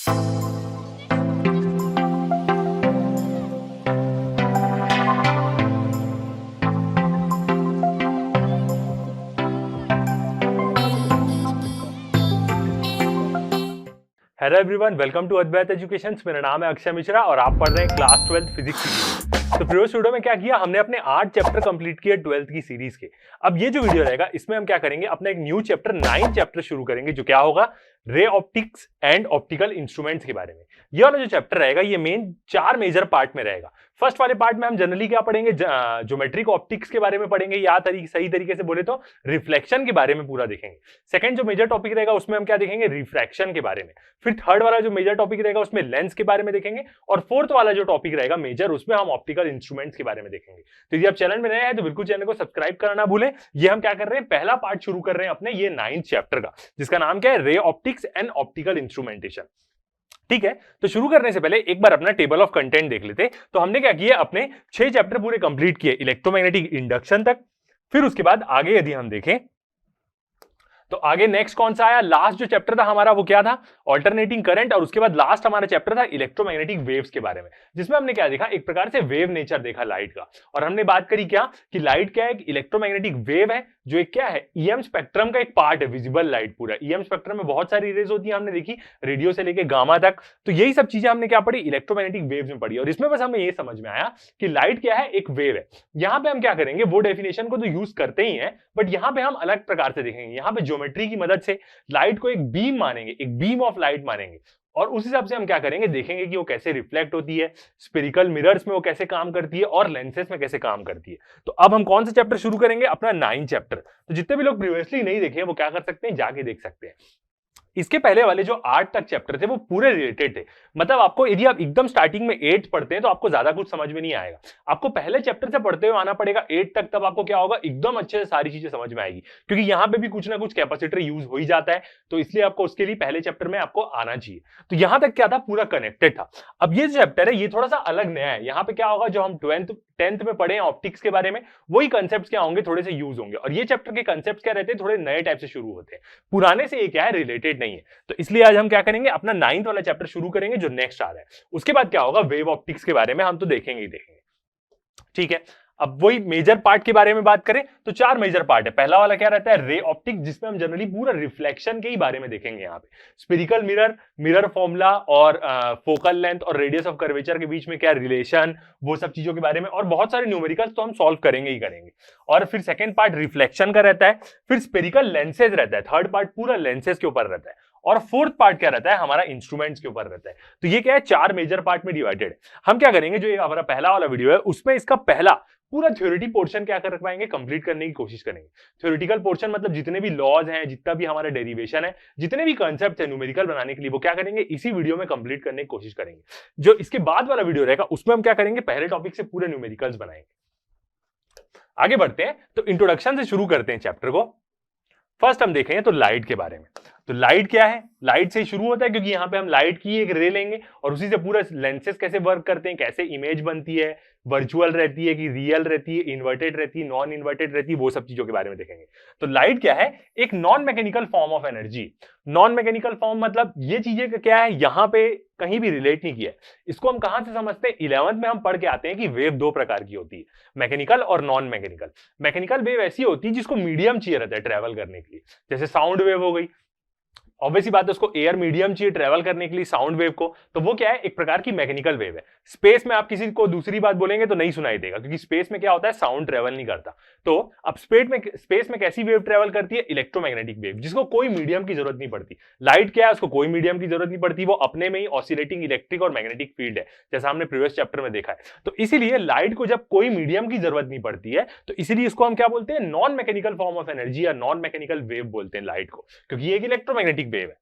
Hello everyone, welcome to Advait Education. मेरा नाम है अक्षय मिश्रा और आप पढ़ रहे हैं क्लास 12 फिजिक्स की सीरीज। तो प्रीवियस वीडियो में क्या किया हमने, अपने 8 चैप्टर कंप्लीट किए 12th की सीरीज के। अब ये जो वीडियो रहेगा इसमें हम क्या करेंगे, अपना एक न्यू चैप्टर 9 चैप्टर शुरू करेंगे, जो क्या होगा, ray optics and optical instruments के बारे में। ये वाला जो चैप्टर रहेगा ये मेन 4 मेजर पार्ट में रहेगा। फर्स्ट वाले पार्ट में हम जनरली क्या पढ़ेंगे, ज्योमेट्रिक ऑप्टिक्स के बारे में पढ़ेंगे, या सही तरीके से बोले तो रिफ्लेक्शन के बारे में पूरा देखेंगे। सेकंड जो मेजर टॉपिक रहेगा उसमें हम क्या देखेंगे, रिफ्रैक्शन के बारे में। फिर थर्ड वाला जो मेजर टॉपिक रहेगा उसमें लेंस के बारे में देखेंगे, और फोर्थ वाला जो टॉपिक रहेगा मेजर, उसमें हम ऑप्टिकल इंस्ट्रूमेंट्स के बारे में देखेंगे। तो यदि आप चैनल में नए हैं तो बिल्कुल चैनल को सब्सक्राइब करना ना भूलें। ये हम क्या कर रहे हैं, पहला पार्ट शुरू कर रहे हैं अपने ये 9th चैप्टर का, जिसका नाम क्या है, ray optics and optical instrumentation. ठीक है, तो शुरू करने से पहले एक बार अपना टेबल ऑफ कंटेंट देख लेते। तो हमने क्या किया, अपने 6 चैप्टर पूरे कंप्लीट किए इलेक्ट्रोमैग्नेटिक इंडक्शन तक। फिर उसके बाद आगे यदि हम देखें तो आगे नेक्स्ट कौन सा आया, लास्ट जो चैप्टर था हमारा वो क्या था, अल्टरनेटिंग करंट। और उसके बाद लास्ट हमारा चैप्टर था इलेक्ट्रोमैग्नेटिक वेव्स के बारे में, जिसमें हमने क्या देखा, एक प्रकार से वेव नेचर देखा लाइट का। और हमने बात करी क्या, कि लाइट क्या है, एक इलेक्ट्रोमैग्नेटिक वेव है, जो एक क्या है, ईएम स्पेक्ट्रम का एक पार्ट है, विजिबल लाइट पूरा। ईएम स्पेक्ट्रम में बहुत सारी रेज होती है, हमने देखी रेडियो से लेके गामा तक। तो यही सब चीजें हमने क्या पढ़ी, इलेक्ट्रोमैग्नेटिक वेव्स में पढ़ी। और इसमें बस हमें ये समझ में आया कि लाइट क्या है, एक वेव है। यहां पे हम क्या करेंगे, वो डेफिनेशन को तो यूज करते ही हैं, बट यहां पे हम अलग प्रकार से देखेंगे। यहां पे ज्योमेट्री की मदद से लाइट को एक बीम मानेंगे, एक बीम ऑफ लाइट मानेंगे, और उस हिसाब से हम क्या करेंगे, देखेंगे कि वो कैसे रिफ्लेक्ट होती है, स्फेरिकल मिरर्स में वो कैसे काम करती है, और लेंसेज में कैसे काम करती है। तो अब हम कौन सा चैप्टर शुरू करेंगे, अपना 9 चैप्टर। तो जितने भी लोग प्रीवियसली नहीं देखे वो क्या कर सकते हैं, जाके देख सकते हैं। इसके पहले वाले जो 8 तक चैप्टर थे वो पूरे रिलेटेड थे। मतलब आपको, यदि आप एकदम स्टार्टिंग में 8 पढ़ते हैं तो आपको ज्यादा कुछ समझ में नहीं आएगा। आपको पहले चैप्टर से पढ़ते हुए आना पड़ेगा 8 तक, तब आपको क्या होगा, एकदम अच्छे से सारी चीजें समझ में आएगी। क्योंकि यहां पे भी कुछ ना कुछ कैपेसिटर यूज हो ही जाता है, तो इसलिए आपको उसके लिए पहले चैप्टर में आपको आना चाहिए। तो यहां तक क्या था, पूरा कनेक्टेड था। अब ये चैप्टर है ये थोड़ा सा अलग नया है। यहाँ पे क्या होगा, जो हम 10th में पढ़े हैं ऑप्टिक्स के बारे में, वही कंसेप्ट क्या होंगे, थोड़े से यूज होंगे। और ये चैप्टर के कंसेप्ट क्या रहते हैं, थोड़े नए टाइप से शुरू होते हैं, पुराने से ये क्या है, रिलेटेड नहीं है। तो इसलिए आज हम क्या करेंगे, अपना 9th वाला चैप्टर शुरू करेंगे जो नेक्स्ट आ रहा है। उसके बाद क्या होगा, वेव ऑप्टिक्स के बारे में हम तो देखेंगे ही देखेंगे। ठीक है, अब वही मेजर पार्ट के बारे में बात करें तो 4 मेजर पार्ट है। पहला वाला क्या रहता है, रे ऑप्टिक्स, जिसमें हम जनरली पूरा रिफ्लेक्शन के ही बारे में देखेंगे। यहाँ पे स्फेरिकल मिरर, मिरर फॉर्मूला, और फोकल लेंथ और रेडियस ऑफ कर्वेचर के बीच में क्या रिलेशन, वो सब चीजों के बारे में, और बहुत सारे न्यूमेरिकल्स तो हम सॉल्व करेंगे ही करेंगे। और फिर सेकंड पार्ट रिफ्लेक्शन का रहता है। फिर स्फेरिकल लेंसेज रहता है, थर्ड पार्ट पूरा लेंसेज के ऊपर रहता है। और फोर्थ पार्ट क्या रहता है, हमारा इंस्ट्रूमेंट्स के ऊपर रहता है। तो ये क्या है, 4 मेजर पार्ट में डिवाइडेड है। हम क्या करेंगे, जो ये हमारा पहला वाला वीडियो है उसमें इसका पहला पूरा थ्योरेटिक पोर्शन क्या कर पाएंगे, कंप्लीट करने की कोशिश करेंगे। थ्योरेटिकल पोर्शन मतलब जितने भी लॉज हैं, जितना भी हमारा डेरिवेशन है, जितने भी कांसेप्ट है न्यूमेरिकल बनाने के लिए, वो क्या करेंगे, इसी वीडियो में कंप्लीट करने की कोशिश करेंगे। जो इसके बाद वाला वीडियो रहेगा उसमें हम क्या करेंगे, पहले टॉपिक से पूरे न्यूमेरिकल्स बनाएंगे। आगे बढ़ते हैं, तो इंट्रोडक्शन से शुरू करते हैं चैप्टर को। फर्स्ट हम देखेंगे तो लाइट के बारे में। तो लाइट क्या है, लाइट से शुरू होता है, क्योंकि यहां पे हम लाइट की एक रे लेंगे और उसी से पूरा लेंसेज कैसे वर्क करते हैं, कैसे इमेज बनती है, वर्चुअल रहती है कि रियल रहती है, इन्वर्टेड रहती है, नॉन इन्वर्टेड रहती है, वो सब चीजों के बारे में देखेंगे। तो लाइट क्या है, एक non mechanical form of energy. Non mechanical form मतलब ये चीजें क्या है, यहां पे कहीं भी रिलेट नहीं किया है। इसको हम कहां से समझते हैं, 11th में हम पढ़ के आते हैं कि वेव 2 प्रकार की होती है, मैकेनिकल और नॉन मैकेनिकल। मैकेनिकल वेव ऐसी होती है जिसको मीडियम चाहिए रहता है ट्रेवल करने के लिए, जैसे साउंड वेव हो गई। ऑब्वियसली बात है, उसको एयर मीडियम चाहिए ट्रेवल करने के लिए साउंड वेव को, तो वो क्या है, एक प्रकार की मैकेनिकल वेव है। स्पेस में आप किसी को दूसरी बात बोलेंगे तो नहीं सुनाई देगा, क्योंकि स्पेस में क्या होता है, साउंड ट्रेवल नहीं करता। तो अब स्पेस में कैसी वेव ट्रेवल करती है, इलेक्ट्रोमैग्नेटिक वेव, जिसको कोई मीडियम की जरूरत नहीं पड़ती। लाइट क्या है, उसको कोई मीडियम की जरूरत नहीं पड़ती, वो अपने में ही ऑसिलेटिंग इलेक्ट्रिक और मैग्नेटिक फील्ड है, जैसा हमने प्रीवियस चैप्टर में देखा है। तो इसीलिए लाइट को जब कोई मीडियम की जरूरत नहीं पड़ती है, तो इसीलिए इसको हम क्या बोलते हैं, non mechanical form of energy या नॉन मैकेनिकल वेव बोलते हैं लाइट को, क्योंकि ये एक इलेक्ट्रोमैग्नेटिक वेव है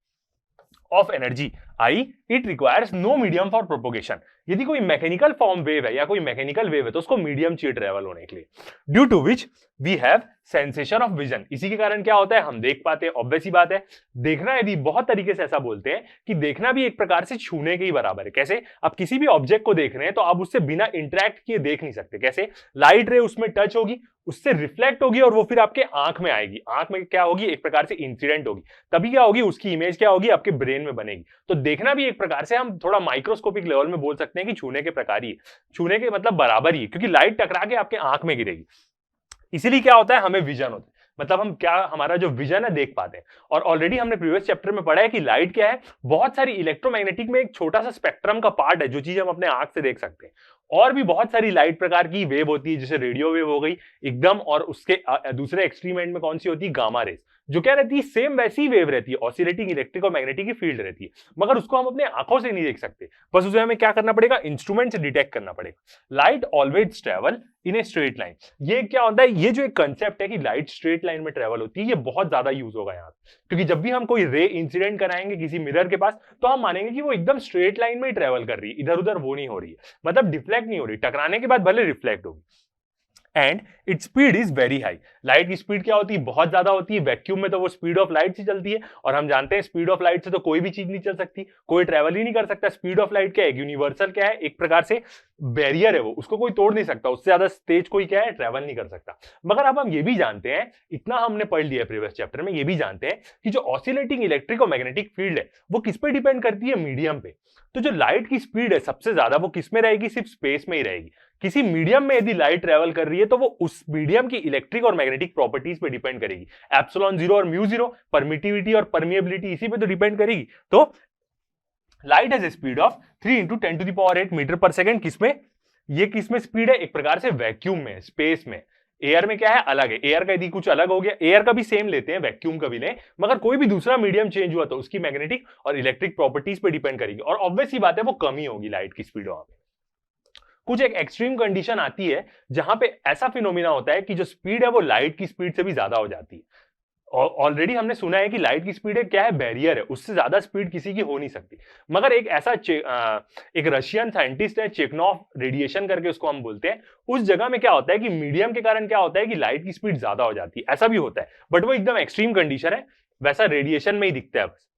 of energy. I it requires no medium for propagation. यदि कोई मैकेनिकल फॉर्म वेव है या कोई मैकेनिकल वेव है तो उसको मीडियम चाहिए ट्रेवल होने के लिए, due to which we have sensation of vision. इसी के कारण क्या होता है, हम देख पाते हैं। ऑब्वियस ही बात है, देखना, यदि बहुत तरीके से ऐसा बोलते हैं कि देखना भी एक प्रकार से छूने के ही बराबर है। कैसे, आप किसी भी ऑब्जेक्ट को देख रहे हैं तो आप उससे बिना इंटरेक्ट किए देख नहीं सकते। कैसे, लाइट रे उसमें टच होगी, उससे रिफ्लेक्ट होगी और वो फिर आपके आंख में आएगी। आंख में क्या होगी, एक प्रकार से इंसिडेंट होगी, तभी क्या होगी, उसकी इमेज क्या होगी, आपके ब्रेन में बनेगी। तो देखना भी एक प्रकार से हम थोड़ा माइक्रोस्कोपिक लेवल में बोल सकते हैं कि छूने के प्रकार ही है, छूने के मतलब बराबर ही है, क्योंकि लाइट टकरा के आपके आंख में गिरेगी। इसीलिए क्या होता है, हमें विजन होता है, मतलब हम क्या, हमारा जो विजन है देख पाते हैं। और ऑलरेडी हमने प्रीवियस चैप्टर में पढ़ा है कि लाइट क्या है, बहुत सारी इलेक्ट्रोमैग्नेटिक में एक छोटा सा स्पेक्ट्रम का पार्ट है जो चीज हम अपने आंख से देख सकते हैं। और भी बहुत सारी लाइट प्रकार की वेव होती है, जैसे रेडियो वेव हो गई एकदम, और उसके दूसरे एक्सट्रीम एंड में कौन सी होती है, गामा रेस, जो क्या रहती है, सेम वैसी वेव रहती है, ऑसिलेटिंग इलेक्ट्रिक और मैग्नेटिक की फील्ड रहती है, मगर उसको हम अपने आंखों से नहीं देख सकते, बस उसे हमें क्या करना पड़ेगा, इंस्ट्रूमेंट से डिटेक्ट करना पड़ेगा। Light always travel in a straight line, ये क्या होता है, ये जो एक कंसेप्ट है कि लाइट स्ट्रेट लाइन में ट्रेवल होती है, ये बहुत ज्यादा यूज होगा यहाँ, क्योंकि जब भी हम कोई रे इंसिडेंट कराएंगे किसी मिरर के पास, तो हम मानेंगे कि वो एकदम स्ट्रेट लाइन में ही ट्रेवल कर रही है, इधर उधर वो नहीं हो रही है, मतलब डिफ्लेक्ट नहीं हो रही, टकराने के बाद भले रिफ्लेक्ट होगी। And its speed is very high, light की स्पीड क्या होती है, बहुत ज्यादा होती है। वैक्यूम में तो वो स्पीड ऑफ लाइट से चलती है, और हम जानते हैं स्पीड ऑफ लाइट से तो कोई भी चीज नहीं चल सकती, कोई ट्रेवल ही नहीं कर सकता। स्पीड ऑफ लाइट क्या है, यूनिवर्सल क्या है, एक प्रकार से बैरियर है वो, उसको कोई तोड़ नहीं सकता, उससे ज्यादा तेज कोई क्या है, ट्रेवल नहीं कर सकता। मगर अब हम ये भी जानते हैं, इतना हमने पढ़ लिया प्रीवियस चैप्टर में, ये भी जानते हैं कि जो ऑसिलेटिंग इलेक्ट्रिक और मैग्नेटिक फील्ड है वो किस पे डिपेंड करती है, मीडियम पे। तो जो लाइट की स्पीड है सबसे ज्यादा वो किस में रहेगी, सिर्फ स्पेस में ही रहेगी। किसी मीडियम में यदि लाइट ट्रेवल कर रही है तो वो उस मीडियम की इलेक्ट्रिक और मैग्नेटिक प्रॉपर्टीज पे डिपेंड करेगी। एप्सिलॉन 0 और म्यू 0, परमिटिविटी और परमिएबिलिटी, इसी पे तो डिपेंड करेगी। तो light has a speed of 3 × 10⁸ metre per second. किसमें, ये किसमें स्पीड है, एक प्रकार से वैक्यूम में, स्पेस में। एयर में क्या है, अलग है, एयर का यदि कुछ अलग हो गया, एयर का भी सेम लेते हैं, वैक्यूम का भी लें, मगर कोई भी दूसरा मीडियम चेंज हुआ तो उसकी मैग्नेटिक और इलेक्ट्रिक प्रॉपर्टीज पे डिपेंड करेगी, और ऑब्वियस ही बात है वो कम ही होगी लाइट की स्पीड वहां पे। कुछ एक एक्सट्रीम कंडीशन आती है जहां पे ऐसा फिनोमिना होता है कि जो स्पीड है वो लाइट की स्पीड से भी ज्यादा हो जाती है। ऑलरेडी हमने सुना है कि लाइट की स्पीड क्या है, बैरियर है, उससे ज्यादा स्पीड किसी की हो नहीं सकती। मगर एक ऐसा एक रशियन साइंटिस्ट है, चेकनॉफ रेडिएशन करके उसको हम बोलते हैं, उस जगह में क्या होता है कि मीडियम के कारण क्या होता है कि लाइट की स्पीड ज्यादा हो जाती है, ऐसा भी होता है, बट वो एकदम एक्सट्रीम कंडीशन है, वैसा रेडिएशन में ही दिखता है बस।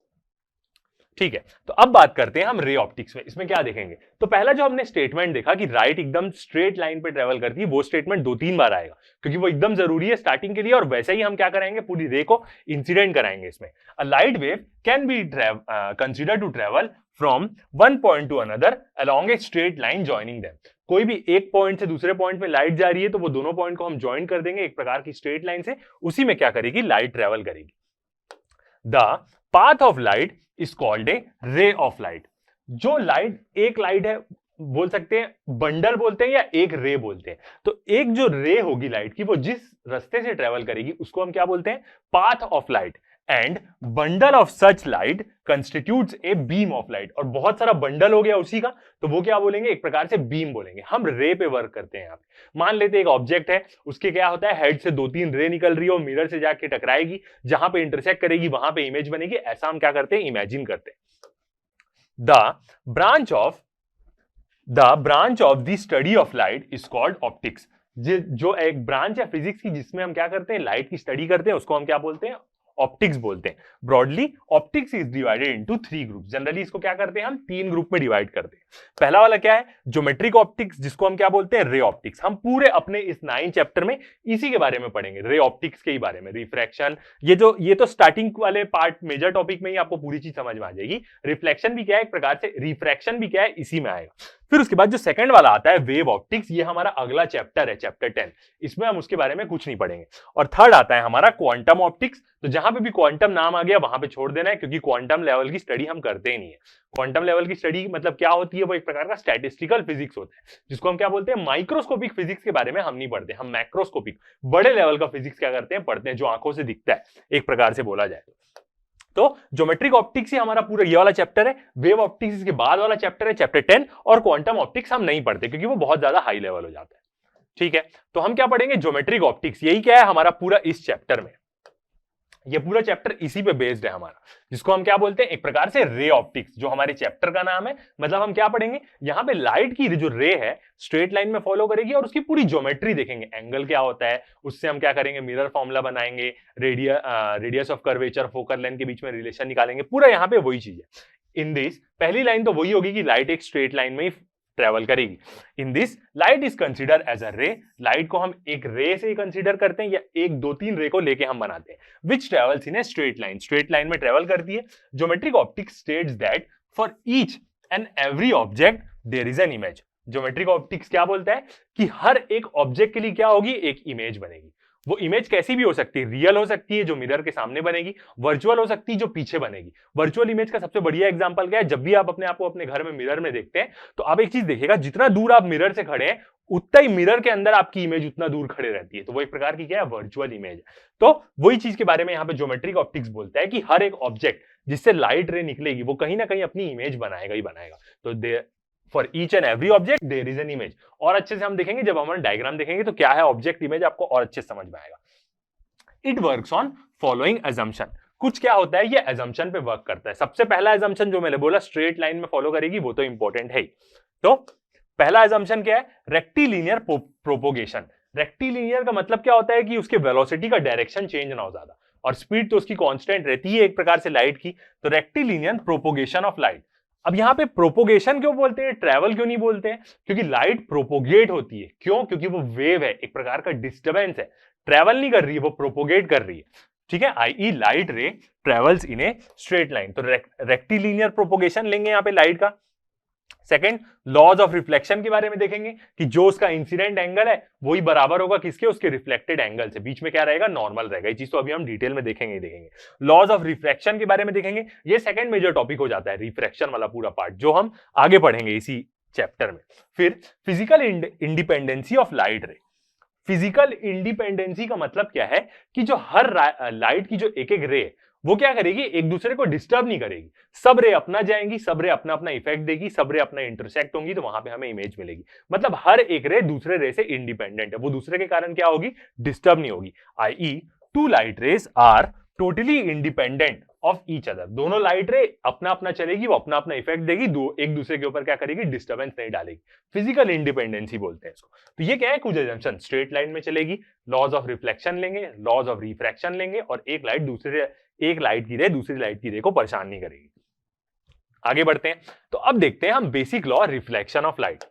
ठीक है, तो अब बात करते हैं हम रे ऑप्टिक्स में, इसमें क्या देखेंगे। तो पहला जो हमने स्टेटमेंट देखा कि लाइट एकदम स्ट्रेट लाइन पे ट्रेवल करती है, वो स्टेटमेंट 2-3 बार आएगा, क्योंकि वो एकदम जरूरी है स्टार्टिंग के लिए, और वैसे ही हम क्या कराएंगे, पूरी रे को इंसिडेंट कराएंगे इसमें। A light wave can be consider to travel from one point to another along a straight line joining them. कोई भी एक पॉइंट से दूसरे पॉइंट पे लाइट जा रही है तो वो दोनों पॉइंट को हम ज्वाइन कर देंगे एक प्रकार की स्ट्रेट लाइन से, उसी में क्या करेगी, लाइट ट्रेवल करेगी। The path of light is called a ray of light. जो लाइट, एक लाइट है, बोल सकते हैं बंडल बोलते हैं या एक रे बोलते हैं। तो एक जो रे होगी लाइट की, वो जिस रास्ते से ट्रेवल करेगी उसको हम क्या बोलते हैं, path of light. And bundle of such light constitutes a beam of light. और बहुत सारा बंडल हो गया उसी का, तो वो क्या बोलेंगे, एक प्रकार से बीम बोलेंगे। हम रे पे वर्क करते हैं यहाँ पे। मान लेते हैं एक ऑब्जेक्ट है, उसके क्या होता है, हेड से 2-3 रे निकल रही है और मिरर से जाके टकराएगी, जहां पे इंटरसेक्ट करेगी वहां पे इमेज बनेगी, ऐसा हम क्या करते हैं, इमेजिन करते हैं। The branch of the study of light is called optics. जो एक ब्रांच है फिजिक्स की जिसमें हम क्या करते हैं, लाइट की स्टडी करते हैं, उसको हम क्या बोलते हैं, ऑप्टिक्स बोलते हैं। Broadly optics is divided into 3 group. Generally इसको क्या करते हैं, हम 3 ग्रुप में डिवाइड करते हैं। पहला वाला क्या है, ज्योमेट्रिक ऑप्टिक्स, जिसको हम क्या बोलते हैं, रे ऑप्टिक्स। हम पूरे अपने इस 9 चैप्टर में इसी के बारे में पढ़ेंगे, रे ऑप्टिक्स के ही बारे में। रिफ्रैक्शन, ये तो स्टार्टिंग वाले पार्ट, मेजर टॉपिक में ही आपको पूरी चीज समझ में आ जाएगी। रिफ्लेक्शन भी क्या है, एक प्रकार से रिफ्रैक्शन भी क्या है, इसी में आएगा। फिर उसके बाद जो सेकंड वाला आता है, वेव ऑप्टिक्स, ये हमारा अगला चैप्टर है, चैप्टर 10। इसमें हम उसके बारे में कुछ नहीं पढ़ेंगे। और थर्ड आता है हमारा क्वांटम ऑप्टिक्स। तो जहां पे भी क्वांटम नाम आ गया वहां पे छोड़ देना है, क्योंकि क्वांटम लेवल की स्टडी हम करते ही नहीं है। क्वांटम लेवल की स्टडी मतलब क्या होती है, वो एक प्रकार का स्टैटिस्टिकल फिजिक्स होता है, जिसको हम क्या बोलते हैं, माइक्रोस्कोपिक फिजिक्स के बारे में हम नहीं पढ़ते, हम मैक्रोस्कोपिक, बड़े लेवल का फिजिक्स क्या करते हैं, पढ़ते हैं, जो आंखों से दिखता है, एक प्रकार से बोला जाए तो। ज्योमेट्रिक ऑप्टिक्स ही हमारा पूरा ये वाला चैप्टर है। वेव ऑप्टिक्स इसके बाद वाला चैप्टर है, चैप्टर 10। और क्वांटम ऑप्टिक्स हम नहीं पढ़ते क्योंकि वो बहुत ज्यादा हाई लेवल हो जाता है। ठीक है, तो हम क्या पढ़ेंगे, ज्योमेट्रिक ऑप्टिक्स। यही क्या है हमारा पूरा इस चैप्टर में, ये पूरा चैप्टर इसी पे बेस्ड है हमारा, जिसको हम क्या बोलते हैं, एक प्रकार से रे ऑप्टिक्स, जो हमारे चैप्टर का नाम है। मतलब हम क्या पढ़ेंगे, यहाँ पे लाइट की जो रे है स्ट्रेट लाइन में फॉलो करेगी, और उसकी पूरी ज्योमेट्री देखेंगे, एंगल क्या होता है, उससे हम क्या करेंगे, मिरर फॉर्मूला बनाएंगे, radius of curvature, focal length के बीच में रिलेशन निकालेंगे, पूरा यहाँ पे वही चीज है। इन दिस पहली लाइन तो वही होगी कि लाइट एक स्ट्रेट लाइन में ही ट्रेवल करेगी। In this light is consider as a ray. Light को हम एक रे से ही कंसिडर करते हैं, या 1-2-3 रे को लेके हम बनाते हैं, which travels in a straight line, straight line में ट्रेवल करती है। Geometric optics states that for each and every object there is an image. Geometric optics क्या बोलता है कि हर एक ऑब्जेक्ट के लिए क्या होगी, एक इमेज बनेगी। वो इमेज कैसी भी हो सकती है, रियल हो सकती है जो मिरर के सामने बनेगी, वर्चुअल हो सकती है जो पीछे बनेगी। वर्चुअल इमेज का सबसे बढ़िया एग्जांपल क्या है, जब भी आप अपने आप को अपने घर में मिरर में देखते हैं तो आप एक चीज देखिएगा, जितना दूर आप मिरर से खड़े हैं उतना ही मिरर के अंदर आपकी इमेज उतना दूर खड़े रहती है। तो वो एक प्रकार की क्या है, वर्चुअल इमेज। तो वही चीज के बारे में यहाँ पे ज्योमेट्रिक ऑप्टिक्स बोलता है कि हर एक ऑब्जेक्ट जिससे लाइट रे निकलेगी वो कहीं ना कहीं अपनी इमेज बनाएगा ही बनाएगा। तो for each and every object there is an image. और अच्छे से हम देखेंगे जब हम डायग्राम देखेंगे तो क्या है ऑब्जेक्ट इमेज, आपको और अच्छे से समझ में आएगा। It works on following assumption। कुछ क्या होता है, ये assumption पे वर्क करता है। सबसे पहला assumption जो मैंने बोला स्ट्रेट लाइन में फॉलो करेगी, वो तो इंपॉर्टेंट है ही। तो पहला assumption क्या है, रेक्टिलिनियर प्रोपोगेशन। रेक्टिलिनियर का मतलब क्या होता है कि उसके वेलोसिटी का डायरेक्शन चेंज ना हो ज्यादा, और स्पीड तो उसकी कांस्टेंट रहती है एक प्रकार से लाइट की। तो रेक्टिलिनियर प्रोपोगेशन ऑफ लाइट। अब यहां पे प्रोपोगेशन क्यों बोलते हैं, ट्रैवल क्यों नहीं बोलते हैं, क्योंकि लाइट प्रोपोगेट होती है। क्यों, क्योंकि वो वेव है, एक प्रकार का डिस्टर्बेंस है, ट्रैवल नहीं कर रही है, वो प्रोपोगेट कर रही है। ठीक है, I light ray travels in a straight line. तो रेक्टिलिनियर प्रोपोगेशन लेंगे यहां पे लाइट का। सेकंड, लॉज ऑफ रिफ्लेक्शन के बारे में देखेंगे कि जो उसका इंसिडेंट एंगल है वही बराबर होगा किसके, उसके रिफ्लेक्टेड एंगल से। बीच में क्या रहेगा, नॉर्मल रहेगा। ये चीज तो अभी हम डिटेल में देखेंगे। लॉज ऑफ रिफ्रैक्शन के बारे में देखेंगे। ये सेकंड मेजर टॉपिक हो जाता है, रिफ्रैक्शन वाला पूरा पार्ट, जो हम आगे पढ़ेंगे इसी चैप्टर में। फिर फिजिकल इंडिपेंडेंसी ऑफ लाइट रे। फिजिकल इंडिपेंडेंसी का मतलब क्या है कि जो हर लाइट की जो एक एक रे वो क्या करेगी, एक दूसरे को डिस्टर्ब नहीं करेगी। सब रे अपना जाएंगी, सब रे अपना अपना इफेक्ट देगी, सब रे अपना इंटरसेक्ट होंगी, तो वहां पे हमें इमेज मिलेगी। मतलब हर एक रे दूसरे रे से इंडिपेंडेंट है, वो दूसरे के कारण क्या होगी, डिस्टर्ब नहीं होगी। I two light rays are totally independent of each other. दोनों लाइट रे अपना अपना चलेगी, वो अपना अपना इफेक्ट देगी, एक दूसरे के ऊपर क्या करेगी, डिस्टर्बेंस नहीं डालेगी। फिजिकल इंडिपेंडेंसी बोलते हैं इसको। तो ये क्या है, कुछ एजम्पशन, स्ट्रेट लाइन में चलेगी, लॉज ऑफ रिफ्लेक्शन लेंगे, लॉज ऑफ रिफ्रैक्शन लेंगे, और एक लाइट की रे दूसरी लाइट की रे को परेशान नहीं करेगी। आगे बढ़ते हैं, तो अब देखते हैं हम basic law reflection of light.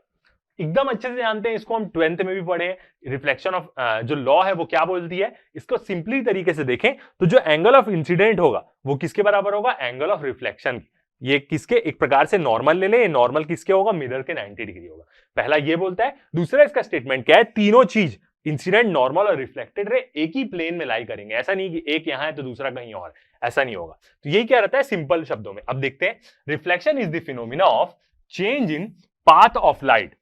एकदम अच्छे से जानते हैं इसको, हम 12th में भी पढ़े। रिफ्लेक्शन ऑफ जो लॉ है वो क्या बोलती है, इसको सिंपली तरीके से देखें तो जो एंगल ऑफ इंसिडेंट होगा वो किसके बराबर होगा, एंगल ऑफ रिफ्लेक्शन। ये किसके, एक प्रकार से नॉर्मल ले लें, नॉर्मल किसके होगा, मिरर के 90 डिग्री होगा। पहला ये बोलता है। दूसरा इसका स्टेटमेंट क्या है, तीनों चीज इंसिडेंट, नॉर्मल और रिफ्लेक्टेड रे एक ही प्लेन में लाई करेंगे। ऐसा नहीं कि एक यहां है तो दूसरा कहीं और, ऐसा नहीं होगा। तो यही क्या रहता है सिंपल शब्दों में। अब देखते हैं, reflection is the phenomena of change in path of light.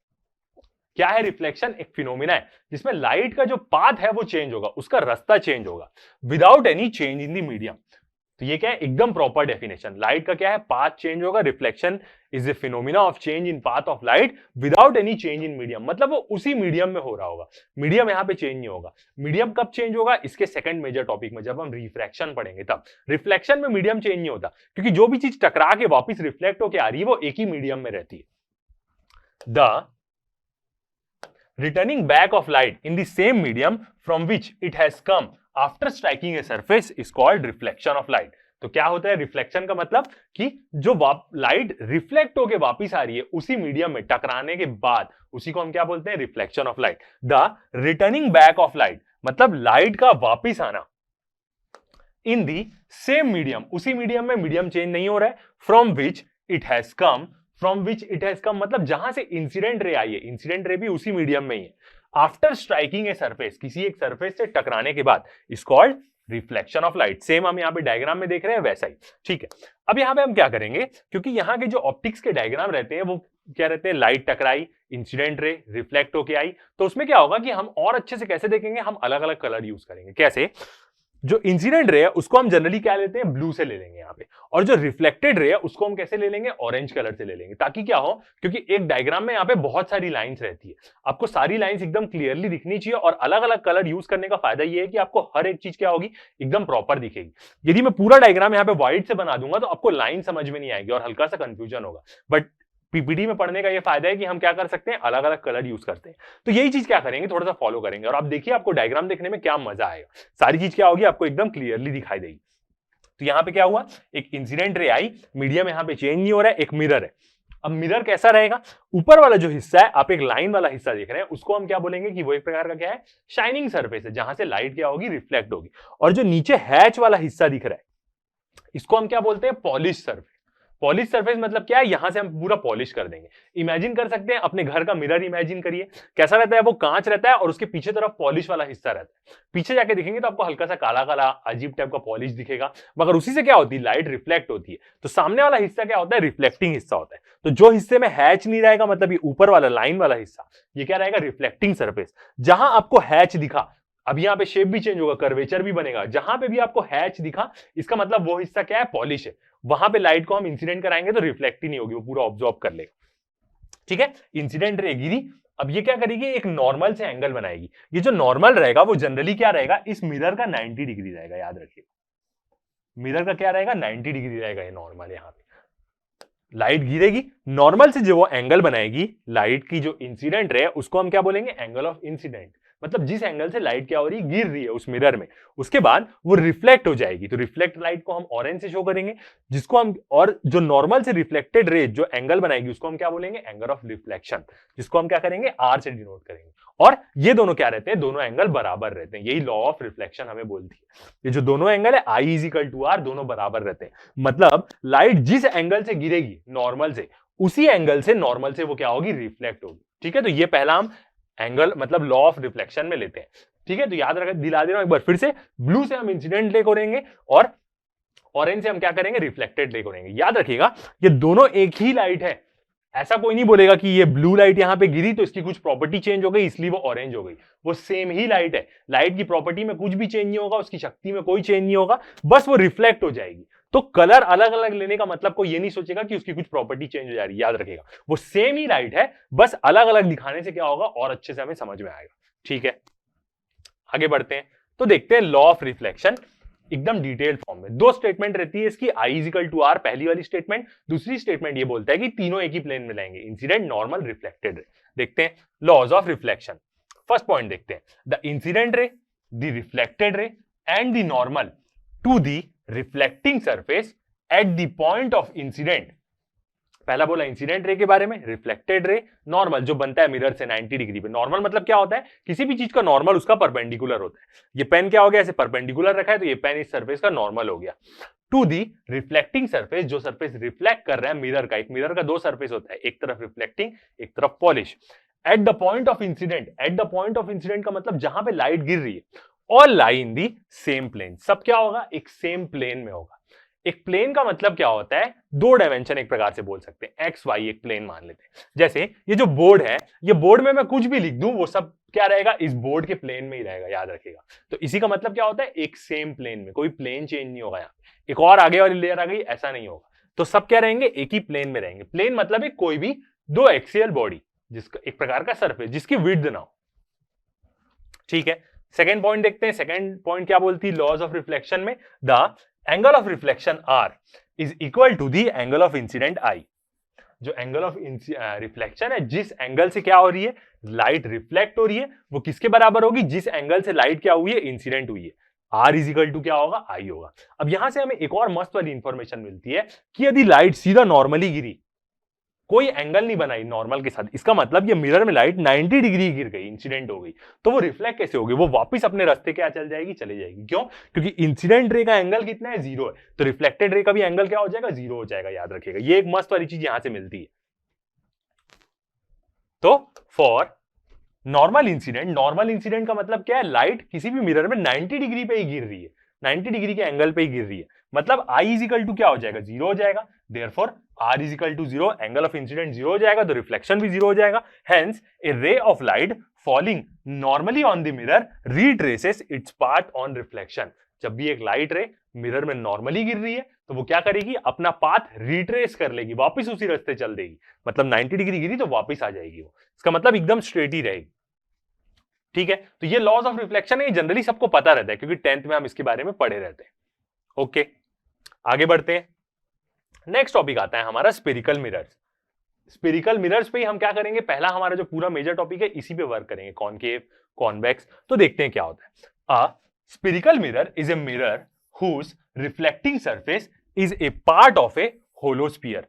क्या है रिफ्लेक्शन, एक फिनोमिना है जिसमें लाइट का जो पाथ है वो चेंज होगा, उसका रास्ता चेंज होगा, without any change in the medium. तो ये क्या है, एकदम प्रॉपर डेफिनेशन। लाइट का क्या है, पाथ चेंज होगा। Reflection is a phenomena of change in path of light without any change in medium. मतलब वो उसी मीडियम में हो रहा होगा, मीडियम यहां पे चेंज नहीं होगा। मीडियम कब चेंज होगा, इसके सेकंड मेजर टॉपिक में जब हम रिफ्रैक्शन पढ़ेंगे तब। रिफ्लेक्शन में मीडियम चेंज नहीं होता, क्योंकि जो भी चीज टकरा के वापस रिफ्लेक्ट होकर आ रही है वो एक ही मीडियम में रहती है। The returning back of light in the same medium from which it has come after striking a surface is called reflection of light। तो क्या होता है रिफ्लेक्शन का मतलब कि जो लाइट रिफ्लेक्ट होके वापस आ रही है उसी मीडियम में टकराने के बाद, उसी को हम क्या बोलते हैं, reflection of light. The returning back of light मतलब लाइट का वापिस आना इन दी सेम मीडियम, उसी मीडियम में मीडियम चेंज नहीं हो रहा है, from which it has come, from which it has come मतलब जहां से इंसिडेंट रे आई है, इंसिडेंट रे भी उसी मीडियम में ही है। आफ्टर स्ट्राइकिंग ए सरफेस, किसी एक सरफेस से टकराने के बाद, is called reflection of light. Same हम यहाँ पे डायग्राम में देख रहे हैं वैसा ही। ठीक है, अब यहाँ पे हम क्या करेंगे, क्योंकि यहाँ के जो ऑप्टिक्स के डायग्राम रहते हैं वो क्या रहते हैं, लाइट टकराई, इंसिडेंट रे रिफ्लेक्ट होके आई, तो उसमें क्या होगा कि हम और अच्छे से कैसे देखेंगे, हम अलग अलग कलर यूज करेंगे। कैसे, जो इंसिडेंट रे है उसको हम जनरली क्या लेते हैं, ब्लू से ले लेंगे यहाँ पे, और जो रिफ्लेक्टेड रे है उसको हम कैसे ले लेंगे, ऑरेंज कलर से ले लेंगे, ताकि क्या हो, क्योंकि एक डायग्राम में यहाँ पे बहुत सारी लाइंस रहती है, आपको सारी लाइंस एकदम क्लियरली दिखनी चाहिए। और अलग अलग कलर यूज करने का फायदा ये है कि आपको हर एक चीज क्या होगी, एकदम प्रॉपर दिखेगी। यदि मैं पूरा डायग्राम यहाँ पे व्हाइट से बना दूंगा तो आपको लाइन समझ में नहीं आएगी और हल्का सा कंफ्यूजन होगा। बट पीपीटी में पढ़ने का ये फायदा है कि हम क्या कर सकते हैं, अलग अलग कलर यूज करते हैं। तो यही चीज क्या करेंगे, थोड़ा सा फॉलो करेंगे और आप देखिए आपको डायग्राम देखने में क्या मजा आएगा। सारी चीज क्या होगी, आपको एकदम क्लियरली दिखाई देगी। तो यहाँ पे क्या हुआ, एक इंसिडेंट रे आई, मीडियम यहाँ पे चेंज नहीं हो रहा है, एक मिरर है। अब मिरर कैसा रहेगा, ऊपर वाला जो हिस्सा है, आप एक लाइन वाला हिस्सा देख रहे हैं, उसको हम क्या बोलेंगे कि वो एक प्रकार का क्या है, शाइनिंग सरफेस है, जहां से लाइट क्या होगी, रिफ्लेक्ट होगी। और जो नीचे हैच वाला हिस्सा दिख रहा है, इसको हम क्या बोलते हैं, पॉलिश सरफेस। पॉलिश सरफेस मतलब क्या है, यहां से हम पूरा पॉलिश कर देंगे। इमेजिन कर सकते हैं, अपने घर का मिरर इमेजिन करिए, कैसा रहता है, वो कांच रहता है और उसके पीछे तरफ पॉलिश वाला हिस्सा रहता है। पीछे जाके दिखेंगे तो आपको हल्का सा काला काला अजीब टाइप का पॉलिश दिखेगा, मगर उसी से क्या होती है, लाइट रिफ्लेक्ट होती है। तो सामने वाला हिस्सा क्या होता है, रिफ्लेक्टिंग हिस्सा होता है। तो जो हिस्से में हैच नहीं रहेगा, मतलब ये ऊपर वाला लाइन वाला हिस्सा, ये क्या रहेगा, रिफ्लेक्टिंग सरफेस। जहां आपको हैच दिखा, अब यहाँ पे शेप भी चेंज होगा, कर्वेचर भी बनेगा, जहां पे भी आपको हैच दिखा, इसका मतलब वो हिस्सा क्या है, पॉलिश है। वहां पे लाइट को हम इंसिडेंट कराएंगे तो रिफ्लेक्ट ही नहीं होगी, वो पूरा ऑब्जॉर्ब कर लेगा। ठीक है, इंसिडेंट रे गिरी, अब ये क्या करेगी, एक नॉर्मल से एंगल बनाएगी। ये जो नॉर्मल रहेगा वो जनरली क्या रहेगा, इस मिरर का 90 डिग्री रहेगा, याद रखिए। मिरर का क्या रहेगा, 90 डिग्री रहेगा ये नॉर्मल। यहाँ पे लाइट गिरेगी, नॉर्मल से जो वो एंगल बनाएगी लाइट की, जो इंसिडेंट रे, उसको हम क्या बोलेंगे, एंगल ऑफ इंसिडेंट। मतलब जिस एंगल से लाइट क्या हो रही है, गिर रही है उस मिरर में, उसके बाद वो रिफ्लेक्ट हो जाएगी। तो रिफ्लेक्ट लाइट को हम ऑरेंज से शो करेंगे, जिसको हम, और जो नॉर्मल से रिफ्लेक्टेड रे जो एंगल बनाएगी उसको हम क्या बोलेंगे, एंगल ऑफ रिफ्लेक्शन, जिसको हम क्या करेंगे, आर से डिनोट करेंगे। और ये दोनों क्या रहते हैं, दोनों एंगल बराबर रहते हैं। यही लॉ ऑफ रिफ्लेक्शन हमें बोलती है। ये जो दोनों एंगल है, I is equal to are, दोनों बराबर रहते हैं। मतलब लाइट जिस एंगल से गिरेगी नॉर्मल से, उसी एंगल से नॉर्मल से वो क्या होगी, रिफ्लेक्ट होगी। ठीक है, तो ये पहला हम एंगल मतलब लॉ ऑफ रिफ्लेक्शन में लेते हैं। ठीक है, तो याद रखें, दिला दे रहा हूं एक बार फिर से, ब्लू से हम इंसिडेंट ले करेंगे और ऑरेंज से हम क्या करेंगे, रिफ्लेक्टेड ले करेंगे। याद रखिएगा, ये दोनों एक ही लाइट है। ऐसा कोई नहीं बोलेगा कि ये ब्लू लाइट यहां पे गिरी तो इसकी कुछ प्रॉपर्टी चेंज हो गई इसलिए वो ऑरेंज हो गई। वो सेम ही लाइट है, लाइट की प्रॉपर्टी में कुछ भी चेंज नहीं होगा, उसकी शक्ति में कोई चेंज नहीं होगा, बस वो रिफ्लेक्ट हो जाएगी। तो कलर अलग अलग लेने का मतलब कोई ये नहीं सोचेगा कि उसकी कुछ प्रॉपर्टी चेंज हो जा रही है। याद रखिएगा, वो सेम ही लाइट है, बस अलग अलग दिखाने से क्या होगा, और अच्छे से हमें समझ में आएगा। ठीक है, आगे बढ़ते हैं तो देखते हैं लॉ ऑफ रिफ्लेक्शन एकदम डिटेल्ड फॉर्म में। दो स्टेटमेंट रहती है इसकी, I is equal to are पहली वाली स्टेटमेंट। दूसरी स्टेटमेंट ये बोलता है कि तीनों एक ही प्लेन में लाएंगे, इंसिडेंट, नॉर्मल, रिफ्लेक्टेड। देखते हैं laws of reflection. First point देखते हैं, the incident ray, the reflected ray and the normal to the reflecting surface at the point of incident. पहला बोला इंसिडेंट रे के बारे में, रिफ्लेक्टेड रे, नॉर्मल जो बनता है मिरर से 90 डिग्री पे। नॉर्मल मतलब क्या होता है, किसी भी चीज का नॉर्मल उसका परपेंडिकुलर होता है। ये पेन क्या हो गया, ऐसे परपेंडिकुलर रखा है तो ये पेन इस सरफेस का नॉर्मल हो गया। टू दी रिफ्लेक्टिंग सरफेस, जो सरफेस रिफ्लेक्ट कर रहा है मिरर का, एक मिरर का दो सरफेस होता है, एक तरफ रिफ्लेक्टिंग एक तरफ polish. Eight the point of incident, at the point of incident का मतलब जहां पे लाइट गिर रही है, और लाई इन दी सेम प्लेन। सब क्या होगा, एक सेम प्लेन में होगा। एक प्लेन का मतलब क्या होता है, दो डायमेंशन एक प्रकार से बोल सकते हैं, एक्स वाई एक प्लेन मान लेते हैं। जैसे ये जो बोर्ड है, ये बोर्ड में मैं कुछ भी लिख दूं वो सब क्या रहेगा, इस बोर्ड के प्लेन में ही रहेगा। याद रखिएगा, तो इसी का मतलब क्या होता है, एक सेम प्लेन में, कोई प्लेन चेंज नहीं होगा। यहाँ एक और आगे वाली लेयर आ गई, ऐसा नहीं होगा। तो सब क्या रहेंगे, एक ही प्लेन में रहेंगे। प्लेन मतलब है कोई भी दो एक्सियल बॉडी, जिसका एक प्रकार का सरफेस जिसकी विड्थ ना हो। ठीक है, सेकेंड पॉइंट देखते हैं। सेकेंड पॉइंट क्या बोलती है लॉज ऑफ रिफ्लेक्शन में, the angle of reflection R is equal to the angle of incident I. जो एंगल ऑफ रिफ्लेक्शन है, जिस एंगल से क्या हो रही है, लाइट रिफ्लेक्ट हो रही है, वो किसके बराबर होगी, जिस एंगल से लाइट क्या हुई है, इंसिडेंट हुई है। आर इज इक्वल टू क्या होगा, आई होगा। अब यहां से हमें एक और मस्त वाली इंफॉर्मेशन मिलती है कि यदि लाइट सीधा नॉर्मली गिरी, कोई एंगल नहीं बनाई नॉर्मल के साथ, इसका मतलब ये मिरर में लाइट 90 डिग्री गिर गई, इंसिडेंट हो गई, तो वो रिफ्लेक्ट कैसे होगी, वो वापस अपने रास्ते क्या चल जाएगी, चले जाएगी। क्यों, क्योंकि इंसिडेंट रे का एंगल कितना है, 0 है, तो रिफ्लेक्टेड रे का भी एंगल क्या हो जाएगा, 0 हो जाएगा। याद रखिएगा, ये एक मस्त वाली चीज यहां से मिलती है। तो for normal incident, normal incident का मतलब क्या है, लाइट किसी भी मिरर में 90 डिग्री पे ही गिर रही है, 90 डिग्री के एंगल पे ही गिर रही है, मतलब आई इज इक्वल टू क्या हो जाएगा, 0 हो जाएगा। Therefore R is equal to 0, angle of incident 0 हो जाएगा, तो रिफ्लेक्शन भी 0 हो जाएगा। Hence A ray of light falling normally on the mirror retraces its path on reflection. जब भी एक लाइट रे मिरर में नॉर्मली गिर रही है तो वो क्या करेगी, अपना पाथ रिट्रेस कर लेगी, वापस उसी रास्ते चल देगी। मतलब 90 डिग्री गिरी तो वापस आ जाएगी वो, इसका मतलब एकदम स्ट्रेट ही रहेगी। ठीक है, तो ये लॉज ऑफ रिफ्लेक्शन है, जनरली सबको पता रहता है क्योंकि 10th में हम इसके बारे में पढ़े रहते हैं। ओके, आगे बढ़ते हैं। नेक्स्ट टॉपिक आता है हमारा स्पेरिकल मिरर्स। स्पेरिकल मिरर्स पे ही हम क्या करेंगे, पहला हमारा जो पूरा मेजर टॉपिक है इसी पे वर्क करेंगे, कॉनकेव, कॉन्वेक्स। तो देखते हैं क्या होता है। A spherical mirror is a mirror whose reflecting surface is a part of a hollow sphere।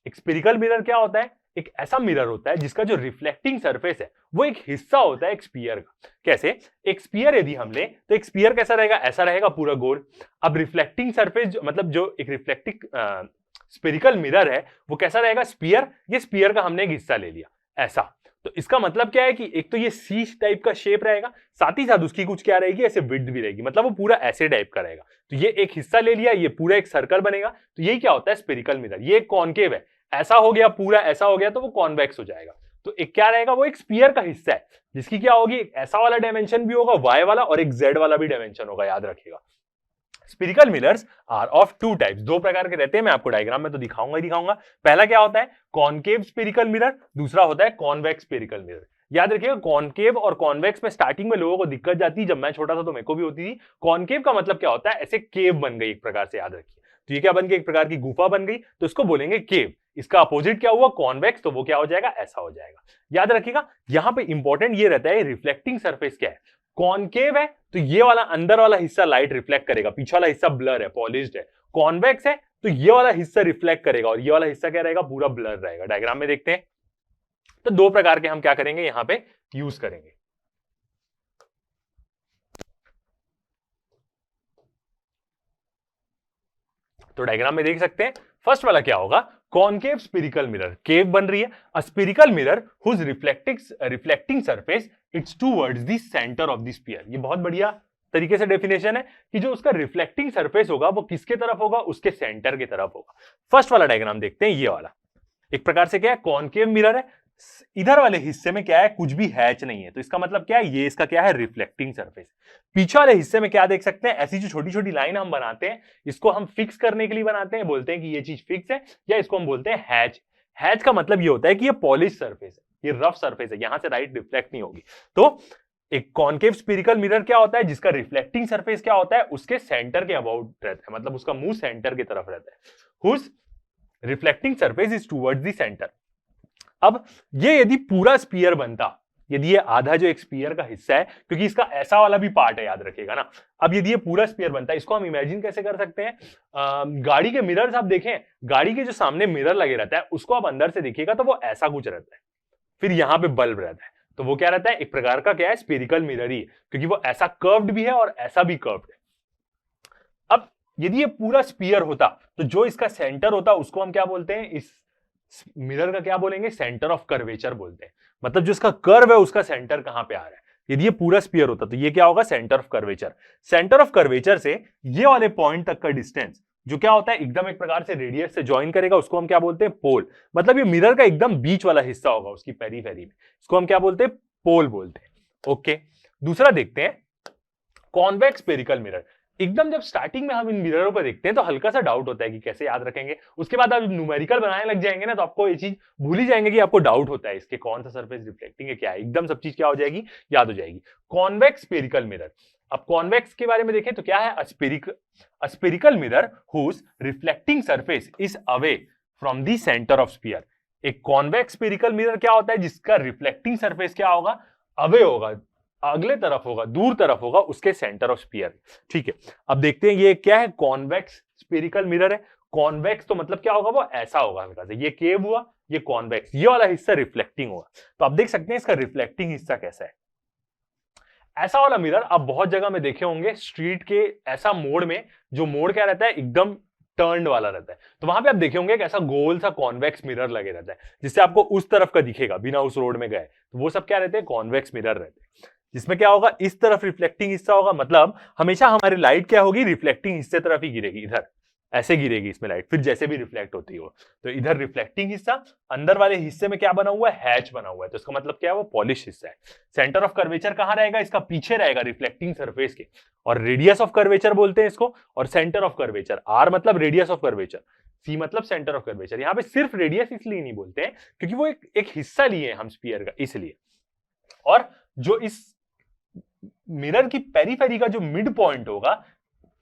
एक स्पेरिकल मिरर क्या होता है, एक ऐसा मिरर होता है जिसका जो रिफ्लेक्टिंग सरफेस है वो एक हिस्सा होता है एक स्फीयर का। कैसे, एक स्फीयर यदि हम ले तो एक स्फीयर कैसा रहेगा, ऐसा रहेगा पूरा गोल। अब रिफ्लेक्टिंग सरफेस मतलब जो एक रिफ्लेक्टिंग स्पेरिकल मिरर है वो कैसा रहेगा, स्पीयर, ये स्पीयर का हमने एक हिस्सा ले लिया ऐसा। तो इसका मतलब क्या है कि एक तो ये सी टाइप का शेप रहेगा, साथ ही साथ उसकी कुछ क्या रहेगी, ऐसे विड्थ भी रहेगी, मतलब वो पूरा ऐसे टाइप का रहेगा। तो ये एक हिस्सा ले लिया, ये पूरा एक सर्कल बनेगा, तो यही क्या होता है, स्पेरिकल मिरर। ये कॉनकेव है, ऐसा हो गया, पूरा ऐसा हो गया तो वो कॉन्वेक्स हो जाएगा। तो एक क्या रहेगा, वो एक स्पीयर का हिस्सा है जिसकी क्या होगी, एक ऐसा वाला डायमेंशन भी होगा वाई वाला, और एक जेड वाला भी डायमेंशन होगा, याद रखिएगा। Spherical mirrors are of two types, दो प्रकार के रहते हैं, मैं आपको डायग्राम में तो दिखाऊंगा ही दिखाऊंगा। पहला क्या होता है, कॉनकेव स्पेरिकल मिरर, दूसरा होता है कॉन्वेक्स स्पेरिकल मिरर। याद रखिएगा, कॉनकेव और कॉन्वेक्स में स्टार्टिंग में लोगों को दिक्कत जाती है, जब मैं छोटा था तो मेरे को भी होती थी। कॉनकेव का मतलब क्या होता है, ऐसे केव बन गई एक प्रकार से, याद रखिए। तो ये क्या बन गई, एक प्रकार की गुफा बन गई, तो इसको बोलेंगे केव। इसका अपोजिट क्या हुआ, कॉन्वेक्स, तो वो क्या हो जाएगा, ऐसा हो जाएगा। याद रखिएगा, यहां पे इंपॉर्टेंट ये रहता है, रिफ्लेक्टिंग सरफेस क्या है। कॉनकेव है तो ये वाला अंदर वाला हिस्सा लाइट रिफ्लेक्ट करेगा, पीछे वाला हिस्सा ब्लर है, पॉलिश्ड है। कॉन्वेक्स है तो ये वाला हिस्सा रिफ्लेक्ट करेगा और ये वाला हिस्सा क्या रहेगा, पूरा ब्लर रहेगा। डायग्राम में देखते हैं, तो दो प्रकार के हम क्या करेंगे यहां पे यूज करेंगे। तो डायग्राम में देख सकते हैं, फर्स्ट वाला क्या होगा, कॉनकेव स्पेरिकल मिरर, केव बन रही है, a spherical mirror whose reflecting surface it's towards the centre of the sphere. ये बहुत बढ़िया तरीके से डेफिनेशन है कि जो उसका रिफ्लेक्टिंग सरफेस होगा वो किसके तरफ होगा, उसके सेंटर की तरफ होगा। फर्स्ट वाला डायग्राम देखते हैं, ये वाला एक प्रकार से क्या है, कॉनकेव मिरर है, इधर वाले हिस्से में क्या है, कुछ भी हैच नहीं है, तो इसका मतलब क्या है, ये इसका क्या है, रिफ्लेक्टिंग सरफेस। पीछे वाले हिस्से में क्या देख सकते हैं, ऐसी जो छोटी छोटी लाइन हम बनाते हैं, इसको हम फिक्स करने के लिए बनाते हैं, बोलते हैं कि ये चीज फिक्स है, या इसको हम बोलते हैं हैच। हैच का मतलब ये होता है कि ये पॉलिश सरफेस है, ये रफ सरफेस है, यहां से लाइट रिफ्लेक्ट नहीं होगी। तो एक कॉनकेव स्पेरिकल मिरर क्या होता है, जिसका रिफ्लेक्टिंग सरफेस क्या होता है, उसके सेंटर के अबाउट रहता है, मतलब उसका मुंह सेंटर की तरफ रहता है। Whose reflecting surface is towards the centre. अब ये यदि पूरा स्पीयर बनता, यदि ये आधा जो एक स्पीयर का हिस्सा है, क्योंकि इसका ऐसा वाला भी पार्ट है, याद रखिएगा ना। अब यदि ये पूरा स्पीयर बनता है, इसको हम इमेजिन कैसे कर सकते हैं, गाड़ी के मिरर्स आप देखें, गाड़ी के जो सामने मिरर लगे रहता है, उसको आप अंदर से देखिएगा तो वो ऐसा कुछ रहता है, फिर यहां पे बल्ब रहता है, तो वो क्या रहता है, एक प्रकार का क्या है, स्पेरिकल मिरर ही है, क्योंकि वो ऐसा कर्व्ड भी है और ऐसा भी कर्व्ड है। अब यदि ये पूरा स्पीयर होता, तो जो इसका सेंटर होता उसको हम क्या बोलते हैं, इस मिरर का क्या बोलेंगे, सेंटर ऑफ कर्वेचर बोलते हैं। मतलब जो इसका कर्व है उसका सेंटर कहां पे आ रहा है। यदि ये पूरा स्पीयर होता तो ये क्या होगा, centre of curvature. Centre of curvature से ये वाले पॉइंट तक का डिस्टेंस जो क्या होता है, एकदम एक प्रकार से रेडियस से ज्वाइन करेगा, उसको हम क्या बोलते हैं, पोल। मतलब ये मिरर का एकदम बीच वाला हिस्सा होगा उसकी पेरीफेरी में, इसको हम क्या बोलते हैं, पोल बोलते हैं। ओके, दूसरा देखते हैं, कॉन्वेक्स स्पेरिकल मिरर। एकदम जब स्टार्टिंग में हम इन मिररों को देखते हैं तो हल्का सा डाउट होता है कि कैसे याद रखेंगे, उसके बाद आप न्यूमेरिकल बनाने लग जाएंगे ना, तो आपको ये चीज भूल ही जाएंगे कि आपको डाउट होता है इसके कौन सा सरफेस रिफ्लेक्टिंग है, क्या है, एकदम सब चीज क्या हो जाएगी, याद हो जाएगी। कॉन्वेक्स स्पेरिकल मिरर, अब कॉन्वेक्स के बारे में देखें तो क्या है, spherical mirror whose reflecting surface is away from the centre of sphere. एक कॉन्वेक्स स्पेरिकल मिरर क्या होता है, जिसका रिफ्लेक्टिंग सरफेस क्या होगा, अवे होगा, अगले तरफ होगा, दूर तरफ होगा उसके सेंटर ऑफ स्फीयर। ठीक है, अब देखते हैं ये क्या है, कॉन्वेक्स स्पेरिकल मिरर है। कॉन्वेक्स तो मतलब क्या होगा, वो ऐसा होगा हल्का से, ये केव हुआ, ये कॉन्वेक्स, ये वाला हिस्सा रिफ्लेक्टिंग होगा। तो आप देख सकते हैं इसका रिफ्लेक्टिंग हिस्सा कैसा है। ऐसा वाला मिरर आप बहुत जगह में देखे होंगे, स्ट्रीट के ऐसा मोड़ में, जो मोड़ क्या रहता है, एकदम टर्न्ड वाला रहता है, तो वहां पे आप देखे होंगे एक ऐसा गोल सा कॉन्वेक्स मिरर लगे रहता है, जिससे आपको उस तरफ का दिखेगा बिना उस रोड में गए, तो वो सब क्या रहते हैं, कॉन्वेक्स मिरर रहते हैं। जिसमें क्या होगा, इस तरफ रिफ्लेक्टिंग हिस्सा होगा, मतलब हमेशा हमारी लाइट क्या होगी, रिफ्लेक्टिंग हिस्से तरफ ही गिरेगी, इधर ऐसे गिरेगी इसमें लाइट, फिर जैसे भी रिफ्लेक्ट होती हो। तो इधर रिफ्लेक्टिंग हिस्सा, अंदर वाले हिस्से में क्या बना हुआ है, हैच बना हुआ है, तो इसका मतलब क्या है, वो पॉलिश हिस्सा है। सेंटर ऑफ कर्वेचर कहां रहेगा, इसका पीछे रहेगा रिफ्लेक्टिंग सरफेस के, और रेडियस ऑफ कर्वेचर बोलते हैं इसको, और सेंटर ऑफ कर्वेचर, आर मतलब रेडियस ऑफ कर्वेचर, सी मतलब सेंटर ऑफ कर्वेचर। यहां पे सिर्फ रेडियस इसलिए नहीं बोलते हैं क्योंकि वो एक हिस्सा लिए हम स्फीयर का, इसलिए। और जो इस मिरर की पेरीफेरी का जो मिड पॉइंट होगा,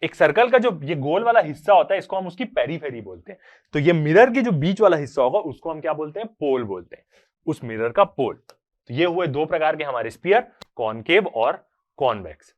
एक सर्कल का जो ये गोल वाला हिस्सा होता है, इसको हम उसकी पेरीफेरी बोलते हैं। तो ये मिरर के जो बीच वाला हिस्सा होगा उसको हम क्या बोलते हैं, पोल बोलते हैं, उस मिरर का पोल। तो ये हुए दो प्रकार के हमारे स्फीयर, कॉनकेव और कॉन्वेक्स।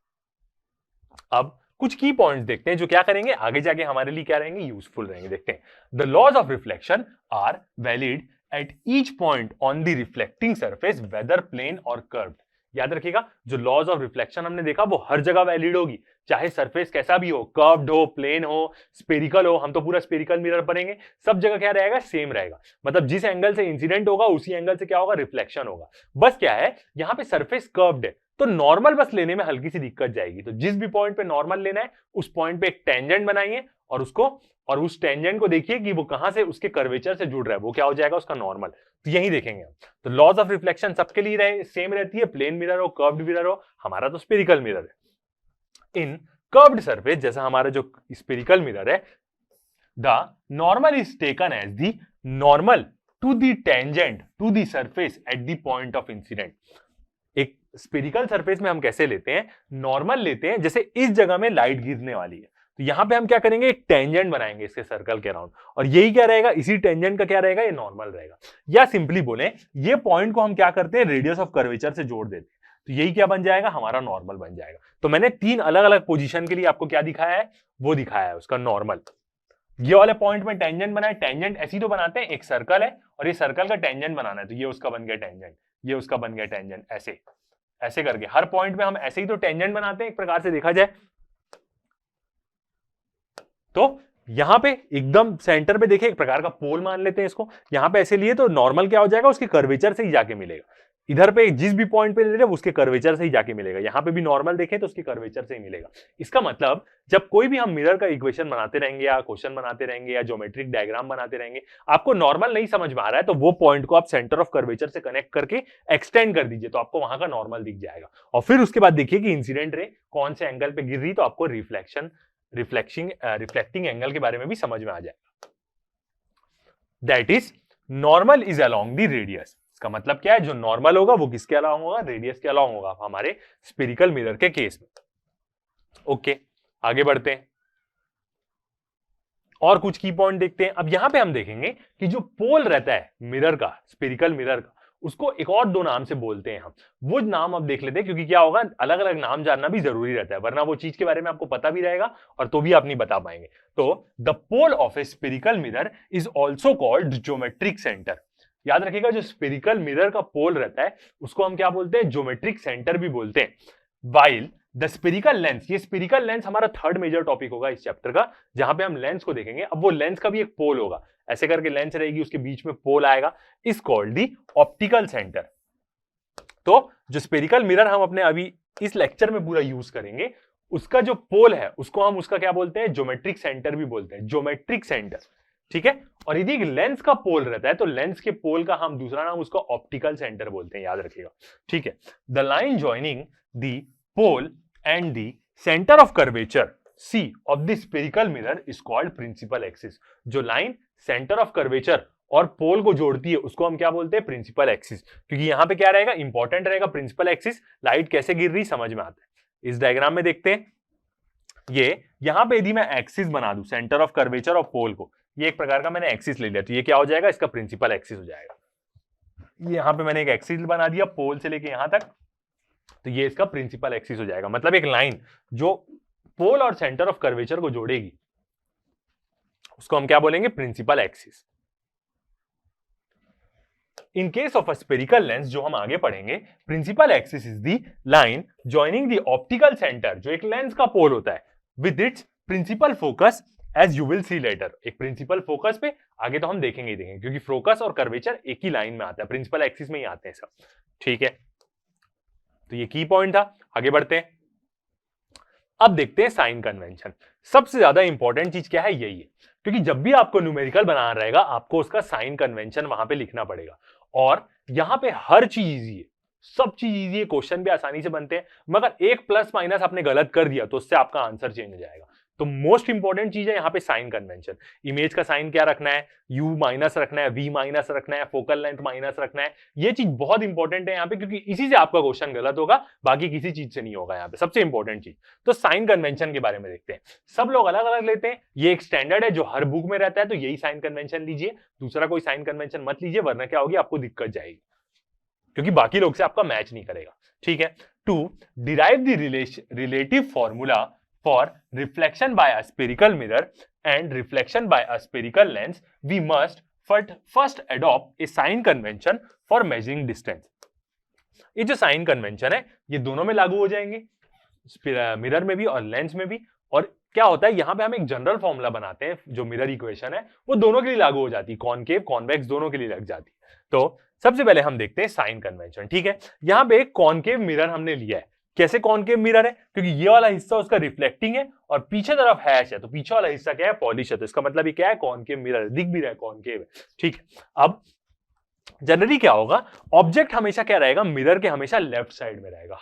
अब कुछ की पॉइंट्स देखते हैं जो क्या करेंगे आगे जाके हमारे लिए क्या रहेंगे, यूजफुल रहेंगे। देखते हैं, the laws of reflection are valid at each point on the reflecting surface whether plane और कर्व्ड। याद रखिएगा, जो लॉज ऑफ रिफ्लेक्शन हमने देखा वो हर जगह वैलिड होगी, चाहे सरफेस कैसा भी हो, कर्व्ड हो, प्लेन हो, स्पेरिकल हो, हम तो पूरा स्पेरिकल मिरर पढ़ेंगे, सब जगह क्या रहेगा, सेम रहेगा। मतलब जिस एंगल से इंसिडेंट होगा उसी एंगल से क्या होगा, रिफ्लेक्शन होगा। बस क्या है, यहाँ पे सरफेस कर्व्ड है तो नॉर्मल बस लेने में हल्की सी दिक्कत जाएगी। तो जिस भी पॉइंट पे नॉर्मल लेना है उस पॉइंट पे एक टेंजेंट बनाइए और उस टेंजेंट को देखिए कि वो कहां से उसके कर्वेचर से जुड़ रहा है, वो क्या हो जाएगा, उसका नॉर्मल। तो यही देखेंगे हम। तो लॉज ऑफ रिफ्लेक्शन सबके लिए सेम रहती है, प्लेन मिरर हो, कर्व्ड मिरर हो, हमारा तो स्पेरिकल मिरर है। इन कर्व्ड सरफेस, जैसा हमारा जो स्पेरिकल मिरर है, the normal is taken as the normal to the tangent to the surface at the point of incident. एक स्पेरिकल सरफेस में हम कैसे लेते हैं, नॉर्मल लेते हैं, जैसे इस जगह में लाइट गिरने वाली है तो यहां पे हम क्या करेंगे, एक टेंजेंट बनाएंगे इसके सर्कल के अराउंड, और यही क्या रहेगा, इसी टेंजेंट का क्या रहेगा, ये नॉर्मल रहेगा। या सिंपली बोले, ये पॉइंट को हम क्या करते हैं, रेडियस ऑफ कर्वेचर से जोड़ देते हैं, तो यही क्या बन जाएगा, हमारा नॉर्मल बन जाएगा। तो मैंने 3 अलग अलग पोजीशन के लिए आपको क्या दिखाया है, वो दिखाया है उसका नॉर्मल। ये वाले पॉइंट में टेंजेंट बनाए, टेंजेंट ऐसी तो बनाते हैं, एक सर्कल है और ये सर्कल का टेंजेंट बनाना है, तो ये उसका बन गया टेंजेंट, ये उसका बन गया टेंजेंट, ऐसे ऐसे करके हर पॉइंट में हम ऐसे ही तो टेंजेंट बनाते हैं एक प्रकार से देखा जाए। तो यहां पे एकदम सेंटर पे देखिए, एक प्रकार का पोल मान लेते हैं इसको, यहां पे ऐसे लिए तो नॉर्मल क्या हो जाएगा, उसके कर्वेचर से ही जाके मिलेगा। इधर पे जिस भी पॉइंट पे ले रहे हैं उसके कर्वेचर से ही जाके मिलेगा, यहां पे भी नॉर्मल देखें तो उसके कर्वेचर से ही मिलेगा। इसका मतलब जब कोई भी हम मिरर का इक्वेशन बनाते रहेंगे या क्वेश्चन बनाते रहेंगे या ज्योमेट्रिक डायग्राम बनाते रहेंगे, आपको नॉर्मल नहीं समझ में आ रहा है तो वो पॉइंट को आप सेंटर ऑफ कर्वेचर से कनेक्ट करके एक्सटेंड कर दीजिए, तो आपको वहां का नॉर्मल दिख जाएगा। और फिर उसके बाद देखिए कि इंसिडेंट रे कौन से एंगल पे गिर रही, तो आपको रिफ्लेक्टिंग एंगल के बारे में भी समझ में आ जाएगा। That is normal is along the radius. इसका मतलब क्या है, जो नॉर्मल होगा वो किसके अलोंग होगा, रेडियस के अलोंग होगा, हमारे स्पेरिकल मिरर के केस में। ओके, आगे बढ़ते हैं और कुछ की पॉइंट देखते हैं। अब यहां पे हम देखेंगे कि जो पोल रहता है मिरर का, स्पेरिकल मिरर का, उसको एक और 2 नाम से बोलते हैं हम। वो नाम अब देख लेते हैं, क्योंकि क्या होगा, अलग अलग नाम जानना भी जरूरी रहता है, वरना वो चीज के बारे में आपको पता भी रहेगा और तो भी आप नहीं बता पाएंगे। तो the pole of a spherical mirror is also called geometric centre. याद रखिएगा, जो स्पेरिकल मिरर का पोल रहता है उसको हम क्या बोलते हैं, ज्योमेट्रिक सेंटर भी बोलते हैं। वाइल द स्पेरिकल लेंस, ये स्पेरिकल लेंस हमारा 3rd मेजर टॉपिक होगा इस चैप्टर का, जहां पे हम लेंस को देखेंगे। अब वो लेंस का भी एक पोल होगा, ऐसे करके लेंस रहेगी, उसके बीच में पोल आएगा, is called the optical centre. तो जो स्पेरिकल मिरर हम अपने अभी इस लेक्चर में पूरा यूज करेंगे, उसका जो पोल है उसको हम उसका क्या बोलते हैं, ज्योमेट्रिक सेंटर भी बोलते हैं, ज्योमेट्रिक सेंटर। ठीक है, और यदि लेंस का पोल रहता है तो लेंस के पोल का हम दूसरा नाम उसका ऑप्टिकल सेंटर बोलते हैं, याद रखिएगा। ठीक है, the line joining the pole and the centre of curvature C of the spherical mirror is called principal axis। जो लाइन सेंटर ऑफ कर्वेचर और पोल को जोड़ती है उसको हम क्या बोलते हैं, प्रिंसिपल एक्सिस। क्योंकि यहां पे क्या रहेगा, इंपॉर्टेंट रहेगा प्रिंसिपल एक्सिस, लाइट कैसे गिर रही समझ में आता है। इस डायग्राम में देखते हैं, ये यहां पे यदि मैं एक्सिस बना दूं सेंटर ऑफ कर्वेचर और पोल को, ये एक प्रकार का मैंने एक्सिस ले लिया, तो ये क्या हो जाएगा, इसका प्रिंसिपल एक्सिस हो जाएगा। यहां पे मैंने एक एक्सिस बना दिया पोल से लेके यहां तक, तो ये इसका प्रिंसिपल एक्सिस हो जाएगा। मतलब एक लाइन जो पोल और सेंटर ऑफ कर्वेचर को जोड़ेगी उसको हम क्या बोलेंगे, principal axis. In case of a spherical lens, जो हम आगे पढ़ेंगे, principal axis is the line joining the optical centre, जो एक लेंस का पोल होता है, with its principal focus, as you will see later. एक प्रिंसिपल फोकस पे आगे तो हम देखेंगे ही देखेंगे, क्योंकि फोकस और कर्वेचर एक ही लाइन में आता है, प्रिंसिपल एक्सिस में ही आते हैं सब। ठीक है, तो ये की पॉइंट था। आगे बढ़ते हैं, अब देखते हैं साइन कन्वेंशन। सबसे ज्यादा इंपॉर्टेंट चीज क्या है, यही है, क्योंकि जब भी आपको न्यूमेरिकल बनाना रहेगा आपको उसका साइन कन्वेंशन वहां पे लिखना पड़ेगा। और यहां पे हर चीज इजी है, सब चीज इजी है, क्वेश्चन भी आसानी से बनते हैं, मगर एक प्लस माइनस आपने गलत कर दिया तो उससे आपका आंसर चेंज हो जाएगा। तो मोस्ट इंपॉर्टेंट चीज है यहाँ पे साइन कन्वेंशन। इमेज का साइन क्या रखना है, u माइनस रखना है, v माइनस रखना है, फोकल लेंथ माइनस रखना है। ये चीज बहुत इंपॉर्टेंट है यहाँ पे, क्योंकि इसी से आपका क्वेश्चन गलत होगा, बाकी किसी चीज से नहीं होगा यहाँ पे, सबसे इंपॉर्टेंट चीज। तो साइन कन्वेंशन के बारे में देखते हैं। सब लोग अलग अलग लेते हैं, ये एक स्टैंडर्ड है जो हर बुक में रहता है, तो यही साइन कन्वेंशन लीजिए, दूसरा कोई साइन कन्वेंशन मत लीजिए, वरना क्या होगी, आपको दिक्कत जाएगी, क्योंकि बाकी लोग से आपका मैच नहीं करेगा। ठीक है, to derive the relative formula for reflection by a spherical mirror and reflection by a spherical lens, we must first adopt a sign convention for measuring distance। ये जो साइन कन्वेंशन है ये दोनों में लागू हो जाएंगे, मिरर में भी और लेंस में भी। और क्या होता है, यहां पे हम एक जनरल फॉर्मूला बनाते हैं, जो मिरर इक्वेशन है वो दोनों के लिए लागू हो जाती है, कॉनकेव कॉन्वेक्स दोनों के लिए लग जाती है। तो सबसे पहले हम देखते हैं साइन कन्वेंशन। ठीक है, यहां पे एक कॉनकेव मिरर हमने लिया है। कैसे कॉनकेव मिरर है, क्योंकि ये वाला हिस्सा उसका रिफ्लेक्टिंग है और पीछे तरफ हैश है, तो पीछे वाला हिस्सा क्या है, पॉलिश है, तो इसका मतलब ये क्या है, कॉनकेव मिरर, दिख भी रहा है कॉनकेव है। ठीक है, अब जनरली क्या होगा, ऑब्जेक्ट हमेशा क्या रहेगा, मिरर के हमेशा लेफ्ट साइड में रहेगा,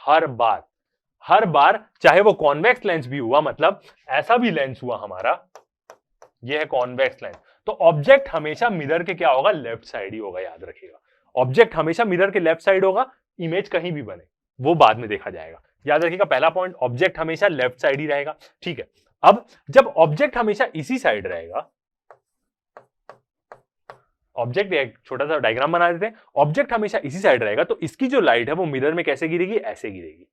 हर बार चाहे वो कॉन्वेक्स लेंस भी हुआ, मतलब ऐसा भी लेंस हुआ हमारा, ये है कॉन्वेक्स लेंस, तो ऑब्जेक्ट हमेशा मिरर के क्या होगा, लेफ्ट साइड ही होगा, याद रखिएगा। ऑब्जेक्ट हमेशा मिरर के लेफ्ट साइड होगा, इमेज कहीं भी बने वो बाद में देखा जाएगा। याद रखिएगा पहला पॉइंट, ऑब्जेक्ट हमेशा लेफ्ट साइड ही रहेगा। ठीक है, अब जब ऑब्जेक्ट हमेशा इसी साइड रहेगा, ऑब्जेक्ट एक छोटा सा डायग्राम बना देते हैं, ऑब्जेक्ट हमेशा इसी साइड रहेगा, तो इसकी जो लाइट है वो मिरर में कैसे गिरेगी, ऐसे गिरेगी।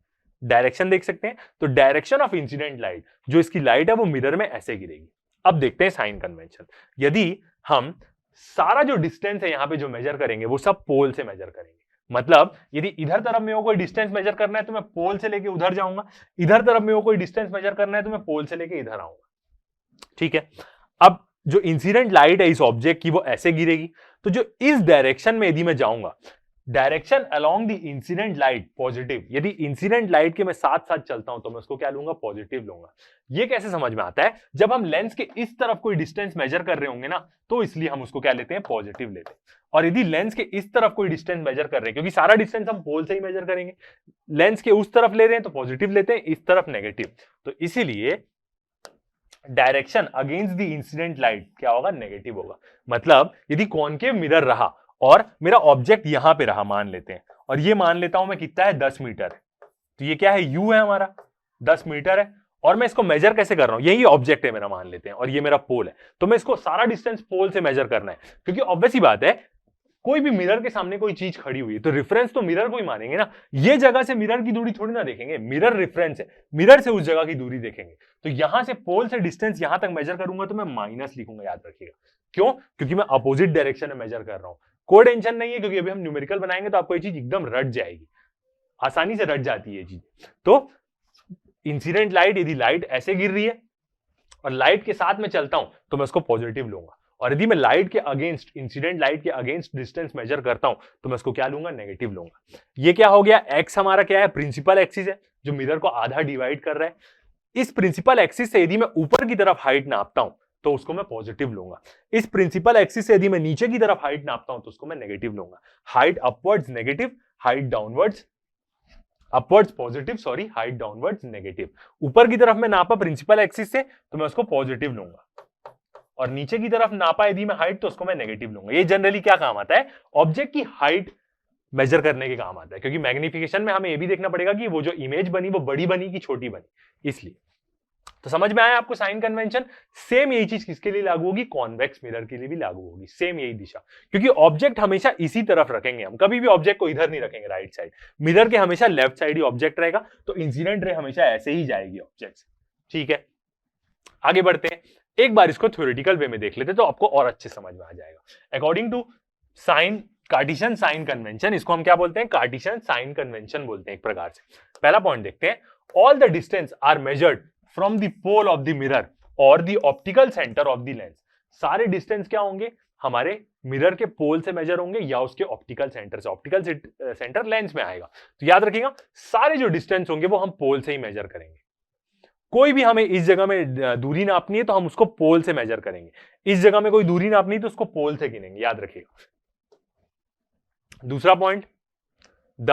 डायरेक्शन देख सकते हैं, तो डायरेक्शन ऑफ इंसिडेंट लाइट, जो इसकी लाइट है वो मिरर में ऐसे गिरेगी। अब देखते हैं साइन कन्वेंशन। यदि हम सारा जो डिस्टेंस है यहां पे जो मेजर करेंगे वो सब पोल से मेजर करेंगे, मतलब यदि इधर तरफ में वो कोई डिस्टेंस मेजर करना है तो मैं पोल से लेके उधर जाऊंगा, इधर तरफ में वो कोई डिस्टेंस मेजर करना है तो मैं पोल से लेके इधर आऊंगा। ठीक है, अब जो इंसिडेंट लाइट है इस ऑब्जेक्ट की वो ऐसे गिरेगी, तो जो इस डायरेक्शन में यदि मैं जाऊंगा, direction along the incident light positive, यदि इंसिडेंट लाइट के मैं साथ साथ चलता हूं तो मैं उसको क्या लूंगा, पॉजिटिव लूंगा। ये कैसे समझ में आता है, जब हम लेंस के इस तरफ कोई डिस्टेंस मेजर कर रहे होंगे ना, तो इसलिए हम उसको क्या लेते हैं, पॉजिटिव लेते हैं। और यदि लेंस के इस तरफ कोई डिस्टेंस मेजर कर रहे हैं, क्योंकि सारा डिस्टेंस हम पोल से ही मेजर करेंगे, लेंस के उस तरफ ले रहे हैं तो पॉजिटिव लेते हैं, इस तरफ नेगेटिव, तो इसीलिए direction against the incident light क्या होगा, नेगेटिव होगा। मतलब यदि कॉनकेव मिरर रहा और मेरा ऑब्जेक्ट यहां पे रहा, मान लेते हैं, और ये मान लेता हूं मैं कितना है, 10 मीटर है, तो ये क्या है, यू है हमारा, 10 मीटर है, और मैं इसको मेजर कैसे कर रहा हूं, यही ऑब्जेक्ट है मेरा मान लेते हैं, और ये मेरा पोल है, तो मैं इसको सारा डिस्टेंस पोल से मेजर करना है, क्योंकि ऑब्वियस ही बात है, कोई भी मिरर के सामने कोई चीज खड़ी हुई है तो रेफरेंस तो मिरर को ही मानेंगे ना, ये जगह से मिरर की दूरी थोड़ी ना देखेंगे, मिरर रेफरेंस है, मिरर से उस जगह की दूरी देखेंगे, तो यहां से पोल से डिस्टेंस यहां तक मेजर करूंगा तो मैं माइनस लिखूंगा, याद रखिएगा। क्यों, क्योंकि मैं अपोजिट डायरेक्शन में मेजर कर रहा हूं। कोई टेंशन नहीं है, क्योंकि अभी हम न्यूमेरिकल बनाएंगे तो आपको ये चीज एकदम रट जाएगी, आसानी से रट जाती है ये चीज। तो इंसिडेंट लाइट, यदि लाइट ऐसे गिर रही है और लाइट के साथ में चलता हूं तो मैं उसको पॉजिटिव लूंगा, और यदि मैं लाइट के अगेंस्ट, इंसिडेंट लाइट के अगेंस्ट डिस्टेंस मेजर करता हूं तो मैं उसको क्या लूंगा, नेगेटिव लूंगा। ये क्या हो गया, एक्स हमारा क्या है, प्रिंसिपल एक्सिस है, जो मिरर को आधा डिवाइड कर रहा है। इस प्रिंसिपल एक्सिस से यदि मैं ऊपर की तरफ हाइट नापता हूं तो उसको मैं पॉजिटिव लूंगा, इस प्रिंसिपल एक्सिस से यदि मैं नीचे की तरफ हाइट नापता हूं तो उसको मैं नेगेटिव लूंगा। Height upwards negative, height downwards upwards positive, sorry height downwards negative. ऊपर की तरफ मैं नापा प्रिंसिपल एक्सिस से तो मैं उसको पॉजिटिव लूंगा, और नीचे की तरफ नापा यदि मैं हाइट तो उसको मैं नेगेटिव लूंगा। ये जनरली क्या काम आता है, ऑब्जेक्ट की हाइट मेजर करने के काम आता है, क्योंकि मैग्निफिकेशन में हमें ये भी देखना पड़ेगा कि वो जो इमेज बनी वो बड़ी बनी कि छोटी बनी, इसलिए। तो समझ में आया आपको साइन कन्वेंशन। सेम यही चीज किसके लिए लागू होगी, कॉन्वेक्स मिरर के लिए भी लागू होगी, सेम यही दिशा, क्योंकि ऑब्जेक्ट हमेशा इसी तरफ रखेंगे, हम कभी भी ऑब्जेक्ट को इधर नहीं रखेंगे राइट साइड, मिरर के हमेशा लेफ्ट साइड ही ऑब्जेक्ट रहेगा, तो इंसिडेंट रे हमेशा ऐसे ही जाएगी ऑब्जेक्ट से। ठीक है, आगे बढ़ते हैं, एक बार इसको थ्योरेटिकल वे में देख लेते तो आपको और अच्छे समझ में आ जाएगा। According to sign Cartesian sign convention, इसको हम क्या बोलते हैं, कार्टेशियन साइन कन्वेंशन बोलते हैं एक प्रकार से। पहला पॉइंट देखते हैं, all the distance are measured from the pole of the mirror और the optical centre of the lens. सारे डिस्टेंस क्या होंगे, हमारे मिरर के पोल से मेजर होंगे या उसके ऑप्टिकल सेंटर से, ऑप्टिकल सेंटर लेंस में आएगा, तो याद रखिएगा सारे जो डिस्टेंस होंगे वो हम पोल से ही मेजर करेंगे। कोई भी हमें इस जगह में दूरी नापनी है तो हम उसको पोल से मेजर करेंगे, इस जगह में कोई दूरी नापनी है तो उसको पोल से गिनेंगे, याद रखिएगा। दूसरा point, the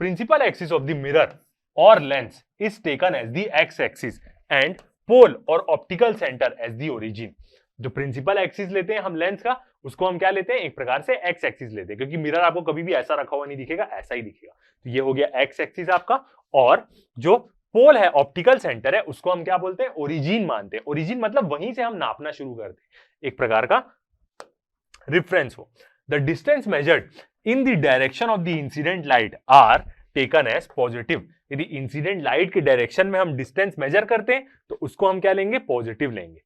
principal axis of the mirror और lens is taken as the X axis and pole और optical centre as the origin. जो प्रिंसिपल एक्सिस लेते हैं हम लेंस का, उसको हम क्या लेते हैं, एक प्रकार से एक्स एक्सिस लेते हैं, क्योंकि मिरर आपको कभी भी ऐसा रखा हुआ नहीं दिखेगा, ऐसा ही दिखेगा। तो ये हो गया एक्स एक्सिस आपका, और जो पोल है, ऑप्टिकल सेंटर है, उसको हम क्या बोलते हैं, ओरिजिन मानते हैं। ओरिजिन मतलब वहीं से हम नापना शुरू करते हैं, एक प्रकार का रिफरेंस हो। The distance measured in the direction of the incident light are taken as positive. यदि इंसिडेंट लाइट के डायरेक्शन में हम डिस्टेंस मेजर करते हैं तो उसको हम क्या लेंगे, पॉजिटिव लेंगे।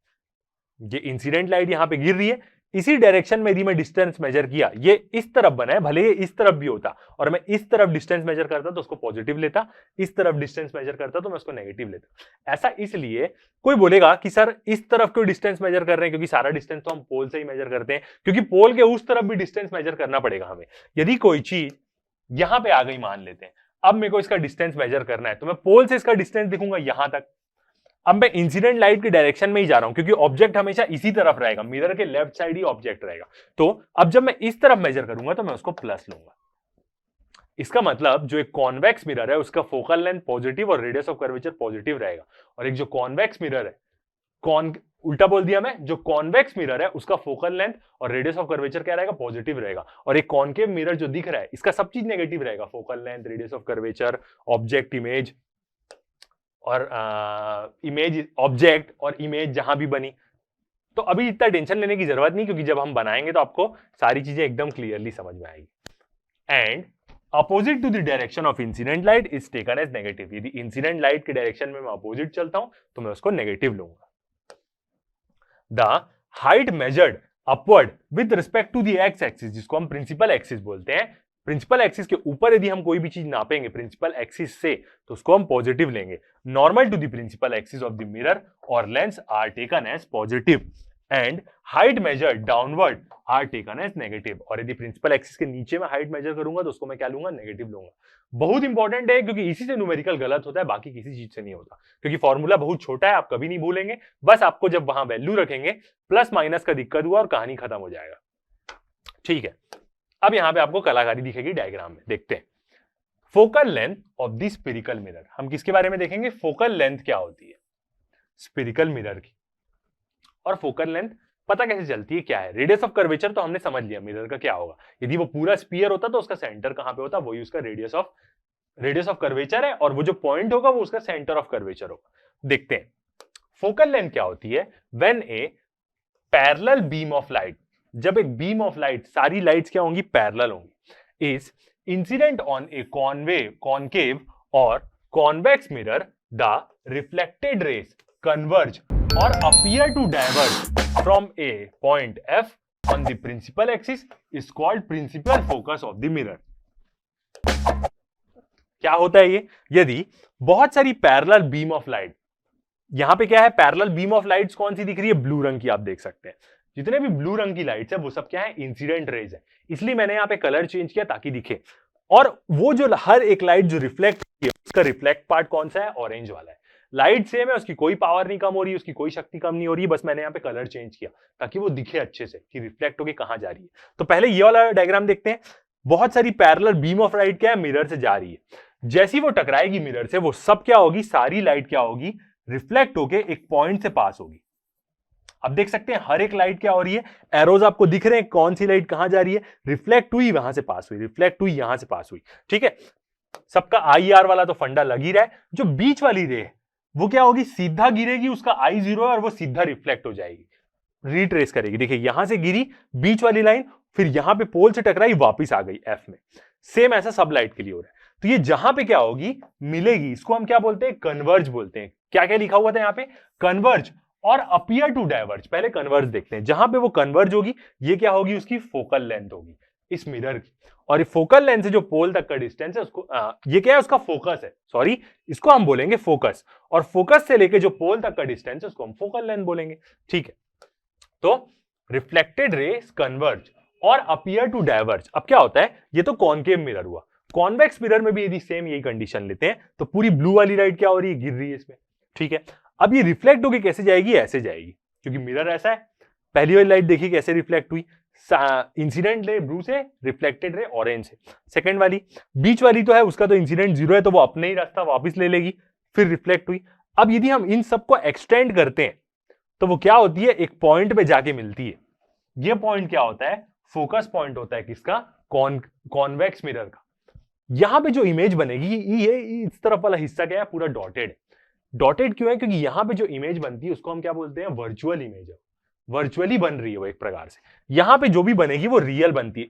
ये इंसिडेंट लाइट यहां पे गिर रही है, इसी डायरेक्शन में यदि मैं डिस्टेंस मेजर किया, ये इस तरफ बना है, भले ये इस तरफ भी होता और मैं इस तरफ डिस्टेंस मेजर करता तो उसको पॉजिटिव लेता, इस तरफ डिस्टेंस मेजर करता तो मैं उसको नेगेटिव लेता। ऐसा इसलिए, कोई बोलेगा कि सर इस तरफ क्यों डिस्टेंस मेजर कर रहे हैं, क्योंकि सारा डिस्टेंस तो हम पोल से ही मेजर करते हैं, क्योंकि पोल के उस तरफ भी डिस्टेंस मेजर करना पड़ेगा हमें। यदि कोई चीज यहां पे आ गई मान लेते हैं, अब मेरे को इसका डिस्टेंस मेजर करना है, तो मैं पोल से इसका डिस्टेंस देखूंगा यहां तक। अब मैं इंसिडेंट लाइट की डायरेक्शन में ही जा रहा हूं, क्योंकि ऑब्जेक्ट हमेशा इसी तरफ रहेगा, मिरर के लेफ्ट साइड ही ऑब्जेक्ट रहेगा। तो अब जब मैं इस तरफ मेजर करूंगा तो मैं उसको प्लस लूंगा। इसका मतलब जो एक कॉन्वेक्स मिरर है उसका फोकल लेंथ पॉजिटिव और रेडियस ऑफ कर्वेचर पॉजिटिव रहेगा, और एक जो कॉन्वेक्स मिरर है, उल्टा बोल दिया मैं, जो कॉन्वेक्स मिरर है उसका फोकल लेंथ और रेडियस ऑफ कर्वेचर क्या रहेगा, पॉजिटिव रहेगा। और एक कॉन्केव मिरर जो दिख रहा है इसका सब चीज नेगेटिव रहेगा, focal length, radius of curvature, object image और इमेज ऑब्जेक्ट और इमेज जहां भी बनी। तो अभी इतना टेंशन लेने की जरूरत नहीं, क्योंकि जब हम बनाएंगे तो आपको सारी चीजें एकदम क्लियरली समझ में आएगी। And opposite to the direction of incident light is taken as negative. यदि इंसिडेंट लाइट के डायरेक्शन में मैं अपोजिट चलता हूं तो मैं उसको नेगेटिव लूंगा। The height measured upward with respect to the X axis, जिसको हम प्रिंसिपल एक्सिस बोलते हैं, प्रिंसिपल एक्सिस के ऊपर यदि हम कोई भी चीज नापेंगे प्रिंसिपल एक्सिस से तो उसको हम पॉजिटिव लेंगे। Normal to the principal axis of the mirror और lens are taken as positive and height measured downward are taken as negative. और यदि प्रिंसिपल एक्सिस के नीचे में हाइट मेजर करूंगा तो उसको मैं क्या लूंगा, नेगेटिव लूंगा। बहुत इंपॉर्टेंट है, क्योंकि इसी से न्यूमेरिकल गलत होता है, बाकी किसी चीज से नहीं होता, क्योंकि फॉर्मूला बहुत छोटा है, आप कभी नहीं भूलेंगे। बस आपको जब वहां वैल्यू रखेंगे प्लस माइनस का दिक्कत हुआ और कहानी खत्म हो जाएगा। ठीक है, अब यहां पे आपको कलाकारी दिखेगी डायग्राम में, देखते हैं। Focal length of the spherical mirror, हम किसके बारे में देखेंगे, फोकल लेंथ क्या होती है स्फेरिकल मिरर की। और फोकल लेंथ पता कैसे चलती है, क्या है, रेडियस ऑफ कर्वेचर तो हमने समझ लिया मिरर का क्या होगा। यदि वो पूरा स्फीयर होता तो उसका सेंटर कहां पे होता, वही उसका रेडियस ऑफ कर्वेचर है, और वो जो पॉइंट होगा वो उसका सेंटर ऑफ कर्वेचर होगा। देखते हैं फोकल लेंथ क्या होती है। When a parallel beam of light, जब एक बीम ऑफ लाइट, सारी लाइट्स क्या होंगी, पैरेलल होंगी, is incident on a concave और convex mirror, the reflected rays converge or appear to diverge from a point F on the principal axis is called principal focus of the mirror। क्या होता है ये, यदि बहुत सारी parallel beam of light, यहां पे क्या है, पैरेलल बीम ऑफ लाइट्स कौन सी दिख रही है, ब्लू रंग की, आप देख सकते हैं जितने भी ब्लू रंग की लाइट्स है वो सब क्या है, इंसिडेंट रेज है, इसलिए मैंने यहां पे कलर चेंज किया ताकि दिखे। और वो जो हर एक लाइट जो रिफ्लेक्ट है उसका रिफ्लेक्ट पार्ट कौन सा है, ऑरेंज वाला है। लाइट सेम है, उसकी कोई पावर नहीं कम हो रही है, उसकी कोई शक्ति कम नहीं हो रही है, बस मैंने यहाँ पे कलर चेंज किया ताकि वो दिखे अच्छे से कि रिफ्लेक्ट होके कहां जा रही है। तो पहले ये वाला डायग्राम देखते हैं। बहुत सारी पैरेलल बीम ऑफ लाइट क्या है, मिरर से जा रही है, जैसी वो टकराएगी मिरर से वो सब क्या होगी, सारी लाइट क्या होगी, रिफ्लेक्ट होके एक पॉइंट से पास होगी। अब देख सकते हैं हर एक लाइट क्या हो रही है, एरोज आपको दिख रहे हैं, कौन सी लाइट कहां जा रही है, रिफ्लेक्ट हुई वहां से पास हुई, रिफ्लेक्ट हुई यहां से पास हुई। ठीक है, सबका IR वाला तो फंडा लग ही रहा है। जो बीच वाली रे है वो क्या होगी, सीधा गिरेगी, उसका I0 है और वो सीधा रिफ्लेक्ट हो जाएगी, रिट्रेस करेगी। देखिए यहां से गिरी बीच वाली लाइन, फिर यहां पे पोल से टकराई, वापस आ गई F में। सेम ऐसा सब लाइट के लिए हो रहा है। तो ये जहां पे क्या होगी, मिलेगी, इसको हम क्या बोलते हैं, कन्वर्ज बोलते हैं। क्या क्या लिखा हुआ था यहाँ पे, कन्वर्ज और अपीयर टू डाइवर्ज। पहले कन्वर्ज देखते हैं, जहां पे वो कन्वर्ज होगी ये क्या होगी, उसकी फोकल लेंथ होगी इस मिरर की। और फोकल लेंथ से जो पोल तक का डिस्टेंस है उसको ये क्या है, उसका फोकस है, सॉरी इसको हम बोलेंगे फोकस। और फोकस से लेके जो पोल तक का डिस्टेंस है उसको हम फोकल लेंथ बोलेंगे। ठीक है, तो रिफ्लेक्टेड रेज कन्वर्ज और अपीयर टू डाइवर्ज। अब क्या होता है, ये तो कॉनकेव मिरर हुआ, कॉन्वेक्स मिरर में भी यदि सेम यही कंडीशन लेते हैं तो पूरी ब्लू वाली लाइट क्या हो रही है, गिर रही है इसमें। ठीक है, अब ये रिफ्लेक्ट होगी कैसे जाएगी, ऐसे जाएगी, क्योंकि मिरर ऐसा है। पहली वाली लाइट देखिए कैसे रिफ्लेक्ट हुई, इंसिडेंट रे ब्लू से, रिफ्लेक्टेड रे ऑरेंज से। सेकंड वाली, बीच वाली तो है उसका तो इंसिडेंट 0 है तो वो अपने ही रास्ता वापस ले लेगी, फिर रिफ्लेक्ट हुई। अब यदि हम इन सबको एक्सटेंड करते हैं तो वो क्या होती है, एक पॉइंट पे जाके मिलती है। ये पॉइंट क्या होता है, फोकस पॉइंट होता है किसका, कॉन्वेक्स मिरर का। यहां पे जो इमेज बनेगी, ये इस तरफ वाला हिस्सा क्या है, पूरा डॉटेड। डॉटेड क्यों है, क्योंकि यहां पे जो इमेज बनती है उसको हम क्या बोलते हैं, वर्चुअल इमेज है, वर्चुअली बन रही है वो एक प्रकार से। यहां पे जो भी बनेगी वो रियल बनती है।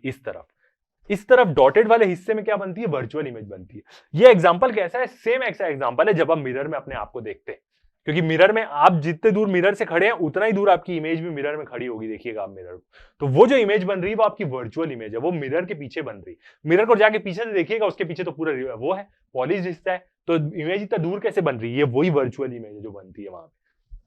इस तरफ डॉटेड वाले हिस्से में क्या बनती है, वर्चुअल इमेज बनती है। ये एग्जांपल कैसा है, सेम ऐसा एग्जांपल है जब हम मिरर में अपने आप को देखते हैं, क्योंकि मिरर में आप जितने दूर मिरर से खड़े हैं उतना ही दूर आपकी इमेज भी मिरर में खड़ी होगी। देखिएगा आप मिरर को, तो वो जो इमेज बन रही है वो आपकी वर्चुअल इमेज है, वो मिरर के पीछे बन रही है। मिरर को जाके पीछे से देखिएगा, उसके पीछे तो पूरा वो है, पॉलिश हिस्सा है, तो इमेज इतना दूर कैसे बन रही है? वही वर्चुअल इमेज है जो बनती है वहां पे,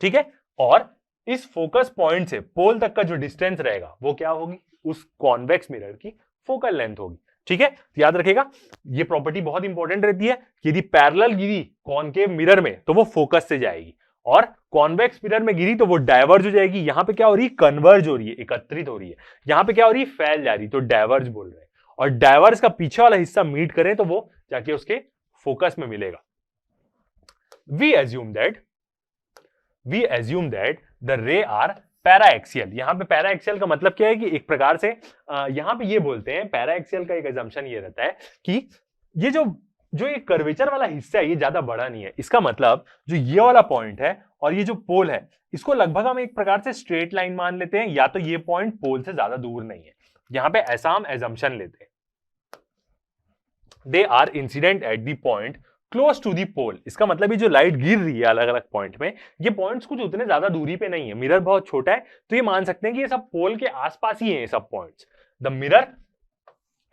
ठीक है। और इस फोकस पॉइंट से पोल तक का जो डिस्टेंस रहेगा वो क्या होगी? उस कॉन्वेक्स मिरर की फोकल लेंथ होगी, ठीक है। तो याद रखिएगा ये प्रॉपर्टी बहुत इंपॉर्टेंट रहती है कि यदि पैरेलल गिरी कॉनकेव मिरर में तो वो फोकस से जाएगी, और कॉन्वेक्स मिरर में गिरी तो वो डायवर्ज हो जाएगी। यहां पे क्या हो रही है? कन्वर्ज हो रही है, एकत्रित हो रही है। यहां पे क्या हो रही है? फैल जा रही, तो डायवर्ज बोल रहे हैं। और डायवर्ज का पीछे वाला हिस्सा मीट करें तो वो जाके उसके फोकस में मिलेगा। We assume that the ray are paraxial. यहां पे पैराएक्सियल का मतलब क्या है कि एक प्रकार से यहां पे ये बोलते हैं, पैराएक्सियल का एक अजम्पशन ये रहता है कि ये जो ये कर्वेचर वाला हिस्सा है ये ज्यादा बड़ा नहीं है। इसका मतलब जो ये वाला पॉइंट है और ये जो पोल है इसको लगभग हम एक प्रकार से स्ट्रेट लाइन मान लेते हैं, या तो ये पॉइंट पोल से ज्यादा दूर नहीं है। यहां पे ऐसा हम एजम्पशन लेते हैं। They are incident at the point close to the pole. इसका मतलब ये जो लाइट गिर रही है अलग अलग पॉइंट में, ये पॉइंट्स कुछ उतने ज्यादा दूरी पे नहीं है, मिरर बहुत छोटा है, तो ये मान सकते हैं कि ये सब पोल के आसपास ही है ये सब points. The mirror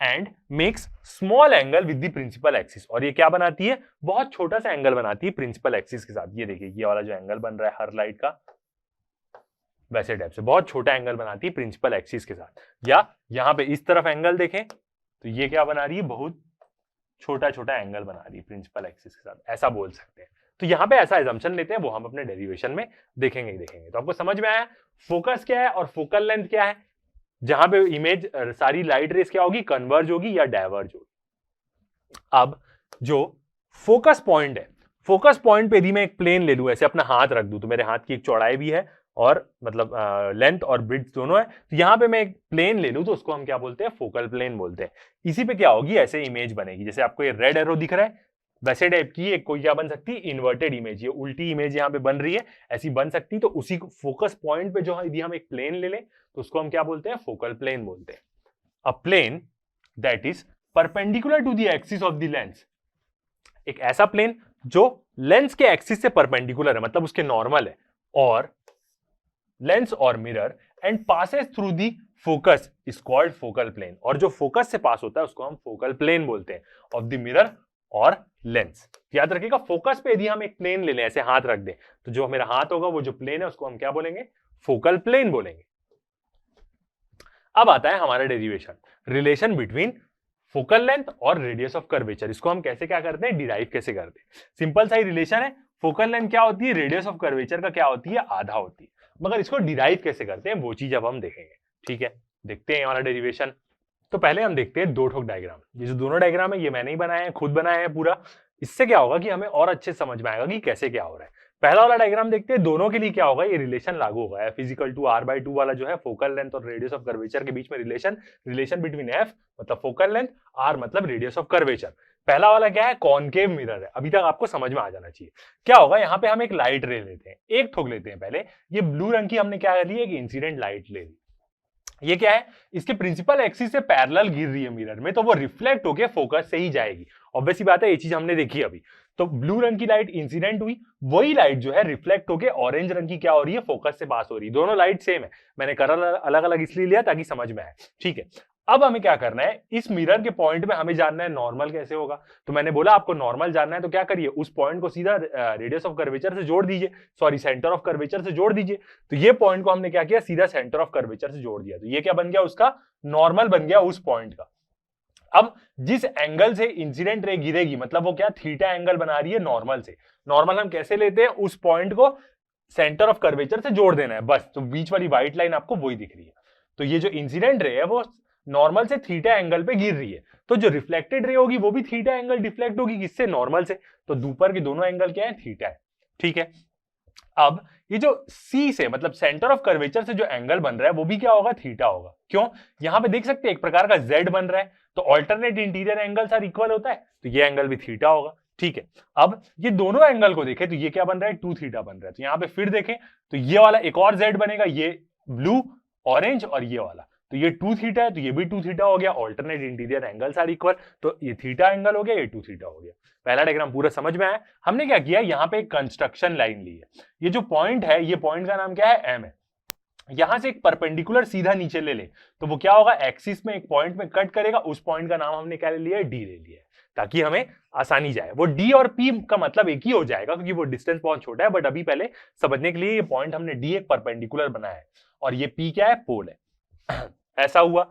and makes small angle with the principal axis. और ये क्या बनाती है? बहुत छोटा सा एंगल बनाती है प्रिंसिपल एक्सिस के साथ। ये देखिए ये वाला जो एंगल बन रहा है हर लाइट का, वैसे टाइप से बहुत छोटा एंगल बनाती है प्रिंसिपल एक्सिस के साथ। या यहां पे इस तरफ एंगल देखें तो ये क्या बना रही है? बहुत छोटा छोटा एंगल बना रही है प्रिंसिपल एक्सिस के साथ, ऐसा बोल सकते हैं। तो यहां पे ऐसा एजम्पशन लेते हैं, वो हम अपने डेरिवेशन में देखेंगे। तो आपको समझ में आया फोकस क्या है और फोकल लेंथ क्या है, जहां पे इमेज सारी लाइट रेस क्या होगी? कन्वर्ज होगी या डायवर्ज होगी। अब जो फोकस पॉइंट है, फोकस पॉइंट पे यदि मैं एक प्लेन ले लूं, ऐसे अपना हाथ रख दूं, तो मेरे हाथ की एक चौड़ाई भी है और मतलब लेंथ और ब्रिड्थ दोनों है, तो यहां पे मैं एक प्लेन ले लूं तो उसको हम क्या बोलते हैं? फोकल प्लेन बोलते हैं। इसी पे क्या होगी? ऐसे इमेज बनेगी, जैसे आपको ये रेड एरो दिख रहा है वैसे टाइप की एक कोई क्या बन सकती है? इन्वर्टेड इमेज, ये उल्टी इमेज यहाँ पे बन रही है, ऐसी बन सकती। तो उसी फोकस पॉइंट पे जो यदि हम एक प्लेन ले लें तो उसको हम क्या बोलते हैं? फोकल प्लेन बोलते हैं। A plane that is perpendicular to the axis of the lens. एक ऐसा प्लेन जो लेंस के एक्सिस से परपेंडिकुलर है, मतलब उसके नॉर्मल है, और लेंस और mirror and passes through the focus is called focal plane. और जो फोकस से पास होता है उसको हम फोकल प्लेन बोलते हैं ऑफ द मिरर और लेंस। याद रखिएगा फोकस पे यदि हम एक प्लेन ले लें, ऐसे हाथ रख दें, तो जो मेरा हाथ होगा वो जो प्लेन है उसको हम क्या बोलेंगे? फोकल प्लेन बोलेंगे। अब आता है हमारा derivation, relation between focal length और रेडियस ऑफ कर्वेचर। इसको हम कैसे क्या करते हैं? डिराइव कैसे करते हैं? सिंपल सा ही रिलेशन है। फोकल लेंथ क्या होती है? रेडियस ऑफ कर्वेचर का क्या होती है? आधा होती है। मगर इसको डिराइव कैसे करते हैं वो चीज अब हम देखेंगे, ठीक है। देखते हैं हमारा डेरिवेशन। तो पहले हम देखते हैं दो ठोक डायग्राम। ये जो दोनों डायग्राम है ये मैंने ही बनाया है, खुद बनाया है पूरा। इससे क्या होगा कि हमें और अच्छे समझ में आएगा कि कैसे क्या हो रहा है। पहला वाला डायग्राम देखते हैं, दोनों के लिए क्या होगा? ये रिलेशन लागू होगा। F is equal to R by two वाला जो है फोकल लेंथ और रेडियस ऑफ कर्वेचर के बीच में रिलेशन बिटवीन एफ मतलब फोकल लेंथ, आर मतलब रेडियस ऑफ कर्वेचर। पहला वाला क्या है? कॉनकेव मिरर है। अभी तक आपको समझ में आ जाना चाहिए। क्या होगा? यहाँ पे हम एक लाइट रे लेते हैं, एक ठोक लेते हैं। पहले ये ब्लू रंग की हमने क्या कर ली? एक इंसिडेंट लाइट ले ली। ये क्या है? इसके प्रिंसिपल एक्सिस से पैरेलल गिर रही है मिरर में, तो वो रिफ्लेक्ट होके फोकस से ही जाएगी। ऑब्वियस बात है, ये चीज हमने देखी अभी। तो ब्लू रंग की लाइट इंसिडेंट हुई, वही लाइट जो है रिफ्लेक्ट होके ऑरेंज रंग की क्या हो रही है? फोकस से पास हो रही है। दोनों लाइट सेम है, मैंने कलर अलग अलग इसलिए लिया ताकि समझ में आए, ठीक है। अब हमें क्या करना है? इस मिरर के पॉइंट में हमें जानना है नॉर्मल कैसे होगा। तो मैंने बोला आपको नॉर्मल जानना है, तो क्या करिए? उस पॉइंट को सीधा रेडियस ऑफ कर्वेचर से जोड़ दीजिए, सॉरी सेंटर ऑफ कर्वेचर से जोड़ दीजिए। तो ये पॉइंट को हमने क्या किया? सीधा सेंटर ऑफ कर्वेचर से जोड़ दिया। तो ये क्या बन गया? उसका नॉर्मल बन गया उस पॉइंट का। अब जिस एंगल से इंसिडेंट रे गिरेगी, मतलब वो क्या? थीटा एंगल बना रही है नॉर्मल से। नॉर्मल हम कैसे लेते हैं? उस पॉइंट को सेंटर ऑफ कर्वेचर से जोड़ देना है बस। तो बीच वाली व्हाइट लाइन आपको वही दिख रही है। तो ये जो इंसिडेंट रे है वो नॉर्मल से थीटा एंगल पे गिर रही है, तो जो रिफ्लेक्टेड रे होगी वो भी थीटा एंगल डिफ्लेक्ट होगी। किससे? नॉर्मल से। तो ऊपर के दोनों एंगल क्या है? थीटा है, ठीक है। अब ये जो C से मतलब सेंटर ऑफ कर्वेचर से जो एंगल बन रहा है वो भी क्या होगा? थीटा होगा। क्यों? यहां पे देख सकते हैं एक प्रकार का Z बन रहा है, तो alternate interior angles are equal होता है, तो ये एंगल भी थीटा होगा, ठीक है। अब ये दोनों एंगल को देखें तो ये क्या बन रहा है? 2 थीटा बन रहा है। तो यहाँ पे फिर देखें तो ये वाला एक और Z बनेगा, ये ब्लू, ऑरेंज और ये वाला, तो ये 2 थीटा है तो ये भी 2 थीटा हो गया, alternate interior angles are equal, तो ये थीटा एंगल हो गया, ये 2 थीटा हो गया। पहला डायग्राम पूरा समझ में आया। हमने क्या किया, यहाँ पे एक कंस्ट्रक्शन लाइन ली है, ये जो पॉइंट है, ये पॉइंट का नाम क्या है, एम है। यहां से एक परपेंडिकुलर सीधा नीचे ले ले तो वो क्या होगा, एक्सिस में एक पॉइंट में कट करेगा, उस पॉइंट का नाम हमने क्या ले लिया है, डी ले लिया है, ताकि हमें आसानी जाए। वो डी और पी का मतलब एक ही हो जाएगा क्योंकि वो डिस्टेंस बहुत छोटा है, बट अभी पहले समझने के लिए ये पॉइंट हमने डी एक परपेंडिकुलर बनाया है और ये पी क्या है, पोल है। ऐसा हुआ।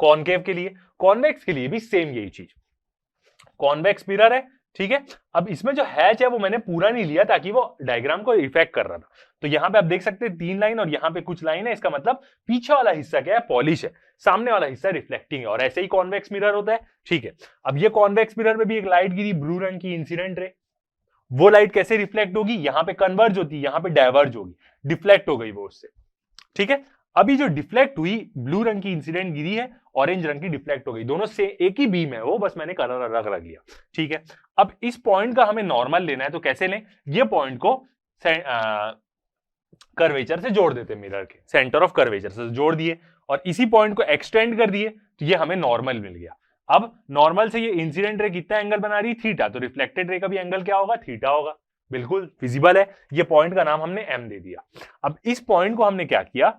कॉनकेव के लिए, कॉन्वेक्स के लिए भी सेम यही चीज, कॉन्वेक्स मिरर है, ठीक है। अब इसमें जो हैच है वो मैंने पूरा नहीं लिया ताकि वो डायग्राम को इफेक्ट कर रहा था, तो यहां पे आप देख सकते हैं 3 लाइन और यहां पे कुछ लाइन है, इसका मतलब पीछे वाला हिस्सा क्या है, पॉलिश है, सामने वाला हिस्सा रिफ्लेक्टिंग है, और ऐसे ही कॉन्वेक्स मिरर होता है, ठीक है। अब ये कॉन्वेक्स मिरर में भी एक लाइट गिरी ब्लू रंग की इंसिडेंट रे, वो लाइट कैसे रिफ्लेक्ट होगी, यहां पे कन्वर्ज होती है, यहां पे डाइवर्ज होगी, डिफ्लेक्ट हो गई वो उससे, ठीक है। अभी जो डिफ्लेक्ट हुई, ब्लू रंग की इंसिडेंट गिरी है, ऑरेंज रंग की डिफ्लेक्ट हो गई, दोनों से एक ही बीम है वो, बस मैंने कलर अलग रख लिया, ठीक है। अब इस पॉइंट का हमें नॉर्मल लेना है, तो कैसे लें, ये पॉइंट को कर्वेचर से जोड़ देते, मिरर के सेंटर ऑफ कर्वेचर से जोड़ दिए और इसी पॉइंट को एक्सटेंड कर दिए, तो ये हमें नॉर्मल मिल गया। अब नॉर्मल से ये इंसिडेंट रे कितना एंगल बना रही, थीटा, तो रिफ्लेक्टेड रे का भी एंगल क्या होगा, थीटा होगा, बिल्कुल विजिबल है। ये पॉइंट का नाम हमने एम दे दिया। अब इस पॉइंट को हमने क्या किया,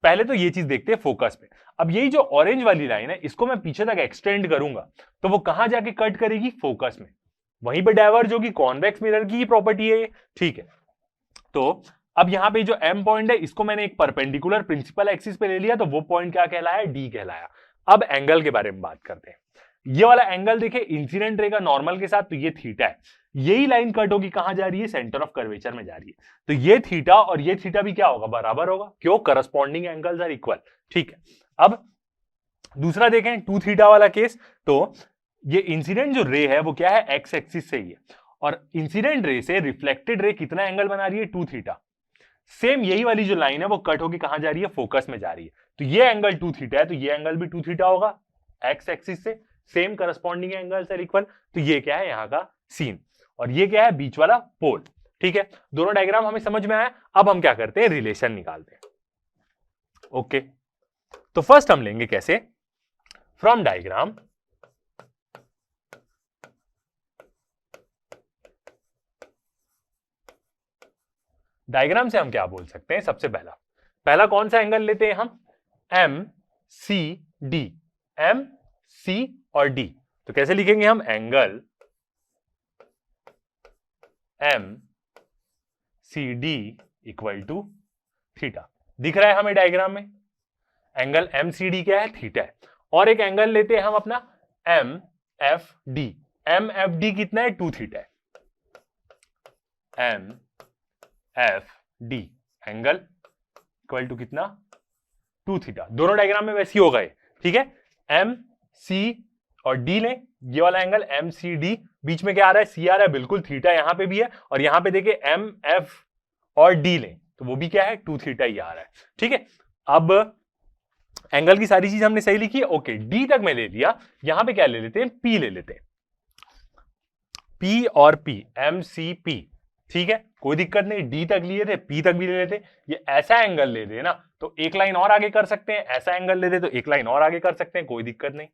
पहले तो ये चीज देखते हैं फोकस में। अब यही जो ऑरेंज वाली लाइन है, इसको मैं पीछे तक एक्सटेंड करूंगा तो वो कहां जाके कट करेगी, फोकस में, वहीं पे डाइवर्ज होगी, कॉन्वेक्स मिरर की ही प्रॉपर्टी है ये, ठीक है। तो अब यहां पे जो एम पॉइंट है, इसको मैंने एक परपेंडिकुलर प्रिंसिपल एक्सिस पे ले लिया, तो वो पॉइंट क्या कहलाया, डी कहलाया। अब एंगल के बारे में बात करते हैं। ये वाला एंगल देखिए इंसिडेंट रे का नॉर्मल के साथ, तो ये थीटा है, यही लाइन कट होगी, कहां जा रही है, सेंटर ऑफ कर्वेचर में जा रही है, तो ये थीटा और ये थीटा भी क्या होगा, बराबर होगा, क्यों, करस्पॉन्डिंग एंगल्स आर इक्वल, ठीक है। अब दूसरा देखें 2 थीटा वाला केस, तो ये इंसिडेंट जो रे है वो क्या है, एक्स एक्सिस से ही है, और इंसिडेंट रे से रिफ्लेक्टेड रे कितना एंगल बना रही है, 2 थीटा। सेम यही वाली जो लाइन है वो कट होगी, कहां जा रही है, फोकस में जा रही है, तो ये एंगल 2 थीटा है, तो ये एंगल भी 2 थीटा होगा, एक्स एक्सिस से, same corresponding angles are equal, तो ये क्या है, यहां का सीन, और ये क्या है, बीच वाला पोल, ठीक है। दोनों डायग्राम हमें समझ में आया। अब हम क्या करते हैं, रिलेशन निकालते हैं, ओके। तो फर्स्ट हम लेंगे कैसे, फ्रॉम डायग्राम डायग्राम से हम क्या बोल सकते हैं, सबसे पहला कौन सा एंगल लेते हैं हम, M C D, M C और डी, तो कैसे लिखेंगे हम, angle M C D equal to theta, दिख रहा है हमें डायग्राम में, एंगल एम सी डी क्या है, थीटा है। और एक एंगल लेते हैं हम अपना M F D, M F D कितना है, 2 थीटा है, M F D angle equal to कितना, 2 थीटा। दोनों डायग्राम में वैसे ही होगा, ठीक है। एम सी और डी लें, ये वाला एंगल एम सी डी, बीच में क्या आ रहा है, सी आ रहा है, बिल्कुल थीटा यहां पे भी है, और यहां पे देखिए एम एफ और डी लें तो वो भी क्या है, 2 थीटा ही आ रहा है, ठीक है। अब एंगल की सारी चीज हमने सही लिखी है, ओके, डी तक मैं ले लिया, यहां पे क्या ले लेते हैं, पी ले लेते हैं, पी और पी, एम सी पी, ठीक है, कोई दिक्कत नहीं, डी तक लिए थे, पी तक भी ले लेते। ये ऐसा एंगल ले दे ना तो एक लाइन और आगे कर सकते हैं, ऐसा एंगल ले दे तो एक लाइन और आगे कर सकते हैं, कोई दिक्कत नहीं।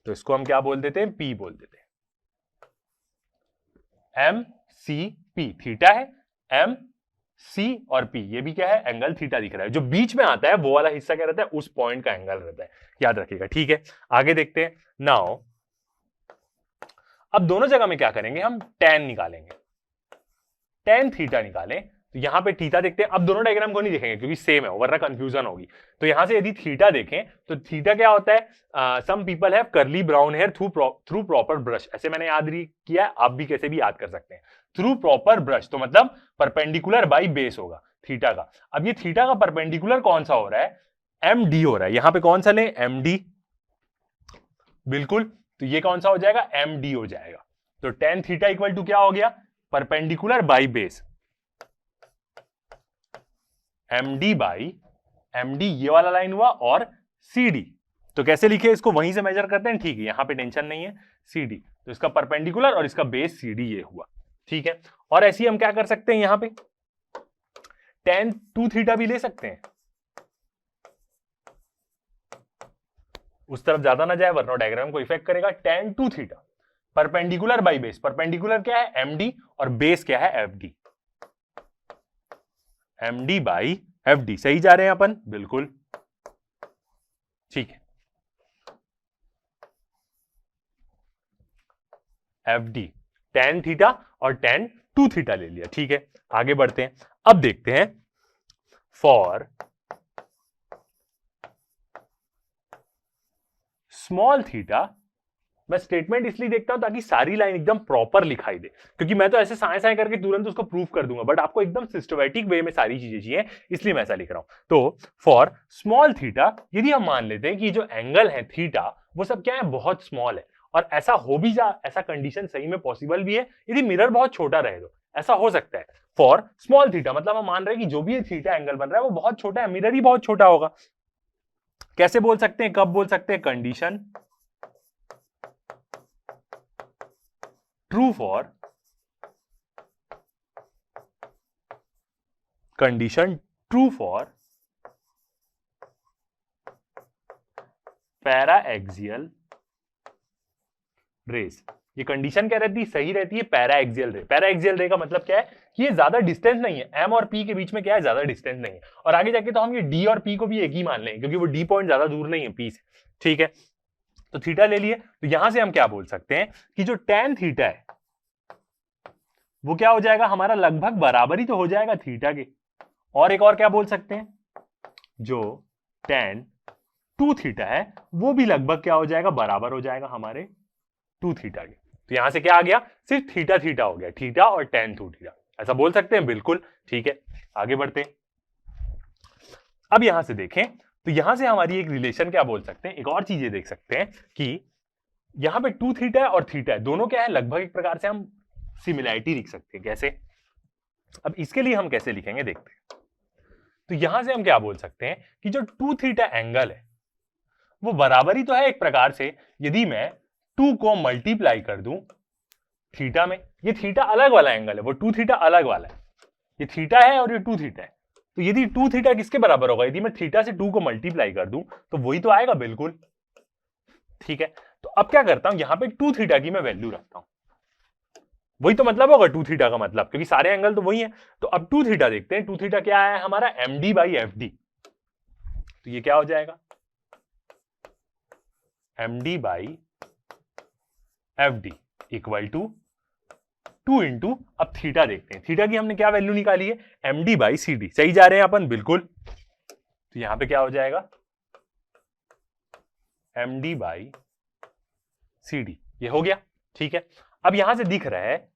तो इसको हम क्या बोल देते हैं, पी बोल देते हैं, एम सी पी, थीटा है, एम सी और पी, ये भी क्या है, एंगल थीटा दिख रहा है, जो बीच में आता है वो वाला हिस्सा क्या रहता है, उस पॉइंट का एंगल रहता है, याद रखिएगा, ठीक है। आगे देखते हैं। नाउ अब दोनों जगह में क्या करेंगे, हम tan निकालेंगे, tan थीटा निकालें, तो यहां पे थीटा देखते हैं। अब दोनों डायग्राम को नहीं देखेंगे क्योंकि सेम है, वरना कंफ्यूजन होगी, तो यहां से यदि थीटा देखें तो थीटा क्या होता है, some people have curly brown hair through proper brush, ऐसे मैंने याद किया है, आप भी कैसे भी याद कर सकते हैं, थ्रू प्रॉपर ब्रश, तो मतलब परपेंडिकुलर बाई बेस होगा थीटा का। अब ये थीटा का परपेंडिकुलर कौन सा हो रहा है, एम डी हो रहा है, यहां पे कौन सा लें, एम डी, बिल्कुल, तो ये कौन सा हो जाएगा, एम डी हो जाएगा। तो tan थीटा इक्वल टू क्या हो गया, perpendicular by base, M D by M D, ये वाला लाइन हुआ, और सी डी, तो कैसे लिखे इसको, वहीं से मेजर करते हैं, ठीक है, यहां पे टेंशन नहीं है, सी डी, तो इसका परपेंडिकुलर और इसका बेस सी डी ये हुआ, ठीक है। और ऐसे ही हम क्या कर सकते हैं, यहां पे tan 2 थीटा भी ले सकते हैं, उस तरफ ज्यादा ना जाए वरना डायग्राम को इफेक्ट करेगा। tan 2 theta perpendicular by base, perpendicular क्या है एमडी और बेस क्या है एफडी, एमडी बाई एफडी। सही जा रहे हैं अपन, बिल्कुल ठीक है। एफडी tan थीटा और tan 2 थीटा ले लिया, ठीक है। आगे बढ़ते हैं, अब देखते हैं फॉर स्मॉल थीटा। मैं स्टेटमेंट इसलिए देखता हूं ताकि सारी लाइन एकदम प्रॉपर लिखाई दे, क्योंकि मैं तो ऐसे साए साए करके तुरंत उसको प्रूफ कर दूंगा, बट आपको एकदम सिस्टमैटिक वे में सारी चीजें चाहिए, इसलिए मैं ऐसा लिख रहा हूं। तो फॉर स्मॉल थीटा, यदि हम मान लेते हैं कि जो एंगल है थीटा वो सब क्या है, बहुत स्मॉल है, और ऐसा हो भी जा, ऐसा कंडीशन सही में पॉसिबल भी है यदि मिरर बहुत छोटा रहे तो ऐसा हो सकता है। फॉर स्मॉल थीटा मतलब हम मान रहे हैं कि जो भी थीटा एंगल बन रहा है वो बहुत छोटा है, मिरर ही बहुत छोटा होगा। कैसे बोल सकते हैं, कब बोल सकते हैं, condition true for, condition true for paraxial rays. ये कंडीशन क्या रहती है, सही रहती है paraxial ray. Paraxial ray का मतलब क्या है कि ये ज्यादा डिस्टेंस नहीं है, एम और पी के बीच में क्या है, ज्यादा डिस्टेंस नहीं है, और आगे जाके तो हम ये डी और पी को भी एक ही मान लेंगे क्योंकि वो डी पॉइंट ज्यादा दूर नहीं है पी से, ठीक है। तो थीटा ले लिए, तो यहां से हम क्या बोल सकते हैं कि जो tan थीटा है वो क्या हो जाएगा हमारा, लगभग बराबर ही तो हो जाएगा थीटा के। और एक और क्या बोल सकते हैं, जो tan 2 थीटा है वो भी लगभग क्या हो जाएगा, बराबर हो जाएगा हमारे 2 थीटा के। तो यहां से क्या आ गया, सिर्फ थीटा थीटा हो गया, थीटा और tan 2 थीटा, ऐसा बोल सकते हैं, बिल्कुल ठीक है। आगे बढ़ते हैं, अब यहां से देखें तो यहां से हमारी एक रिलेशन क्या बोल सकते हैं, एक और चीज ये देख सकते हैं कि यहां पे 2 थीटा है और थीटा है, दोनों क्या है, लगभग एक प्रकार से हम सिमिलैरिटी लिख सकते हैं। कैसे, अब इसके लिए हम कैसे लिखेंगे देखते हैं। तो यहां से हम क्या बोल सकते हैं कि जो 2 थीटा एंगल है वो बराबर ही तो है एक प्रकार से, यदि मैं 2 को मल्टीप्लाई कर दूं थीटा में, ये थीटा अलग वाला एंगल है, वो 2 थीटा अलग वाला है, ये थीटा है और ये 2 थीटा है। तो यदि 2 थीटा किसके बराबर होगा, यदि मैं थीटा से 2 को मल्टीप्लाई कर दूं तो वही तो आएगा, बिल्कुल ठीक है। तो अब क्या करता हूं, यहां पे 2 थीटा की मैं वैल्यू रखता हूं, वही तो मतलब होगा 2 थीटा का मतलब, क्योंकि सारे एंगल तो वही है। तो अब 2 थीटा देखते हैं, 2 थीटा क्या है हमारा, एमडी बाई एफडी। तो ये क्या हो जाएगा, MD by FD equal to 2 into, अब थीटा देखते हैं, थीटा की हमने क्या वैल्यू निकाली है, एमडी बाई सी डी। सही जा रहे हैं अपन, बिल्कुल। तो यहां पे क्या हो जाएगा, एमडी बाई सी डी, ये हो गया, ठीक है। अब यहां से दिख रहा है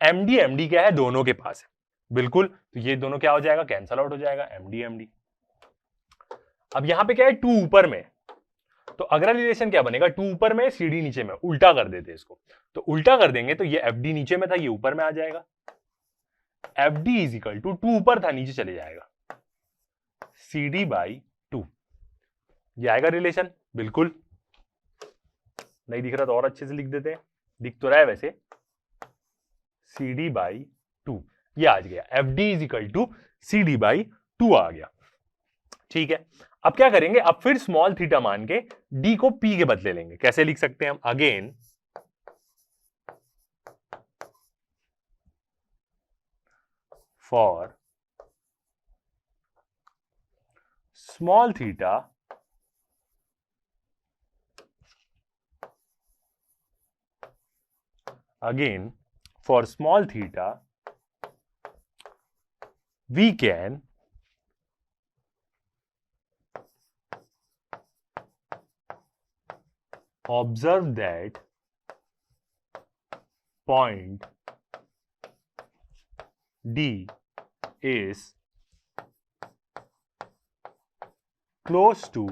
एमडी एमडी क्या है, दोनों के पास है, बिल्कुल। तो ये दोनों क्या हो जाएगा, कैंसल आउट हो जाएगा, एमडी एमडी। अब यहां पे क्या है, 2 ऊपर में, तो अगला रिलेशन क्या बनेगा, 2 ऊपर में सीडी नीचे में, उल्टा कर देते इसको। तो उल्टा कर देंगे तो ये एफडी नीचे में था, ये ऊपर में आ जाएगा, एफडी इज इक्वल टू 2 ऊपर था नीचे चले जाएगा, सीडी बाई 2, ये आएगा रिलेशन, बिल्कुल। नहीं दिख रहा तो और अच्छे से लिख देते हैं, दिख तो रहा है वैसे, CD बाई 2, ये आ गया, FD is equal to CD by 2 आ गया, ठीक है। अब क्या करेंगे, अब फिर स्मॉल थीटा मान के D को P के बदले लेंगे। कैसे लिख सकते हैं हम, again for small theta again for small theta we can observe that point D is close to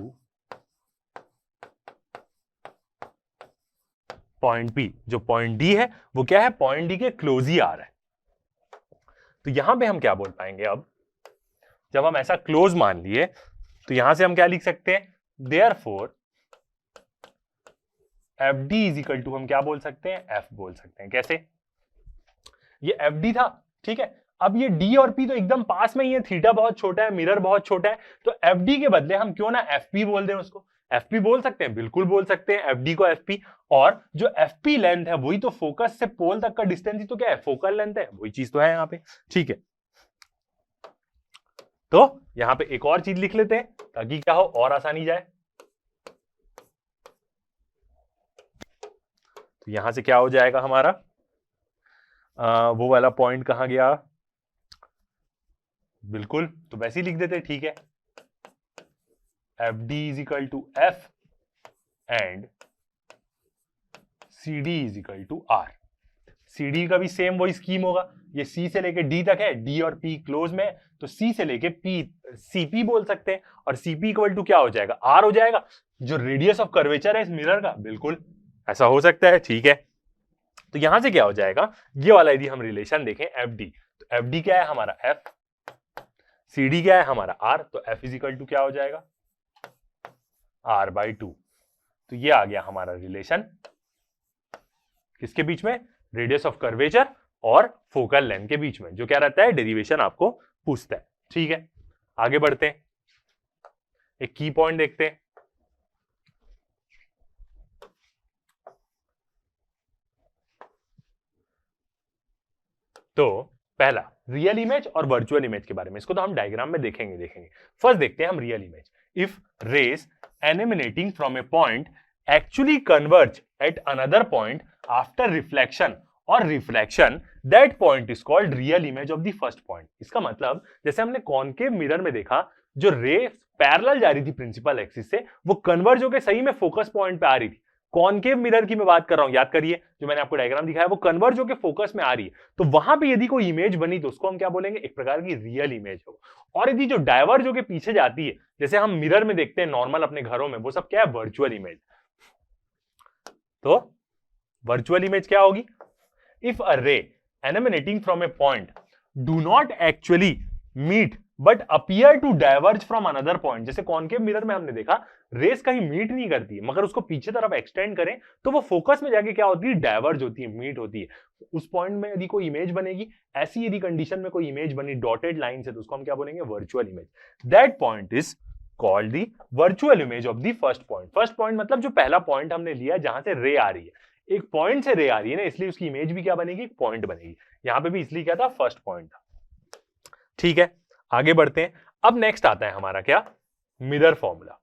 point B. जो पॉइंट डी है वो क्या है, पॉइंट डी के क्लोज ही आ रहा है। तो यहां पे हम क्या बोल पाएंगे, अब जब हम ऐसा क्लोज मान लिए तो यहां से हम क्या लिख सकते हैं, therefore F D is equal to, हम क्या बोल सकते हैं, एफ बोल सकते हैं। कैसे, ये एफ डी था, ठीक है। अब ये डी और पी तो एकदम पास में ही है, थीटा बहुत छोटा है, मिरर बहुत छोटा है, तो एफ डी के बदले हम क्यों ना एफ पी बोल दें उसको। एफ पी बोल सकते हैं, बिल्कुल बोल सकते हैं एफ डी को एफ पी। और जो एफ पी लेंथ है वही तो फोकस से पोल तक का डिस्टेंस ही तो क्या है, फोकल लेंथ है, वही चीज तो है यहाँ पे। ठीक है, तो यहां पे एक और चीज लिख लेते हैं ताकि क्या हो और आसानी जाए। तो यहां से क्या हो जाएगा हमारा, वो वाला पॉइंट कहां गया, बिल्कुल तो वैसे ही लिख देते, ठीक है। F D is equal to F and C D is equal to R. C D का भी सेम वही स्कीम होगा, ये सी से लेके डी तक है, डी और पी क्लोज में, तो सी से लेके पी सीपी बोल सकते हैं, और सीपी इक्वल टू क्या हो जाएगा, आर हो जाएगा, जो रेडियस ऑफ कर्वेचर है इस मिरर का, बिल्कुल ऐसा हो सकता है, ठीक है। तो यहां से क्या हो जाएगा, ये वाला यदि हम रिलेशन देखें एफ डी, तो एफ डी क्या है हमारा एफ, सी डी क्या है हमारा आर, तो एफ इज इक्वल टू क्या हो जाएगा आर बाई टू। तो ये आ गया हमारा रिलेशन किसके बीच में, रेडियस ऑफ कर्वेचर और फोकल लेंथ के बीच में, जो क्या रहता है डेरिवेशन आपको पूछता है। ठीक है, आगे बढ़ते हैं, एक की पॉइंट देखते हैं। तो पहला रियल इमेज और वर्चुअल इमेज के बारे में, इसको तो हम डायग्राम में देखेंगे। फर्स्ट देखते हैं हम real image. If rays emanating from a point actually converge at another point after reflection और reflection, that point is called real image of the first point. इसका मतलब जैसे हमने कॉनकेव मिरर में देखा, जो रे पैरेलल जा रही थी प्रिंसिपल एक्सिस से, वो कन्वर्ज होकर सही में फोकस पॉइंट पे आ रही थी। कॉनकेव मिरर की मैं बात कर रहा हूं, याद करिए जो मैंने आपको डायग्राम दिखाया, वो कन्वर्ज होकर फोकस में आ रही है, तो वहां पे यदि कोई इमेज बनी तो उसको हम क्या बोलेंगे, एक प्रकार की रियल इमेज हो। और यदि जो डाइवर्ज होकर पीछे जाती है, जैसे हम मिरर में देखते हैं नॉर्मल अपने घरों में, वो सब क्या है, वर्चुअल इमेज। तो वर्चुअल इमेज क्या होगी, if a ray emanating from a point do not actually meet but appear to diverge from another point. जैसे कॉनकेव मिरर में हमने देखा रेस कहीं मीट नहीं करती है, मगर उसको पीछे तरफ एक्सटेंड करें तो वो फोकस में जाके क्या होती है, डाइवर्ज होती है, मीट होती है। उस पॉइंट में यदि कोई इमेज बनेगी, ऐसी यदि कंडीशन में कोई इमेज बनी डॉटेड लाइन से, तो उसको हम क्या बोलेंगे, virtual image. That point is called the virtual image of the first point. First point मतलब जो पहला पॉइंट हमने लिया जहां से रे आ रही है, एक पॉइंट से रे आ रही है ना, इसलिए उसकी इमेज भी क्या बनेगी, पॉइंट बनेगी। यहां पे भी इसलिए क्या था, फर्स्ट पॉइंट था। ठीक है, आगे बढ़ते हैं। अब नेक्स्ट आता है हमारा क्या, मिरर फॉर्मूला।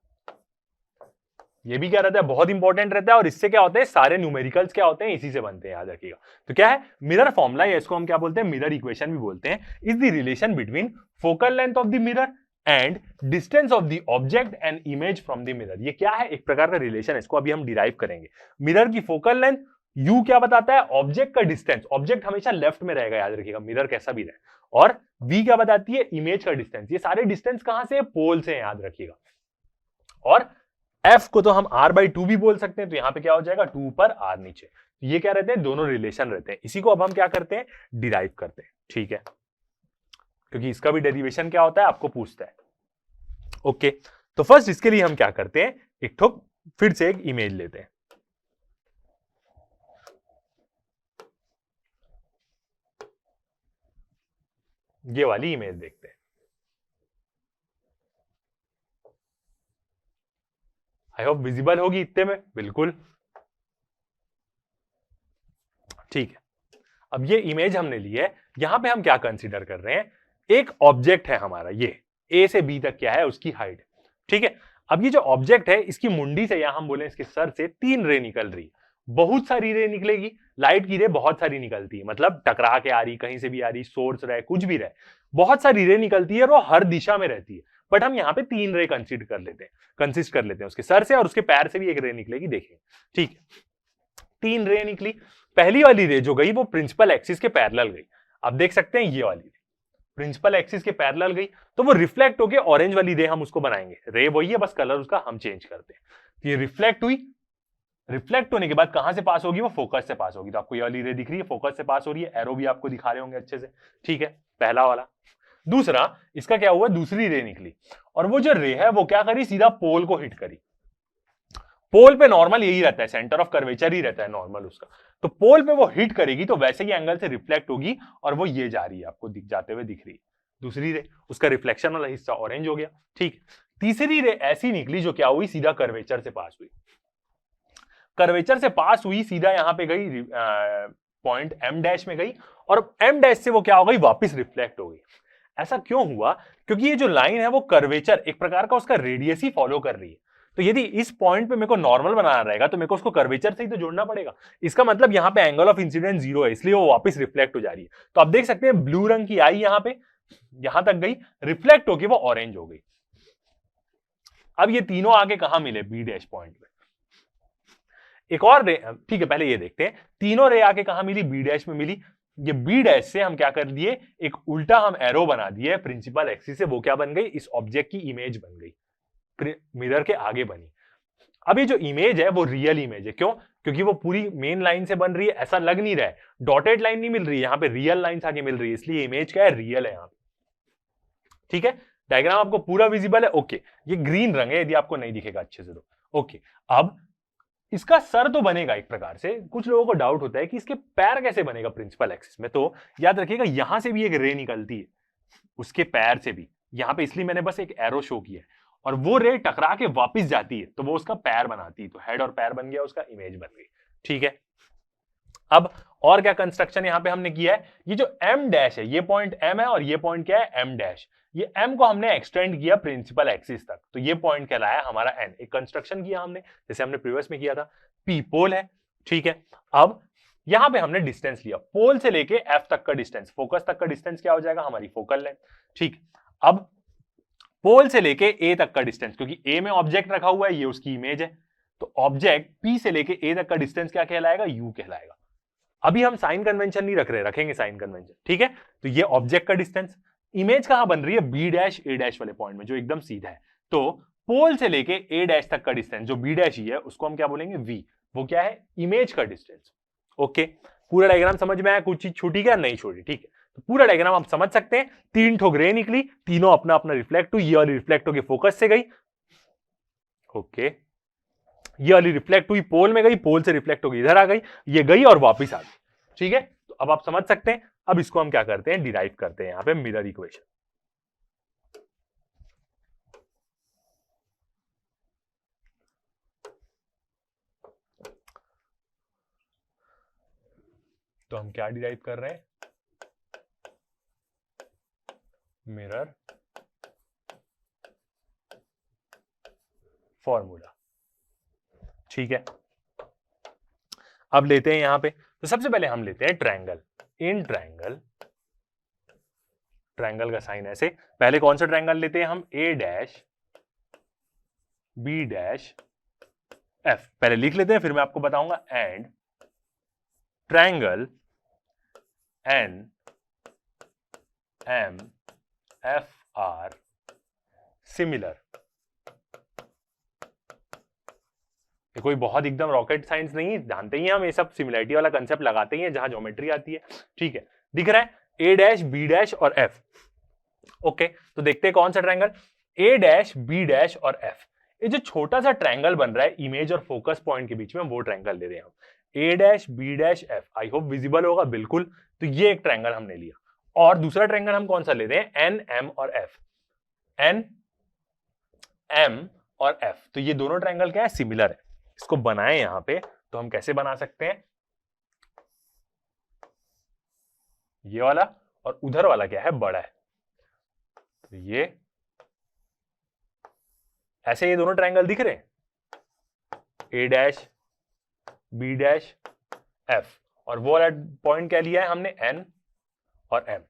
ये भी क्या रहता है, बहुत इंपॉर्टेंट रहता है, और इससे क्या होते हैं, सारे न्यूमेरिकल्स क्या होते हैं, इसी से बनते हैं, याद रखिएगा। तो क्या है मिरर फॉर्मूला, या इसको हम क्या बोलते हैं, मिरर इक्वेशन भी बोलते हैं, is the relation between focal length of the mirror and distance of the object and image from the mirror. ये क्या है, एक प्रकार का रिलेशन है, इसको अभी हम डिराइव करेंगे। मिरर की फोकल लेंथ, यू क्या बताता है, ऑब्जेक्ट का डिस्टेंस, ऑब्जेक्ट हमेशा लेफ्ट में रहेगा, याद रखिएगा, मिरर कैसा भी रहे, और वी क्या बताती है, इमेज का डिस्टेंस। ये सारे डिस्टेंस कहां से, पोल से, याद रखिएगा। और एफ को तो हम आर बाई टू भी बोल सकते हैं, तो यहां पे क्या हो जाएगा, टू पर आर नीचे। तो ये क्या रहते हैं, दोनों रिलेशन रहते हैं। इसी को अब हम क्या करते हैं, डिराइव करते हैं। ठीक है, क्योंकि इसका भी डेरिवेशन क्या होता है आपको पूछता है। ओके, तो फर्स्ट इसके लिए हम क्या करते हैं, एक ठोक फिर से एक इमेज लेते हैं। ये वाली इमेज देखते हैं। आई होप विजिबल होगी इतने में, बिल्कुल ठीक है। अब ये इमेज हमने ली है, यहां पे हम क्या कंसीडर कर रहे हैं, एक ऑब्जेक्ट है हमारा, ये ए से बी तक क्या है, उसकी हाइट। ठीक है, अब ये जो ऑब्जेक्ट है, इसकी मुंडी से, या हम बोले इसके सर से 3 रे निकल रही है। बहुत सारी रे निकलेगी, लाइट की रे बहुत सारी निकलती है, मतलब टकरा के आ रही, कहीं से भी आ रही, सोर्स रहे, कुछ भी रहे, बहुत सारी रे निकलती है, और वो हर दिशा में रहती है। बट हम यहाँ पे 3 रे कंसिस्ट कर लेते हैं, उसके सर से और उसके पैर से भी एक रे निकलेगी, देखें। ठीक है, 3 रे निकली, पहली वाली रे जो गई वो प्रिंसिपल एक्सिस के पैरेलल गई। अब देख सकते हैं ये वाली रे प्रिंसिपल एक्सिस के पैरेलल गई, तो वो रिफ्लेक्ट होके ऑरेंज वाली रे हम उसको बनाएंगे, रे वही है, बस कलर उसका हम चेंज करते हैं। तो ये रिफ्लेक्ट हुई, रिफ्लेक्ट होने के बाद कहां से पास होगी, वो फोकस से पास होगी। तो आपको ये वाली रे दिख रही है, फोकस से पास हो रही है, एरो भी आपको दिखा रहे होंगे अच्छे से। ठीक है, पहला वाला। दूसरा, इसका क्या हुआ, दूसरी रे निकली, और वो जो रे है वो क्या करी, सीधा पोल को हिट करी। पोल पे नॉर्मल यही रहता है, सेंटर ऑफ कर्वेचर ही रहता है नॉर्मल उसका। तो पोल पे वो हिट करेगी तो वैसे ही एंगल से रिफ्लेक्ट होगी और वो ये जा रही है, आपको जाते हुए दिख रही है दूसरी रे, उसका रिफ्लेक्शन वाला हिस्सा ऑरेंज हो गया। ठीक, तीसरी रे ऐसी निकली जो क्या हुई, सीधा कर्वेचर से पास हुई, कर्वेचर से पास हुई, सीधा यहां पे गई पॉइंट एम डैश में गई और एम डैश से वो क्या हो गई, वापस रिफ्लेक्ट हो गई। ऐसा क्यों हुआ, क्योंकि ये जो लाइन है वो कर्वेचर एक प्रकार का उसका रेडियस ही फॉलो कर रही है। तो यदि इस पॉइंट पे मेरे को नॉर्मल बनाना रहेगा तो मेरे को उसको कर्वेचर से ही तो जोड़ना पड़ेगा। इसका मतलब यहाँ पे एंगल ऑफ इंसिडेंस 0 है, इसलिए वो वापस रिफ्लेक्ट हो जा रही है। तो आप देख सकते हैं ब्लू रंग की आई यहाँ पे, यहां तक गई, रिफ्लेक्ट होके वो ऑरेंज हो गई। अब ये तीनों आगे कहां मिले, बी डैश पॉइंट पे। एक और रे, ठीक है पहले ये देखते हैं, तीनों रे आके कहां मिली, बी डैश में मिली। ये बी डैश से हम क्या कर दिए, एक उल्टा हम एरो बना दिए प्रिंसिपल एक्सिस से, वो क्या बन गई, इस ऑब्जेक्ट की इमेज बन गई, मिरर के आगे बनी। अब ये जो इमेज है वो रियल इमेज है, क्यों, क्योंकि वो पूरी मेन लाइन से बन रही है, ऐसा लग नहीं रहा है, डॉटेड लाइन नहीं मिल रही है, यहाँ पे रियल लाइंस आगे मिल रही है, इसलिए इमेज क्या है, रियल है यहाँ पे। ठीक है, डायग्राम आपको पूरा विजिबल है, ओके। ये ग्रीन रंग है, यदि आपको नहीं दिखेगा अच्छे से तो ओके। अब इसका सर तो बनेगा एक प्रकार से, कुछ लोगों को डाउट होता है कि इसके पैर कैसे बनेगा प्रिंसिपल एक्सिस में। तो याद रखिएगा यहां से भी एक रे निकलती है, उसके पैर से भी, यहां पे इसलिए मैंने बस एक एरो शो किया है, और वो रे टकरा के वापस जाती है तो वो उसका पैर बनाती है, तो हेड और पैर बन गया, उसका इमेज बन गई। ठीक है, अब और क्या कंस्ट्रक्शन यहां पे हमने किया है, ये जो एम डैश है, ये पॉइंट एम है और ये पॉइंट क्या है, एम डैश, ये एम को हमने एक्सटेंड किया प्रिंसिपल एक्सिस तक, तो ये पॉइंट कहलाया हमारा एन। एक कंस्ट्रक्शन किया हमने, जैसे हमने प्रीवियस में किया था, पी पोल है। ठीक है, अब यहां पे हमने डिस्टेंस लिया, पोल से लेके एफ तक का डिस्टेंस, फोकस तक का डिस्टेंस क्या हो जाएगा, हमारी फोकल लेंथ। ठीक, अब पोल से लेके ए तक का डिस्टेंस, क्योंकि ए में ऑब्जेक्ट रखा हुआ है, ये उसकी इमेज है, तो ऑब्जेक्ट पी से लेके ए तक का डिस्टेंस क्या कहलाएगा, यू कहलाएगा। अभी हम साइन कन्वेंशन नहीं रख रहे, रखेंगे साइन कन्वेंशन। ठीक है, तो ये ऑब्जेक्ट का डिस्टेंस, इमेज कहां बन रही है, बी डैश ए डैश वाले पॉइंट में, जो एकदम सीधा है। तो पोल से लेके ए डैश तक का डिस्टेंस जो बी डैश ही है, उसको हम क्या बोलेंगे, वी, वो क्या है, इमेज का डिस्टेंस। ओके, पूरा डायग्राम समझ में आया, कुछ चीज छूटी क्या, नहीं छूटी। ठीक है, तो पूरा डायग्राम आप समझ सकते हैं, तीन ठोक रे निकली, तीनों अपना अपना रिफ्लेक्ट हुई, ये वाली रिफ्लेक्ट होकर फोकस से गई, ओके, ये वाली रिफ्लेक्ट हुई पोल में गई, पोल से रिफ्लेक्ट होकर इधर आ गई, ये गई और वापिस आ गई। ठीक है, तो अब आप समझ सकते हैं। अब इसको हम क्या करते हैं, डिराइव करते हैं यहां पे मिरर इक्वेशन। तो हम क्या डिराइव कर रहे हैं, मिरर फॉर्मूला। ठीक है, अब लेते हैं यहां पे, तो सबसे पहले हम लेते हैं ट्रायंगल। इन ट्रायंगल, ट्रायंगल का साइन ऐसे, पहले कौन सा ट्रायंगल लेते हैं हम, A dash B dash F, पहले लिख लेते हैं फिर मैं आपको बताऊंगा। And triangle N M F are similar. ये कोई बहुत एकदम रॉकेट साइंस नहीं, जानते ही हम ये सब सिमिलरिटी वाला कंसेप्ट लगाते ही हैं जहां ज्योमेट्री आती है। ठीक है, दिख रहा है ए डैश बी डैश और एफ। ओके, तो देखते हैं कौन सा triangle, A dash B dash और एफ। ये जो छोटा सा ट्रायंगल बन रहा है इमेज और फोकस पॉइंट के बीच में, वो ट्रायंगल ले रहे हैं हम, A dash B dash F. I hope visible होगा बिल्कुल। तो ये एक ट्रायंगल हमने लिया, और दूसरा ट्रायंगल हम कौन सा ले रहे हैं, एन एम और एफ, एन एम और एफ। तो ये दोनों ट्रायंगल क्या है, सिमिलर है। इसको बनाए यहां पे, तो हम कैसे बना सकते हैं, ये वाला और उधर वाला क्या है, बड़ा है, तो ये ऐसे ये दोनों ट्रायंगल दिख रहे हैं, A dash B dash F, और वो वाला पॉइंट क्या लिया है हमने, एन और एम।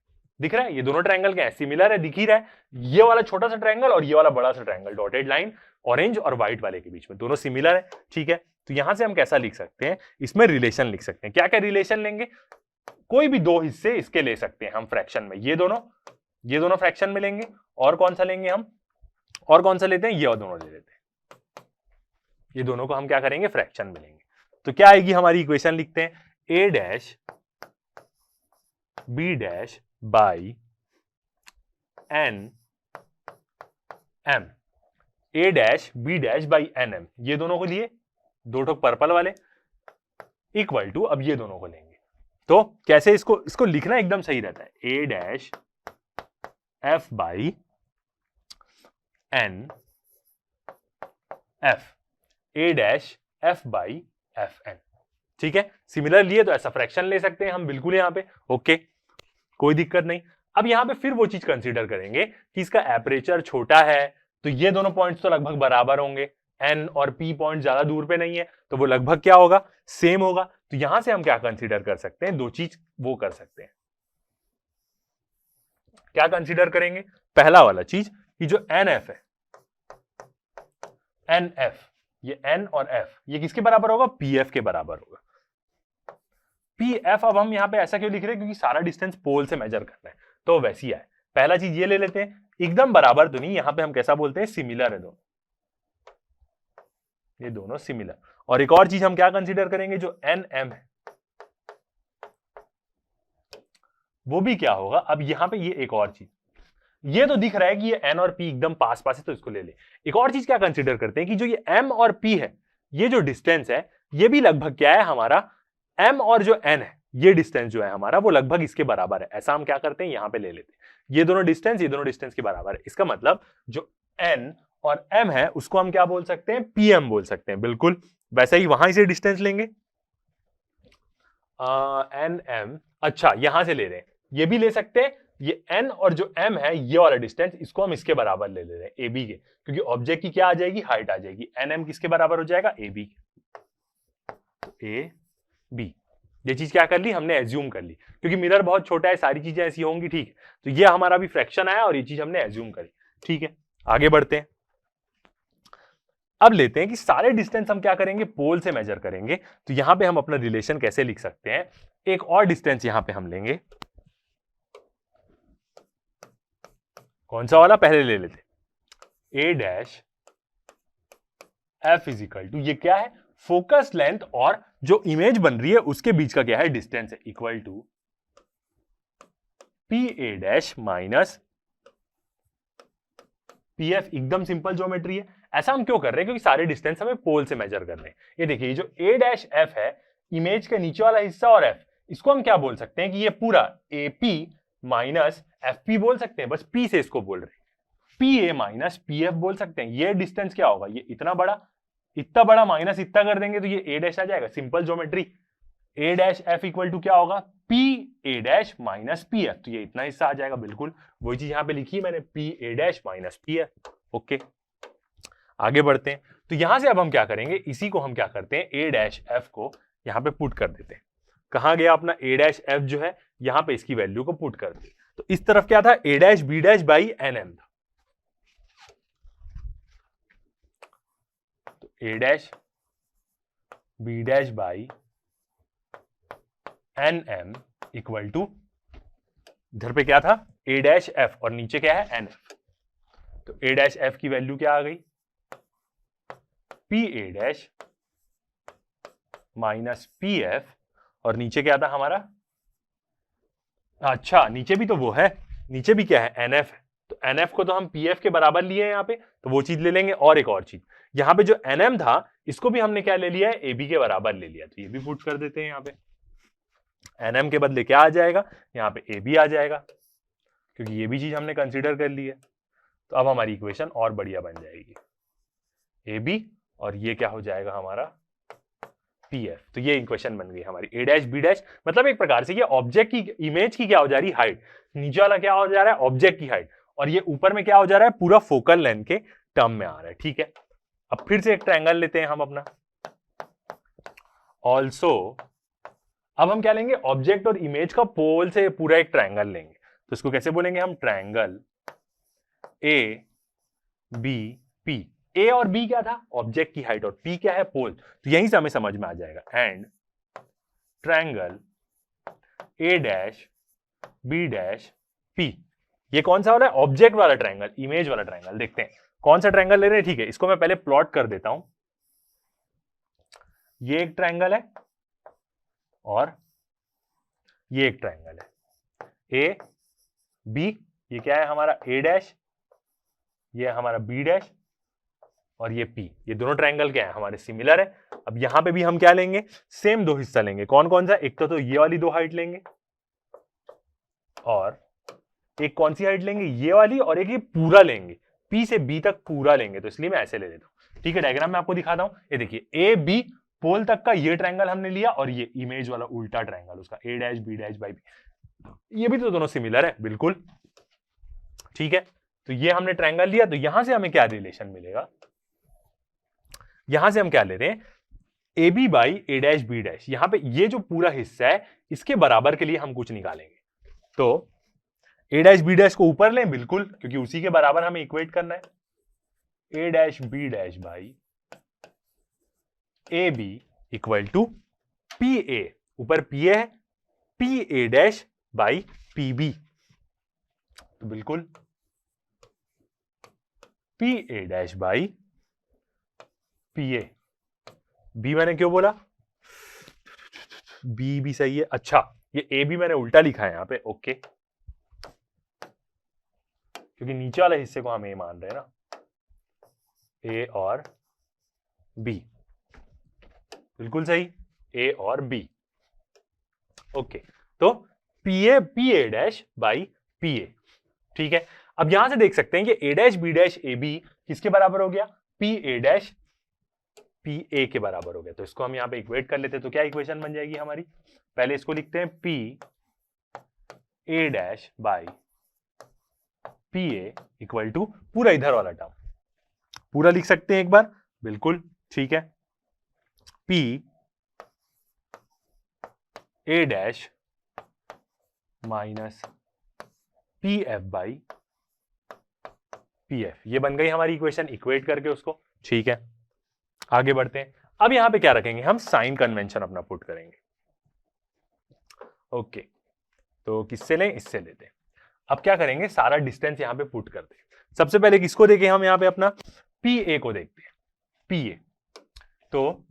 दिख रहा है ये दोनों ट्रायंगल क्या है, सिमिलर है, दिख ही रहा है। ये वाला छोटा सा ट्रायंगल और ये वाला बड़ा सा ट्रायंगल, डॉटेड लाइन ऑरेंज और व्हाइट वाले के बीच में, दोनों सिमिलर है। ठीक है, तो यहां से हम कैसा लिख सकते हैं, इसमें रिलेशन लिख सकते हैं। क्या क्या रिलेशन लेंगे, कोई भी दो हिस्से इसके ले सकते हैं हम फ्रैक्शन में, ये दोनों फ्रैक्शन में लेंगे, और कौन सा लेंगे हम, और कौन सा लेते हैं, ये दोनों ले लेते हैं, ये दोनों को हम क्या करेंगे, फ्रैक्शन में लेंगे। तो क्या आएगी हमारी इक्वेशन, लिखते हैं A dash B dash by N M, A dash B dash by N M, ये दोनों को लिए, दो ठोक पर्पल वाले, इक्वल टू, अब ये दोनों को लेंगे तो कैसे इसको लिखना एकदम सही रहता है, A dash F by N F, A dash F by F N. ठीक है, सिमिलर लिए तो ऐसा फ्रैक्शन ले सकते हैं हम बिल्कुल यहां पे, ओके कोई दिक्कत नहीं। अब यहां पे फिर वो चीज कंसीडर करेंगे कि इसका एपरेचर छोटा है तो ये दोनों पॉइंट्स तो लगभग बराबर होंगे, एन और पी पॉइंट ज्यादा दूर पे नहीं है तो वो लगभग क्या होगा, सेम होगा। तो यहां से हम क्या कंसीडर कर सकते हैं, दो चीज वो कर सकते हैं। क्या कंसीडर करेंगे, पहला वाला चीज कि जो एन एफ है, एन एफ, ये एन और एफ ये किसके बराबर होगा, पी एफ के बराबर होगा। पी एफ अब हम यहां पे ऐसा क्यों लिख रहे हैं, क्योंकि सारा डिस्टेंस पोल से मेजर करना है तो वैसी है। पहला चीज ये ले लेते हैं, एकदम बराबर तो नहीं, यहां पे हम कैसा बोलते हैं, सिमिलर है दोनों, ये दोनों सिमिलर। और एक और चीज हम क्या कंसीडर करेंगे, जो एन एम है वो भी क्या होगा। अब यहां पे ये एक और चीज, ये तो दिख रहा है कि ये एन और पी एकदम पास पास है तो इसको ले ले। एक और चीज क्या कंसीडर करते हैं कि जो ये एम और पी है, ये जो डिस्टेंस है ये भी लगभग क्या है हमारा, एम और जो एन है ये डिस्टेंस जो है हमारा वो लगभग इसके बराबर है। ऐसा हम क्या करते हैं, यहां पे ले लेते हैं ये दोनों डिस्टेंस के बराबर है। इसका मतलब जो एन और एम है उसको हम क्या बोल सकते हैं, पीएम बोल सकते हैं। बिल्कुल वैसे ही वहां से डिस्टेंस लेंगे, एन एम, अच्छा यहां से ले रहे हैं, ये भी ले सकते हैं। ये n और जो m है ये वाला डिस्टेंस, इसको हम इसके बराबर ले रहे हैं, ए बी के, क्योंकि ऑब्जेक्ट की क्या आ जाएगी, हाइट आ जाएगी। एन एम किसके बराबर हो जाएगा, ए बी के, ए बी। ये चीज क्या कर ली हमने, एज्यूम कर ली, क्योंकि मिरर बहुत छोटा है सारी चीजें ऐसी होंगी। ठीक है, तो ये हमारा भी फ्रैक्शन आया और ये चीज हमने एज्यूम करी। ठीक है, आगे बढ़ते हैं। अब लेते हैं कि सारे डिस्टेंस हम क्या करेंगे, पोल से मेजर करेंगे। तो यहां पे हम अपना रिलेशन कैसे लिख सकते हैं, एक और डिस्टेंस यहां पे हम लेंगे, कौन सा वाला, पहले ले लेते, ए डैश एफ इजिकल टू, ये क्या है, फोकस लेंथ और जो इमेज बन रही है उसके बीच का क्या है, डिस्टेंस है, equal to P A dash minus P F. एकदम सिंपल ज्योमेट्री है। ऐसा हम क्यों कर रहे हैं, क्योंकि सारे डिस्टेंस हमें पोल से मेजर करने हैं। ये देखिए जो ए डैश एफ है, इमेज के नीचे वाला हिस्सा और एफ, इसको हम क्या बोल सकते हैं कि ये पूरा A P minus F P बोल सकते हैं, बस पी से इसको बोल रहे हैं, पी ए माइनस पी एफ बोल सकते हैं। ये डिस्टेंस क्या होगा, ये इतना बड़ा माइनस इतना कर देंगे तो ये ए डैश आ जाएगा, simple geometry. A dash F equal to क्या होगा, P A dash minus P F, तो ये इतना हिस्सा आ जाएगा। बिल्कुल वही चीज यहां पे लिखी है मैंने, P A dash minus P F. Okay, आगे बढ़ते हैं। तो यहां से अब हम क्या करेंगे, इसी को हम क्या करते हैं, ए डैश एफ को यहां पे पुट कर देते हैं। कहां गया अपना ए डैश एफ जो है, यहां पे इसकी वैल्यू को पुट कर देते। तो इस तरफ क्या था, A dash B dash by N M था, तो A dash B dash by N M equal to, इधर पे क्या था, ए डैश एफ और नीचे क्या है, एन एफ। तो ए डैश एफ की वैल्यू क्या आ गई, P A dash minus P F, और नीचे क्या था हमारा, अच्छा नीचे भी तो वो है, नीचे भी क्या है, एन एफ है। तो एन एफ को तो हम पी एफ के बराबर लिए हैं यहाँ पे, तो वो चीज ले लेंगे। और एक और चीज, यहाँ पे जो एन एम था इसको भी हमने क्या ले लिया है, ए बी के बराबर ले लिया, तो ये भी पुट कर देते हैं यहाँ पे। एन एम के बदले क्या आ जाएगा, यहाँ पे ए बी आ जाएगा, क्योंकि ये भी चीज हमने कंसीडर कर ली है। तो अब हमारी इक्वेशन और बढ़िया बन जाएगी, ए बी और ये क्या हो जाएगा हमारा, पी एफ। तो ये इक्वेशन बन गई हमारी, ए डैश बी डैश, मतलब एक प्रकार से ये ऑब्जेक्ट की, इमेज की क्या हो जा रही है, हाइट। नीचे वाला क्या हो जा रहा है, ऑब्जेक्ट की हाइट, और ये ऊपर में क्या हो जा रहा है, पूरा फोकल लेंथ के टर्म में आ रहा है। ठीक है, अब फिर से एक ट्रायंगल लेते हैं हम अपना, ऑल्सो अब हम क्या लेंगे, ऑब्जेक्ट और इमेज का पोल से पूरा एक ट्रायंगल लेंगे। तो इसको कैसे बोलेंगे हम, ट्रायंगल ए बी पी। ए और बी क्या था, ऑब्जेक्ट की हाइट, और पी क्या है, पोल। तो यहीं से हमें समझ में आ जाएगा। And triangle A dash B dash P, ये कौन सा वाला है, ऑब्जेक्ट वाला ट्रायंगल, इमेज वाला ट्रायंगल। देखते हैं कौन सा ट्रायंगल ले रहे हैं। ठीक है, इसको मैं पहले प्लॉट कर देता हूं। ये एक ट्रायंगल है और ये एक ट्रायंगल है, ए बी, ये क्या है हमारा ए डैश, ये हमारा बी डैश, और ये P, ये दोनों ट्रायंगल क्या है हमारे सिमिलर है। अब यहां पे भी हम क्या लेंगे, सेम दो हिस्सा लेंगे। कौन कौन सा, एक तो ये वाली दो हाइट लेंगे और एक कौन सी हाइट लेंगे, ये वाली, और एक ये पूरा लेंगे, P से B तक पूरा लेंगे। तो इसलिए मैं ऐसे ले लेता हूं। ठीक है, डायग्राम में आपको दिखाता हूं। ये देखिए ए बी पोल तक का ये ट्रायंगल हमने लिया और ये इमेज वाला उल्टा ट्रायंगल उसका A dash B dash by B, ये भी तो दोनों सिमिलर है बिल्कुल। ठीक है, तो ये हमने ट्रायंगल लिया। तो यहां से हमें क्या रिलेशन मिलेगा, यहां से हम क्या ले रहे हैं, A B by A dash B dash. यहां पे ये जो पूरा हिस्सा है इसके बराबर के लिए हम कुछ निकालेंगे। तो ए डैश बी डैश को ऊपर लें बिल्कुल, क्योंकि उसी के बराबर हमें इक्वेट करना है। A dash B dash by A B equal to P A, ऊपर पी ए है, P A dash by P B. तो बिल्कुल P A dash by P A. B मैंने क्यों बोला, बी भी सही है। अच्छा, ये ए भी मैंने उल्टा लिखा है यहां पे, ओके, क्योंकि नीचे वाले हिस्से को हम ए मान रहे हैं ना, ए और बी, बिल्कुल सही, ए और बी। ओके, तो P A dash by P A. ठीक है, अब यहां से देख सकते हैं कि A dash B dash A B किसके बराबर हो गया, P A dash P A के बराबर हो गया। तो इसको हम यहां पे इक्वेट कर लेते हैं। तो क्या इक्वेशन बन जाएगी हमारी, पहले इसको लिखते हैं P A dash by P A equal to पूरा इधर वाला टर्म पूरा लिख सकते हैं एक बार, बिल्कुल ठीक है, P A dash minus P F by P F. ये बन गई हमारी इक्वेशन, इक्वेट करके उसको। ठीक है, आगे बढ़ते हैं। अब यहां पे क्या रखेंगे, हम साइन कन्वेंशन अपना पुट करेंगे। ओके, तो किससे लें, इससे लेते हैं। अब क्या करेंगे, सारा डिस्टेंस यहां पे पुट करते हैं। सबसे पहले किसको देखें हम, यहां पे अपना पी ए को देखते हैं। पी ए, तो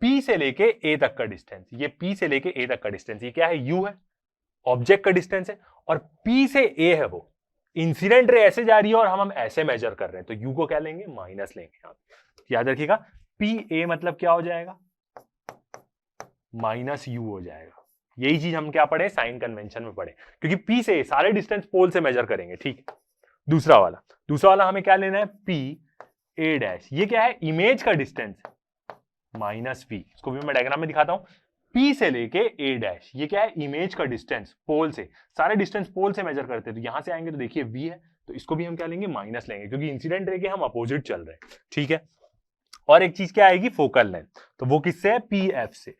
P से लेके A तक का डिस्टेंस, ये P से लेके A तक का डिस्टेंस, ये क्या है, U है, ऑब्जेक्ट का डिस्टेंस है। और P से A है वो इंसिडेंट रे ऐसे जा रही है और हम ऐसे मेजर कर रहे हैं, तो U को क्या लेंगे, माइनस लेंगे। यहां याद रखिएगा, PA मतलब क्या हो जाएगा, माइनस U हो जाएगा। यही चीज हम क्या पढ़े, साइन कन्वेंशन में पढ़े, क्योंकि P से A सारे डिस्टेंस पोल से मेजर करेंगे। ठीक, दूसरा वाला हमें क्या लेना है, P A डैश, ये क्या है, इमेज का डिस्टेंस माइनस V। इसको भी मैं डायग्राम में दिखाता हूं। P से लेके A डैश, ये क्या है, इमेज का डिस्टेंस पोल से, सारे डिस्टेंस पोल से मेजर करते हैं। तो यहां से आएंगे तो देखिए V है, तो इसको भी हम क्या लेंगे, माइनस लेंगे, क्योंकि इंसिडेंट रे के हम अपोजिट चल रहे हैं। ठीक है, और एक चीज क्या आएगी, फोकल लेंथ, तो वो किससे है, PF से।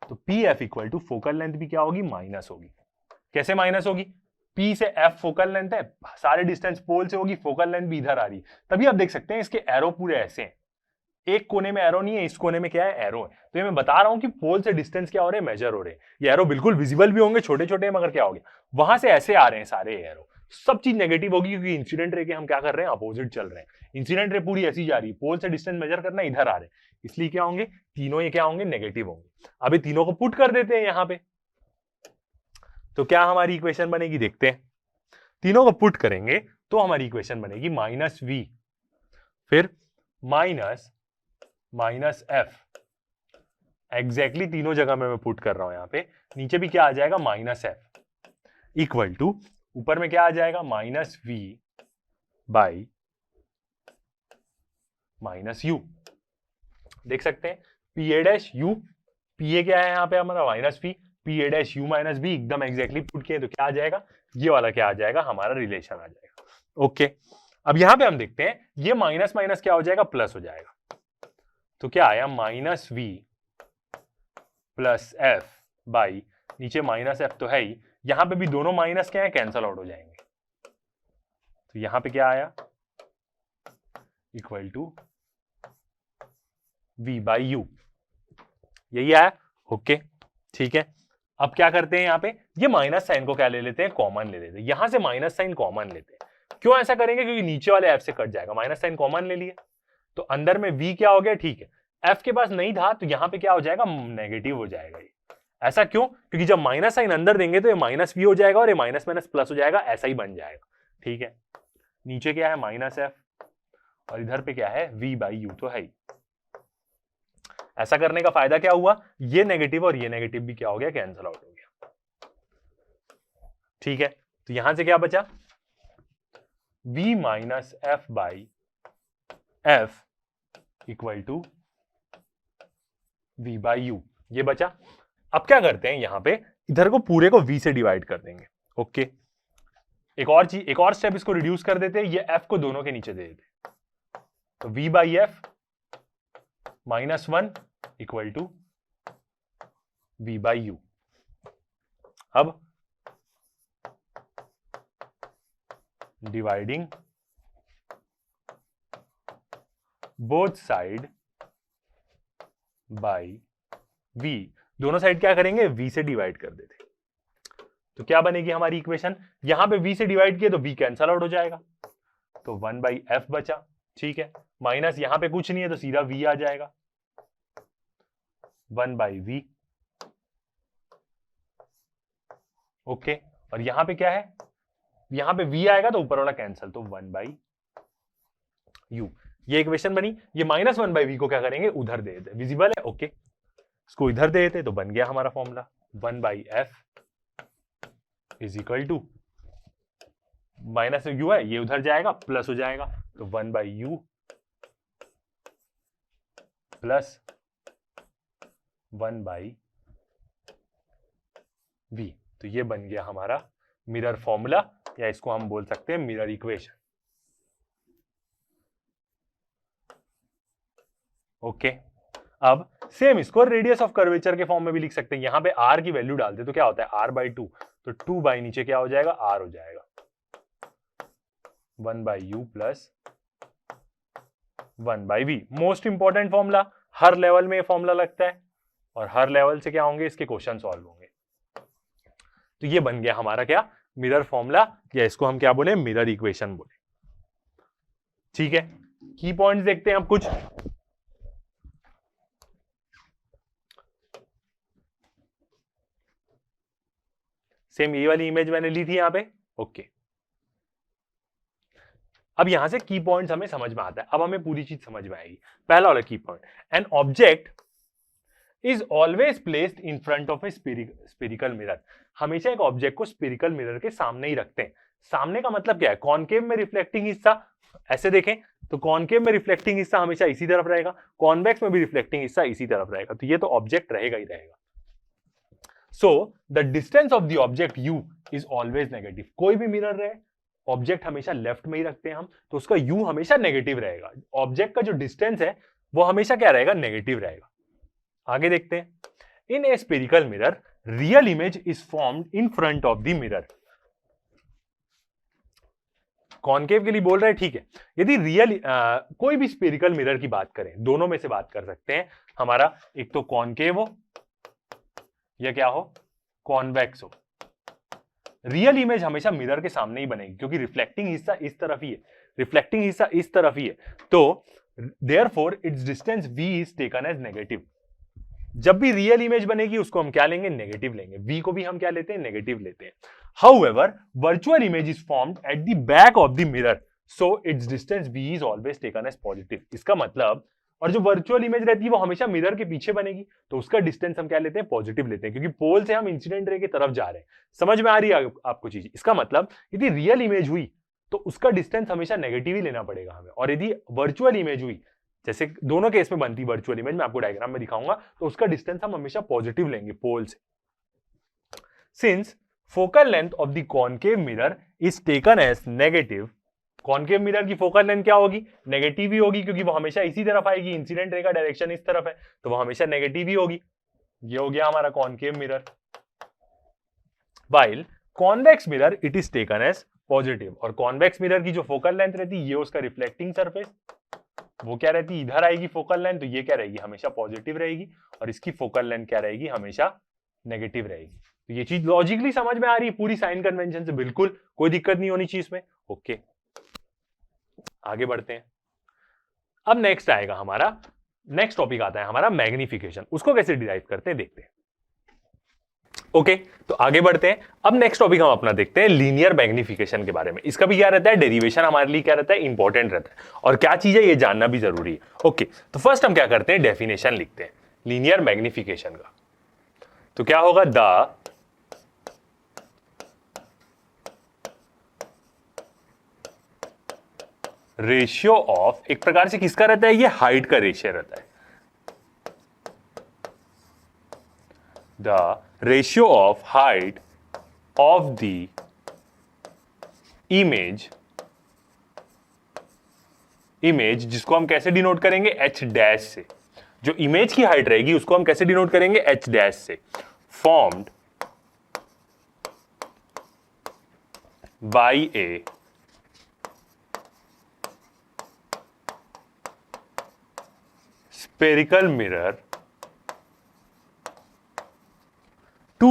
तो PF equal to focal length भी क्या होगी, माइनस होगी। कैसे माइनस होगी, P से F फोकल लेंथ है, सारे डिस्टेंस पोल से होगी, फोकल लेंथ भी इधर आ रही है। तभी आप देख सकते हैं इसके एरो पूरे ऐसे हैं, एक कोने में एरो नहीं है, इस कोने में क्या है, एरो है। तो ये मैं बता रहा हूं कि पोल से डिस्टेंस क्या हो रहे हैं, मेजर हो रहे हैं। ये एरो बिल्कुल विजिबल भी होंगे, छोटे छोटे, मगर क्या हो गया, वहां से ऐसे आ रहे हैं सारे एरो, सब चीज नेगेटिव होगी, क्योंकि इंसिडेंट रे के हम क्या कर रहे हैं, अपोजिट चल रहे हैं। इंसिडेंट रे पूरी ऐसी जा रही है, पोल से डिस्टेंस मेजर करना इधर आ रहे हैं, इसलिए क्या होंगे, तीनों ये क्या होंगे, नेगेटिव होंगे। अभी तीनों को पुट कर देते हैं यहां पे, तो क्या हमारी इक्वेशन बनेगी, देखते हैं। तीनों को पुट करेंगे तो हमारी इक्वेशन बनेगी माइनस V, फिर माइनस F। एग्जैक्टली तीनों जगह में मैं पुट कर रहा हूं यहां पे। नीचे भी क्या आ जाएगा, माइनस F इक्वल टू, ऊपर में क्या आ जाएगा, minus V by minus U। देख सकते हैं, P A dash U, P A क्या है यहां पे हमारा, minus V, P A dash U minus B, एकदम एग्जैक्टली पुट किए तो क्या आ जाएगा, ये वाला क्या आ जाएगा, हमारा रिलेशन आ जाएगा। ओके, अब यहां पे हम देखते हैं, ये माइनस माइनस क्या हो जाएगा, प्लस हो जाएगा। तो क्या आया, minus V plus F by, नीचे माइनस F तो है ही, यहां पे भी दोनों माइनस क्या है, कैंसल आउट हो जाएंगे। तो यहां पे क्या आया, equal to V by U, यही आया। ओके, ठीक है, अब क्या करते हैं, यहां पे ये माइनस साइन को क्या ले लेते हैं, कॉमन ले लेते हैं। यहां से माइनस साइन कॉमन लेते हैं, क्यों ऐसा करेंगे, क्योंकि नीचे वाले F से कट जाएगा, माइनस साइन कॉमन ले लिए तो अंदर में V क्या हो गया, ठीक है, F के पास नहीं था तो यहां पे क्या हो जाएगा, नेगेटिव हो जाएगा। ये ऐसा क्यों, क्योंकि जब माइनस साइन अंदर देंगे तो ये माइनस V हो जाएगा और ये माइनस माइनस प्लस हो जाएगा, ऐसा ही बन जाएगा। ठीक है, नीचे क्या है, माइनस F और इधर पे क्या है, v बाई यू तो है ही। ऐसा करने का फायदा क्या हुआ, ये नेगेटिव और ये नेगेटिव भी क्या हो गया, कैंसिल आउट हो गया। ठीक है, तो यहां से क्या बचा, v minus F by F equal to v by U, ये बचा। अब क्या करते हैं, यहां पे इधर को पूरे को v से डिवाइड कर देंगे। ओके, एक और चीज, एक और स्टेप इसको रिड्यूस कर देते हैं, ये f को दोनों के नीचे दे देते, तो v by F minus 1 equal to v by U. अब dividing both side by v, दोनों साइड क्या करेंगे, v से डिवाइड कर देते, तो क्या बनेगी हमारी इक्वेशन, यहां पे v से डिवाइड किया तो v कैंसल आउट हो जाएगा, तो 1 बाई एफ बचा। ठीक है, माइनस यहां पे कुछ नहीं है तो सीधा v आ जाएगा, 1 बाई वी। ओके, और यहां पे क्या है, यहां पे v आएगा तो ऊपर वाला कैंसल, तो 1 बाई यू। ये इक्वेशन बनी। ये माइनस 1 बाई वी को क्या करेंगे, उधर दे देते, विजिबल है। ओके, इसको इधर दे देते तो बन गया हमारा formula, 1 by F is equal to, minus U है, ये उधर जाएगा प्लस हो जाएगा, तो 1 by U plus 1 by V. तो ये बन गया हमारा मिरर फॉर्मूला, या इसको हम बोल सकते हैं मिरर इक्वेशन। ओके, अब सेम इसको रेडियस ऑफ कर्वेचर के फॉर्म में भी लिख सकते हैं। यहां पे r की वैल्यू डालते तो क्या होता है, r बाई 2, तो 2 बाई नीचे क्या हो जाएगा, r हो जाएगा, 1 by U plus 1 by V. Most important formula, हर लेवल में ये फॉर्मूला लगता है और हर लेवल से क्या होंगे, इसके क्वेश्चन सॉल्व होंगे। तो ये बन गया हमारा क्या, मिरर फॉर्मूला, या इसको हम क्या बोले, मिरर इक्वेशन बोले। ठीक है, की पॉइंट्स देखते हैं अब कुछ। सेम ये वाली इमेज मैंने ली थी यहां पे। ओके, अब यहां से की पॉइंट्स हमें समझ में आता है, अब हमें पूरी चीज समझ में आएगी। पहला वाला की point, an object is always placed in front of a spherical mirror. हमेशा एक ऑब्जेक्ट को स्पेरिकल मिरर के सामने ही रखते हैं। सामने का मतलब क्या है, कॉनकेव में रिफ्लेक्टिंग हिस्सा, ऐसे देखें तो कॉनकेव में रिफ्लेक्टिंग हिस्सा हमेशा इसी तरफ रहेगा, कॉन्वेक्स में भी रिफ्लेक्टिंग हिस्सा इसी तरफ रहेगा, तो ये तो ऑब्जेक्ट रहेगा ही रहेगा। So the distance of the object u is always negative. कोई भी मिरर रहे, ऑब्जेक्ट हमेशा लेफ्ट में ही रखते हैं हम, तो उसका u हमेशा नेगेटिव रहेगा। ऑब्जेक्ट का जो डिस्टेंस है वो हमेशा क्या रहेगा, नेगेटिव रहेगा। आगे देखते हैं, in a spherical mirror real image is formed in front of the mirror. Concave के लिए बोल रहे हैं, ठीक है। यदि रियल कोई भी स्पेरिकल मिरर की बात करें, दोनों में से बात कर सकते हैं, हमारा एक तो कॉनकेव हो या क्या हो, कॉन्वेक्स हो। रियल इमेज हमेशा मिरर के सामने ही बनेगी, क्योंकि रिफ्लेक्टिंग हिस्सा इस तरफ ही है, रिफ्लेक्टिंग हिस्सा इस तरफ ही है, तो therefore its distance v is taken as negative. जब भी रियल इमेज बनेगी उसको हम क्या लेंगे, नेगेटिव लेंगे, v को भी हम क्या लेते हैं, नेगेटिव लेते हैं। However virtual image is formed at the back of the mirror, so its distance v is always taken as positive. इसका मतलब, और जो वर्चुअल इमेज रहती है वो हमेशा मिरर के पीछे बनेगी, तो उसका डिस्टेंस हम क्या लेते हैं, पॉजिटिव लेते हैं, क्योंकि पोल से हम इंसिडेंट रे की तरफ जा रहे हैं। समझ में आ रही है आपको चीज। इसका मतलब यदि रियल इमेज हुई तो उसका डिस्टेंस हमेशा नेगेटिव ही लेना पड़ेगा हमें, और यदि वर्चुअल इमेज हुई, जैसे दोनों केस में बनती वर्चुअल इमेज, मैं आपको डायग्राम में दिखाऊंगा, तो उसका डिस्टेंस हम हमेशा पॉजिटिव लेंगे पोल से। Since focal length of the concave mirror is taken as negative, concave mirror की फोकल लेंथ क्या होगी, नेगेटिव ही होगी, क्योंकि वो हमेशा इसी तरफ आएगी, इंसिडेंट रे का डायरेक्शन इस तरफ है, तो वो हमेशा नेगेटिव ही होगी। ये हो गया हमारा concave mirror. While convex mirror it is taken as positive, और कॉन्वेक्स मिरर की जो फोकल लेंथ रहती है, ये उसका रिफ्लेक्टिंग सरफेस, वो क्या रहती है, इधर आएगी फोकल लेंथ, तो ये क्या रहेगी, हमेशा पॉजिटिव रहेगी, और इसकी फोकल लेंथ क्या रहेगी, हमेशा नेगेटिव रहेगी। तो ये चीज लॉजिकली समझ में आ रही है पूरी साइन कन्वेंशन से, बिल्कुल कोई दिक्कत नहीं होनी चाहिए इसमें। ओके, आगे बढ़ते हैं। अब नेक्स्ट आएगा हमारा, नेक्स्ट टॉपिक आता है हमारा मैग्निफिकेशन। उसको कैसे डिराइव करते हैं देखते हैं। ओके तो आगे बढ़ते हैं। अब नेक्स्ट टॉपिक हम अपना देखते हैं लीनियर मैग्निफिकेशन के बारे में। इसका भी क्या रहता है, डेरिवेशन हमारे लिए क्या रहता है, इंपॉर्टेंट रहता है और क्या चीज है ये जानना भी जरूरी है। ओके तो फर्स्ट हम क्या करते हैं, डेफिनेशन लिखते हैं लीनियर मैग्निफिकेशन का। तो क्या होगा, द रेशियो ऑफ, एक प्रकार से किसका रहता है, ये हाइट का रेशियो रहता है। The ratio of height of the image, जिसको हम कैसे डिनोट करेंगे, एच डैश से। जो इमेज की हाइट रहेगी उसको हम कैसे डिनोट करेंगे, एच डैश से। Formed by A spherical mirror to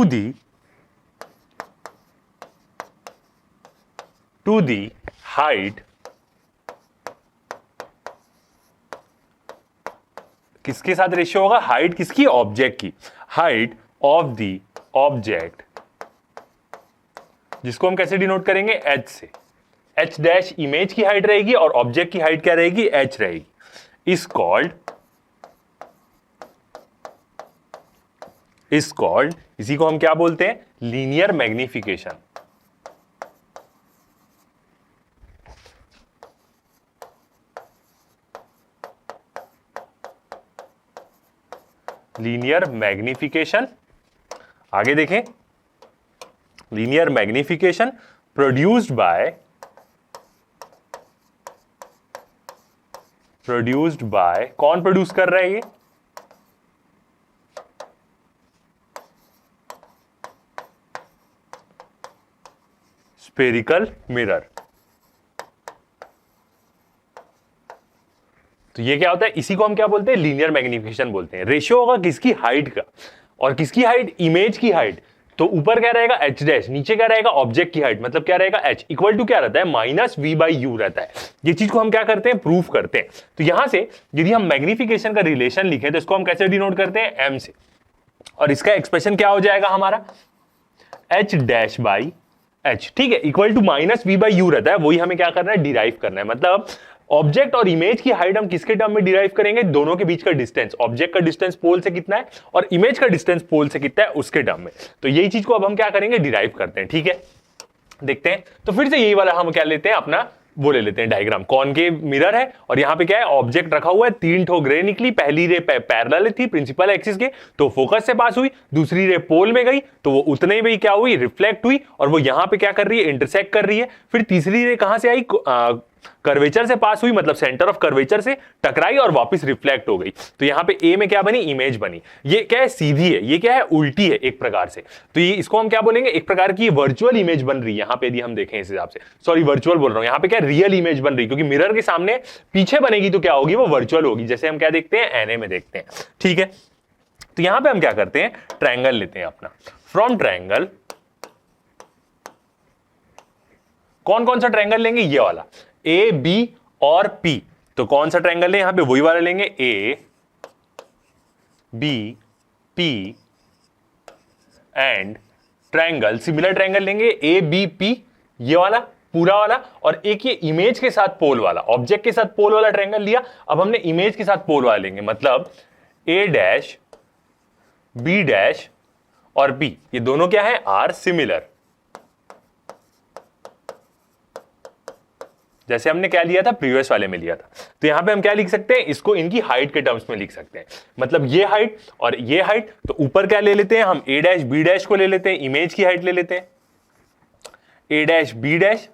the height, किसके साथ रेशियो होगा, हाइट किसकी, ऑब्जेक्ट की, हाइट ऑफ द ऑब्जेक्ट, जिसको हम कैसे डिनोट करेंगे, एच से। एच डैश इमेज की हाइट रहेगी और ऑब्जेक्ट की हाइट क्या रहेगी, एच रहेगी। इज कॉल्ड इसी को हम क्या बोलते हैं, लीनियर मैग्निफिकेशन। लीनियर मैग्निफिकेशन, आगे देखें, लीनियर मैग्निफिकेशन प्रोड्यूस्ड बाय कौन प्रोड्यूस कर रहा है ये, स्फेरिकल मिरर। तो ये क्या होता है, इसी को हम क्या बोलते हैं, लीनियर मैग्निफिकेशन बोलते हैं। रेशियो होगा किसकी, हाइट का, और किसकी हाइट, इमेज की हाइट। तो ऊपर क्या रहेगा, एच डैश, नीचे क्या रहेगा, ऑब्जेक्ट की हाइट, मतलब क्या रहेगा, एच इक्वल टू क्या रहता है, माइनस वी बाई यू रहता है। ये चीज को हम क्या करते हैं, प्रूफ करते हैं। तो यहां से यदि हम मैग्निफिकेशन का रिलेशन लिखें तो इसको हम कैसे डिनोट करते हैं, एम से, और इसका एक्सप्रेशन क्या हो जाएगा हमारा, एच डैश बाई एच, ठीक है, equal to minus we by U रहता है। वही हमें क्या करना है, डिराइव करना है। मतलब ऑब्जेक्ट और इमेज की हाइट हम किसके टर्म में डिराइव करेंगे, दोनों के बीच का डिस्टेंस, ऑब्जेक्ट का डिस्टेंस पोल से कितना है और इमेज का डिस्टेंस पोल से कितना है उसके टर्म में। तो यही चीज को अब हम क्या करेंगे, डिराइव करते हैं, ठीक है। देखते हैं, तो फिर से यही वाला हम क्या लेते हैं, अपना वो ले लेते हैं डायग्राम। कॉनकेव मिरर है और यहाँ पे क्या है, ऑब्जेक्ट रखा हुआ है, 3 ठो रे निकली, पहली रे पैरेलल थी प्रिंसिपल एक्सिस के, तो फोकस से पास हुई। दूसरी रे पोल में गई तो वो उतने ही क्या हुई, रिफ्लेक्ट हुई, और वो यहाँ पे क्या कर रही है, इंटरसेक्ट कर रही है। फिर तीसरी रे कहां से आई, कर्वेचर से पास हुई, मतलब सेंटर ऑफ कर्वेचर से टकराई और वापस रिफ्लेक्ट हो गई। तो यहाँ पे ए में क्या बनी, इमेज बनी। ये क्या है, सीधी है, ये क्या है, उल्टी है एक प्रकार से। तो ये इसको हम क्या बोलेंगे, एक प्रकार की वर्चुअल इमेज बन रही है यहाँ पे, यदि हम देखें इस हिसाब से, सॉरी वर्चुअल बोल रहा हूं, यहाँ पे क्या रियल इमेज बन रही है, क्योंकि मिरर के सामने पीछे बनेगी तो क्या होगी, वो वर्चुअल होगी, जैसे हम क्या देखते हैं, एनए में देखते हैं, ठीक है। तो यहां पे हम क्या करते हैं, ट्रायंगल लेते हैं अपना। फ्रॉम ट्रायंगल कौन कौन सा ट्रायंगल लेंगे, ये वाला, ए बी और पी। तो कौन सा ट्रायंगल है, यहां पे वही वाला लेंगे, A B P and triangle, similar triangle लेंगे, ए बी पी, ये वाला पूरा वाला, और एक ये इमेज के साथ पोल वाला, ऑब्जेक्ट के साथ पोल वाला ट्रायंगल लिया। अब हमने इमेज के साथ पोल वाला लेंगे, मतलब ए डैश बी डैश और बी, ये दोनों क्या है, आर सिमिलर। जैसे हमने क्या लिया था, प्रीवियस वाले में लिया था। तो यहां पे हम क्या लिख सकते हैं, इसको इनकी हाइट के टर्म्स में लिख सकते हैं, मतलब ये हाइट और ये हाइट। तो ऊपर क्या ले लेते हैं हम, ए डैश बी डैश को ले लेते हैं, इमेज की हाइट ले लेते हैं, A dash B dash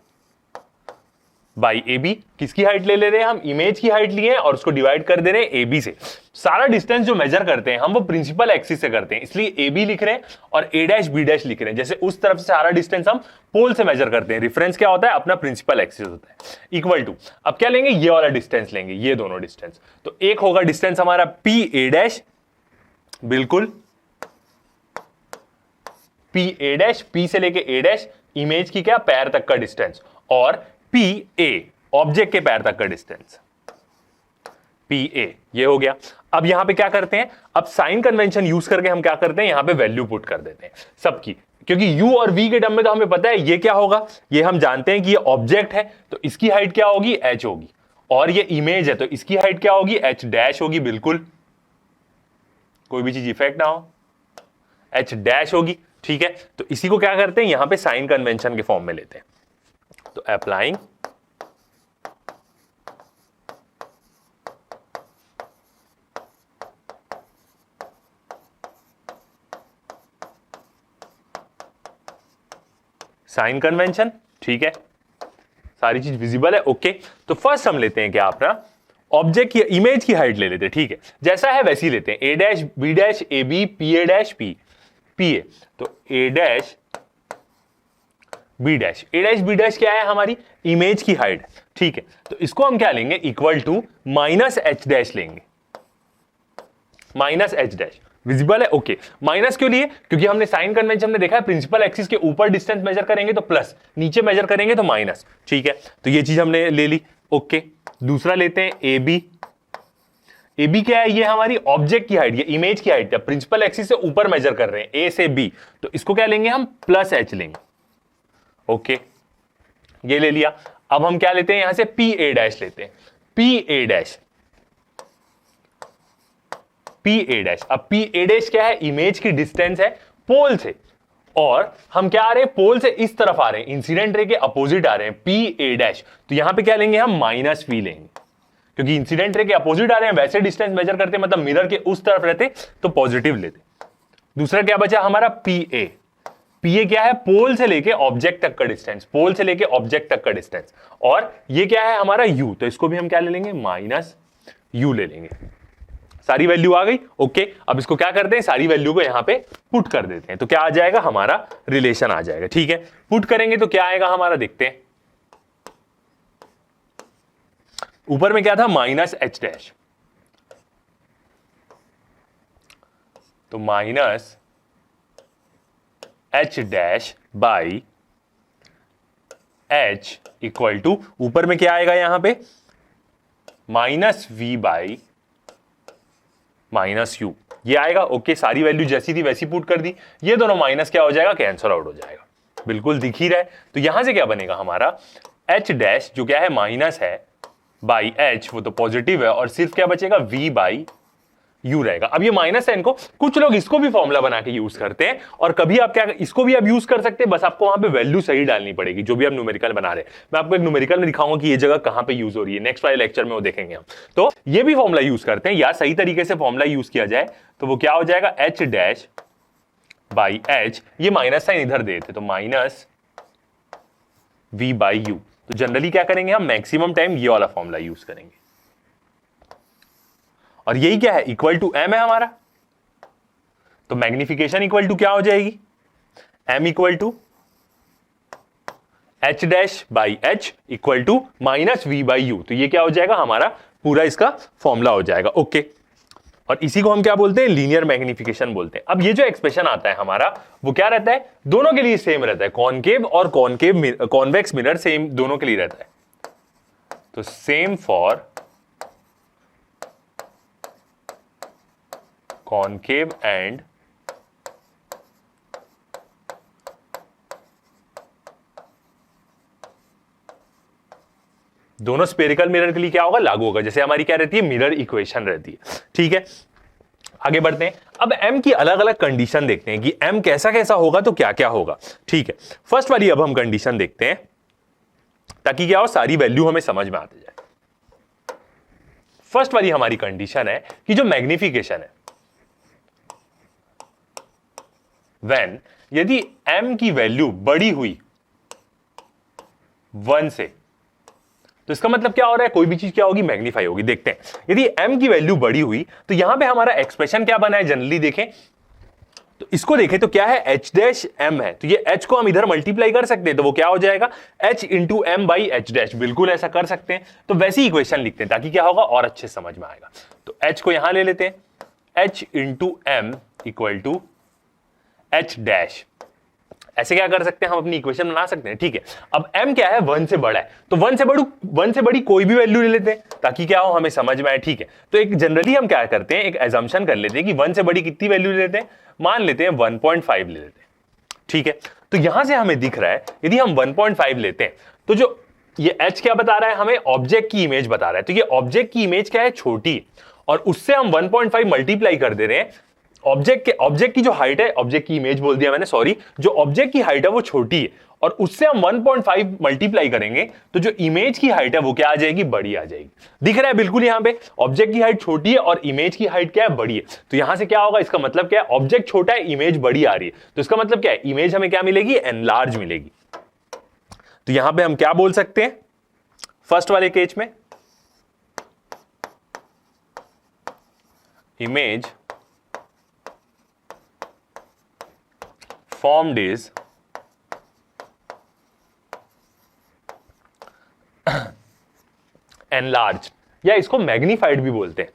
by A B, किसकी हाइट ले रहे हैं हम, इमेज की हाइट लिए हैं और उसको डिवाइड कर दे रहे हैं ए बी से। सारा डिस्टेंस जो मेजर करते हैं हम, वो प्रिंसिपल एक्सिस से करते हैं, इसलिए ए बी लिख रहे हैं और ए डैश बी डैश लिख रहे हैं। जैसे उस तरफ से सारा डिस्टेंस हम पोल से मेजर करते हैं, रेफरेंस क्या होता है, अपना प्रिंसिपल एक्सिस होता है, इक्वल टू, अब क्या लेंगे, ये वाला डिस्टेंस लेंगे, ये दोनों डिस्टेंस। तो एक होगा डिस्टेंस हमारा पी ए डैश, बिल्कुल पी ए डैश, पी से लेके ए डैश, इमेज की क्या, पैर तक का डिस्टेंस, और पी ए ऑब्जेक्ट के पैर तक का डिस्टेंस, पी ए, ये हो गया। अब यहां पे क्या करते हैं, अब साइन कन्वेंशन यूज करके हम क्या करते हैं, यहां पे वैल्यू पुट कर देते हैं सबकी, क्योंकि u और v के टर्म में तो हमें पता है ये क्या होगा, ये हम जानते हैं कि ये ऑब्जेक्ट है तो इसकी हाइट क्या होगी, h होगी, और ये इमेज है तो इसकी हाइट क्या होगी, h डैश होगी, बिल्कुल कोई भी चीज इफेक्ट ना हो, h डैश होगी। ठीक है, तो इसी को क्या करते हैं, यहां पे साइन कन्वेंशन के फॉर्म में लेते हैं, तो अप्लाइंग साइन कन्वेंशन। ठीक है, सारी चीज विजिबल है, ओके। तो फर्स्ट हम लेते हैं क्या अपना ऑब्जेक्ट की इमेज की हाइट ले लेते हैं। ठीक है, जैसा है वैसी लेते हैं, A dash B dash A B P A dash P P A, तो A dash B dash, A dash B dash क्या है, हमारी इमेज की हाइट। ठीक है, तो इसको हम क्या लेंगे, equal to minus H dash लेंगे, माइनस एच डैश विजिबल है, ओके। माइनस क्यों लिए, क्योंकि हमने साइन कन्वेंशन में देखा है प्रिंसिपल एक्सिस के ऊपर डिस्टेंस मेजर करेंगे तो प्लस, नीचे मेजर करेंगे तो माइनस। ठीक है, तो ये चीज हमने ले ली, ओके। दूसरा लेते हैं ए बी, ए बी क्या है, ये हमारी ऑब्जेक्ट की हाइट, ये इमेज की हाइट है, प्रिंसिपल एक्सिस से ऊपर मेजर कर रहे हैं ए से बी, तो इसको क्या लेंगे हम, प्लस एच लेंगे, ओके, ये ले लिया। अब हम क्या लेते हैं, यहां से पी ए डैश लेते हैं, P A dash, P A dash. अब पी ए डैश क्या है, इमेज की डिस्टेंस है पोल से, और हम क्या आ रहे हैं, पोल से इस तरफ आ रहे हैं, इंसिडेंट रे के अपोजिट आ रहे हैं, पी ए डैश, तो यहां पे क्या लेंगे हम, माइनस वी लेंगे, क्योंकि इंसिडेंट रे के अपोजिट आ रहे हैं, वैसे डिस्टेंस मेजर करते मतलब मिरर के उस तरफ रहते तो पॉजिटिव लेते। दूसरा क्या बचा हमारा, पी ए, पी ए क्या है, पोल से लेके ऑब्जेक्ट तक का डिस्टेंस, पोल से लेके ऑब्जेक्ट तक का डिस्टेंस, और ये क्या है हमारा यू, तो इसको भी हम क्या ले लेंगे, माइनस यू ले लेंगे। सारी वैल्यू आ गई, ओके। अब इसको क्या करते हैं, सारी वैल्यू को यहां पे पुट कर देते हैं, तो क्या आ जाएगा, हमारा रिलेशन आ जाएगा। ठीक है, पुट करेंगे तो क्या आएगा हमारा, देखते हैं। ऊपर में क्या था, माइनस एच डैश, तो minus H dash by h equal to, ऊपर में क्या आएगा यहां पे, minus we by minus u, ये आएगा, ओके। सारी वैल्यू जैसी थी वैसी पुट कर दी, ये दोनों माइनस क्या हो जाएगा, कैंसल आउट हो जाएगा, बिल्कुल दिख ही रहा है। तो यहां से क्या बनेगा हमारा, एच डैश जो क्या है माइनस है बाई एच, वो तो पॉजिटिव है, और सिर्फ क्या बचेगा, वी बाई यू रहेगा। अब ये माइनस साइन को कुछ लोग इसको भी फॉर्मूला बना के यूज करते हैं, और कभी आप क्या इसको भी आप यूज कर सकते हैं, बस आपको वहां पे वैल्यू सही डालनी पड़ेगी, जो भी आप न्यूमेरिकल बना रहे हैं। मैं आपको एक न्यूमेरिकल में दिखाऊंगा कि ये जगह कहां पे यूज हो रही है, नेक्स्ट वाले लेक्चर में वो देखेंगे हम। तो ये भी फॉर्मूला यूज करते हैं, या सही तरीके से फॉर्मूला यूज किया जाए तो वो क्या हो जाएगा, एच डैश बाई एच, ये माइनस साइन इधर दे थे तो माइनस वी बाई यू। तो जनरली क्या करेंगे हम, मैक्सिमम टाइम ये वाला फॉर्मूला यूज करेंगे, और यही क्या है, इक्वल टू एम है हमारा, तो मैग्निफिकेशन इक्वल टू क्या हो जाएगी, m equal to h dash by h equal to minus we by u, तो ये क्या हो जाएगा हमारा पूरा इसका फॉर्मूला हो जाएगा, ओके। और इसी को हम क्या बोलते हैं, लीनियर मैग्निफिकेशन बोलते हैं। अब ये जो एक्सप्रेशन आता है हमारा, वो क्या रहता है, दोनों के लिए सेम रहता है, कॉनकेव और कॉन्वेक्स मिरर सेम दोनों के लिए रहता है, तो सेम फॉर कॉनकेव एंड दोनों स्फेरिकल मिरर के लिए क्या होगा, लागू होगा, जैसे हमारी क्या रहती है, मिरर इक्वेशन रहती है। ठीक है, आगे बढ़ते हैं। अब m की अलग अलग कंडीशन देखते हैं कि m कैसा कैसा होगा तो क्या क्या होगा। ठीक है, फर्स्ट वाली अब हम कंडीशन देखते हैं, ताकि क्या हो, सारी वैल्यू हमें समझ में आती जाए। फर्स्ट वाली हमारी कंडीशन है कि जो मैग्निफिकेशन है, व्हेन यदि m की वैल्यू बड़ी हुई 1 से, तो इसका मतलब क्या हो रहा है, कोई भी चीज क्या होगी, मैग्नीफाई होगी। देखते हैं, यदि m की वैल्यू बड़ी हुई तो यहां पे हमारा एक्सप्रेशन क्या बना है, जनरली देखें तो इसको देखें तो क्या है, h डैश m है, तो ये h को हम इधर मल्टीप्लाई कर सकते हैं, तो वो क्या हो जाएगा, h into m by h dash, बिल्कुल ऐसा कर सकते हैं। तो वैसी इक्वेशन लिखते हैं ताकि क्या होगा, और अच्छे समझ में आएगा। तो h को यहां ले लेते हैं, h into m equal to h dash, ऐसे क्या कर सकते हैं, हम अपनी इक्वेशन बना सकते हैं। ठीक है, अब m क्या है, 1 से बड़ा है, तो 1 से बड़ी कोई भी वैल्यू ले लेते हैं ताकि क्या हो, हमें समझ में आए। ठीक है, तो एक जनरली हम क्या करते हैं, एक एजम्पशन कर लेते हैं कि 1 से बड़ी कितनी वैल्यू ले लेते हैं, मान लेते हैं 1.5 ले लेते हैं। ठीक है, तो यहां से हमें दिख रहा है यदि हम 1.5 लेते हैं तो जो ये h क्या बता रहा है, हमें ऑब्जेक्ट की इमेज बता रहा है। तो ये ऑब्जेक्ट की इमेज क्या है, छोटी, और उससे हम 1.5 मल्टीप्लाई कर दे रहे हैं। ऑब्जेक्ट की जो हाइट है, ऑब्जेक्ट की इमेज बोल दिया मैंने, सॉरी, जो ऑब्जेक्ट की हाइट है वो छोटी है, और उससे हम 1.5 मल्टीप्लाई करेंगे तो जो इमेज की हाइट है वो क्या आ जाएगी, बड़ी आ जाएगी। दिख रहा है बिल्कुल, यहां पे ऑब्जेक्ट की हाइट छोटी है और इमेज की हाइट क्या है, बड़ी है। तो यहां से क्या होगा, इसका मतलब क्या है, ऑब्जेक्ट छोटा है, इमेज बड़ी आ रही है, तो इसका मतलब क्या है, इमेज हमें क्या मिलेगी, एनलार्ज मिलेगी। तो यहां पे हम क्या बोल सकते हैं, फर्स्ट वाले केस में इमेज formed is enlarged, या इसको मैग्नीफाइड भी बोलते हैं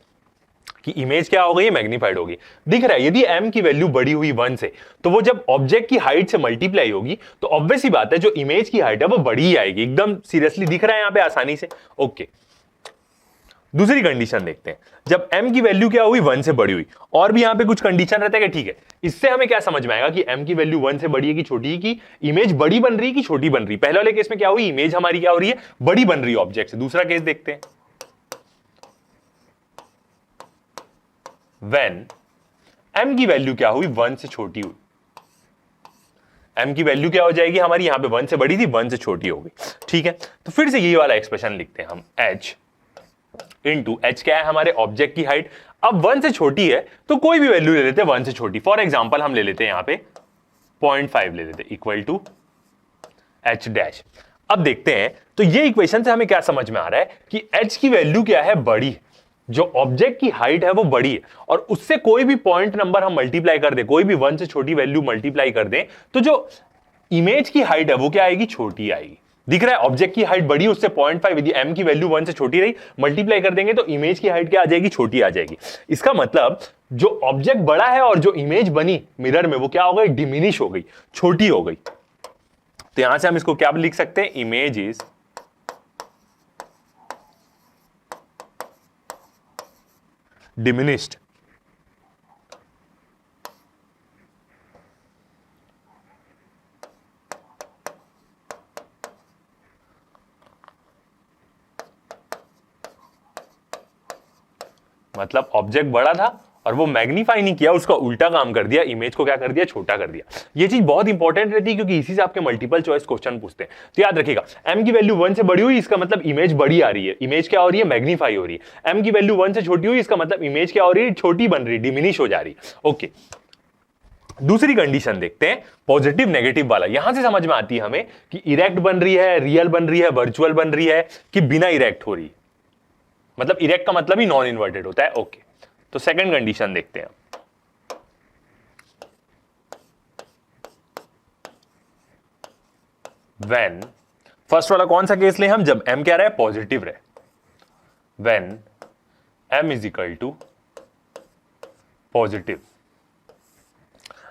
कि इमेज क्या हो गई, मैग्नीफाइड होगी। दिख रहा है यदि m की वैल्यू बड़ी हुई 1 से, तो वो जब ऑब्जेक्ट की हाइट से मल्टीप्लाई होगी तो ऑब्वियस ही बात है जो इमेज की हाइट है वो बड़ी ही आएगी। एकदम सीरियसली दिख रहा है यहां पे आसानी से। ओके, दूसरी कंडीशन देखते हैं, जब m की वैल्यू क्या हुई, 1 से बड़ी हुई, और भी यहां पे कुछ कंडीशन रहता है कि ठीक है, इससे हमें क्या समझ में आएगा कि m की वैल्यू 1 से बड़ी है कि छोटी है, कि इमेज बड़ी बन रही है कि छोटी बन रही है। पहले वाले केस में क्या हुई, इमेज हमारी क्या हो रही है, बड़ी बन रही है ऑब्जेक्ट से। दूसरा केस देखते हैं, व्हेन m की वैल्यू क्या हुई, 1 से छोटी हुई। m की वैल्यू क्या हो जाएगी हमारी, यहां पे 1 से बड़ी थी, 1 से छोटी हो गई। ठीक है, तो फिर से यही वाला एक्सप्रेशन लिखते हैं हम, h इंटू एच क्या है, हमारे ऑब्जेक्ट की हाइट। अब 1 से छोटी है तो कोई भी वैल्यू ले लेते हैं 1 से छोटी। फॉर एग्जांपल हम ले लेते हैं यहां पे 0.5 ले लेते हैं, इक्वल टू एच डैश। अब देखते हैं तो ये इक्वेशन से हमें क्या समझ में आ रहा है कि एच की वैल्यू क्या है, बड़ी, जो ऑब्जेक्ट की हाइट है वो बड़ी है, और उससे कोई भी पॉइंट नंबर हम मल्टीप्लाई कर दें, कोई भी 1 से छोटी वैल्यू मल्टीप्लाई कर दें, तो जो इमेज की हाइट है वो क्या आएगी, छोटी आएगी। दिख रहा है ऑब्जेक्ट की हाइट बड़ी, उससे 0.5, यदि m की वैल्यू 1 से छोटी रही, मल्टीप्लाई कर देंगे तो इमेज की हाइट क्या आ जाएगी, छोटी आ जाएगी। इसका मतलब जो ऑब्जेक्ट बड़ा है और जो इमेज बनी मिरर में वो क्या हो गई, डिमिनिश हो गई, छोटी हो गई। तो यहां से हम इसको क्या लिख सकते हैं, इमेज इज डिमिनिश्ड। मतलब ऑब्जेक्ट बड़ा था और वो मैग्नीफाई नहीं किया, उसका उल्टा काम कर दिया, इमेज को क्या कर दिया, छोटा कर दिया। ये चीज बहुत इंपॉर्टेंट रहती है क्योंकि इसी से आपके मल्टीपल चॉइस क्वेश्चन पूछते हैं। तो याद रखिएगा, m की वैल्यू 1 से बड़ी हुई, इसका मतलब इमेज बड़ी आ रही है, इमेज क्या हो रही है, मैग्नीफाई हो रही है। m की वैल्यू 1 से छोटी हुई, इसका मतलब इमेज क्या हो रही है, छोटी बन रही है, डिमिनिश हो जा रही है। ओके, दूसरी कंडीशन देखते हैं, पॉजिटिव नेगेटिव वाला। यहां से समझ में आती है हमें कि इरेक्ट बन रही है, रियल बन रही है, वर्चुअल बन रही है, कि बिना इरेक्ट हो रही है। मतलब इरेक्ट का मतलब ही नॉन इन्वर्टेड होता है। ओके, तो सेकंड कंडीशन देखते हैं, व्हेन, फर्स्ट वाला कौन सा केस ले हम, जब m क्या रहे, पॉजिटिव रहे, when m is equal to positive.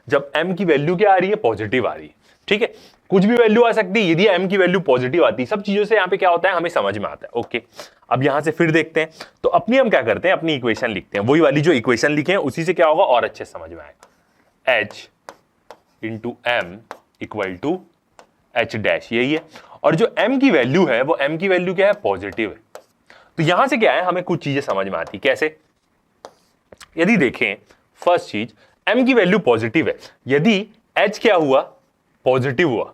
जब m की वैल्यू क्या आ रही है, पॉजिटिव आ रही है। ठीक है, कुछ भी वैल्यू आ सकती है, यदि m की वैल्यू पॉजिटिव आती है, सब चीजों से यहां पे क्या होता है, हमें समझ में आता है। ओके, अब यहां से फिर देखते हैं, तो अपनी हम क्या करते हैं, अपनी इक्वेशन लिखते हैं, वही वाली जो इक्वेशन लिखे हैं उसी से क्या होगा और अच्छे समझ में आएगा। h into m equal to h dash, यही है। और जो m की वैल्यू है वो m की वैल्यू क्या है, पॉजिटिव है। तो यहां से क्या है, हमें कुछ चीजें समझ में आती, कैसे, यदि देखें फर्स्ट चीज, m की वैल्यू पॉजिटिव है, यदि h क्या हुआ, पॉजिटिव हुआ,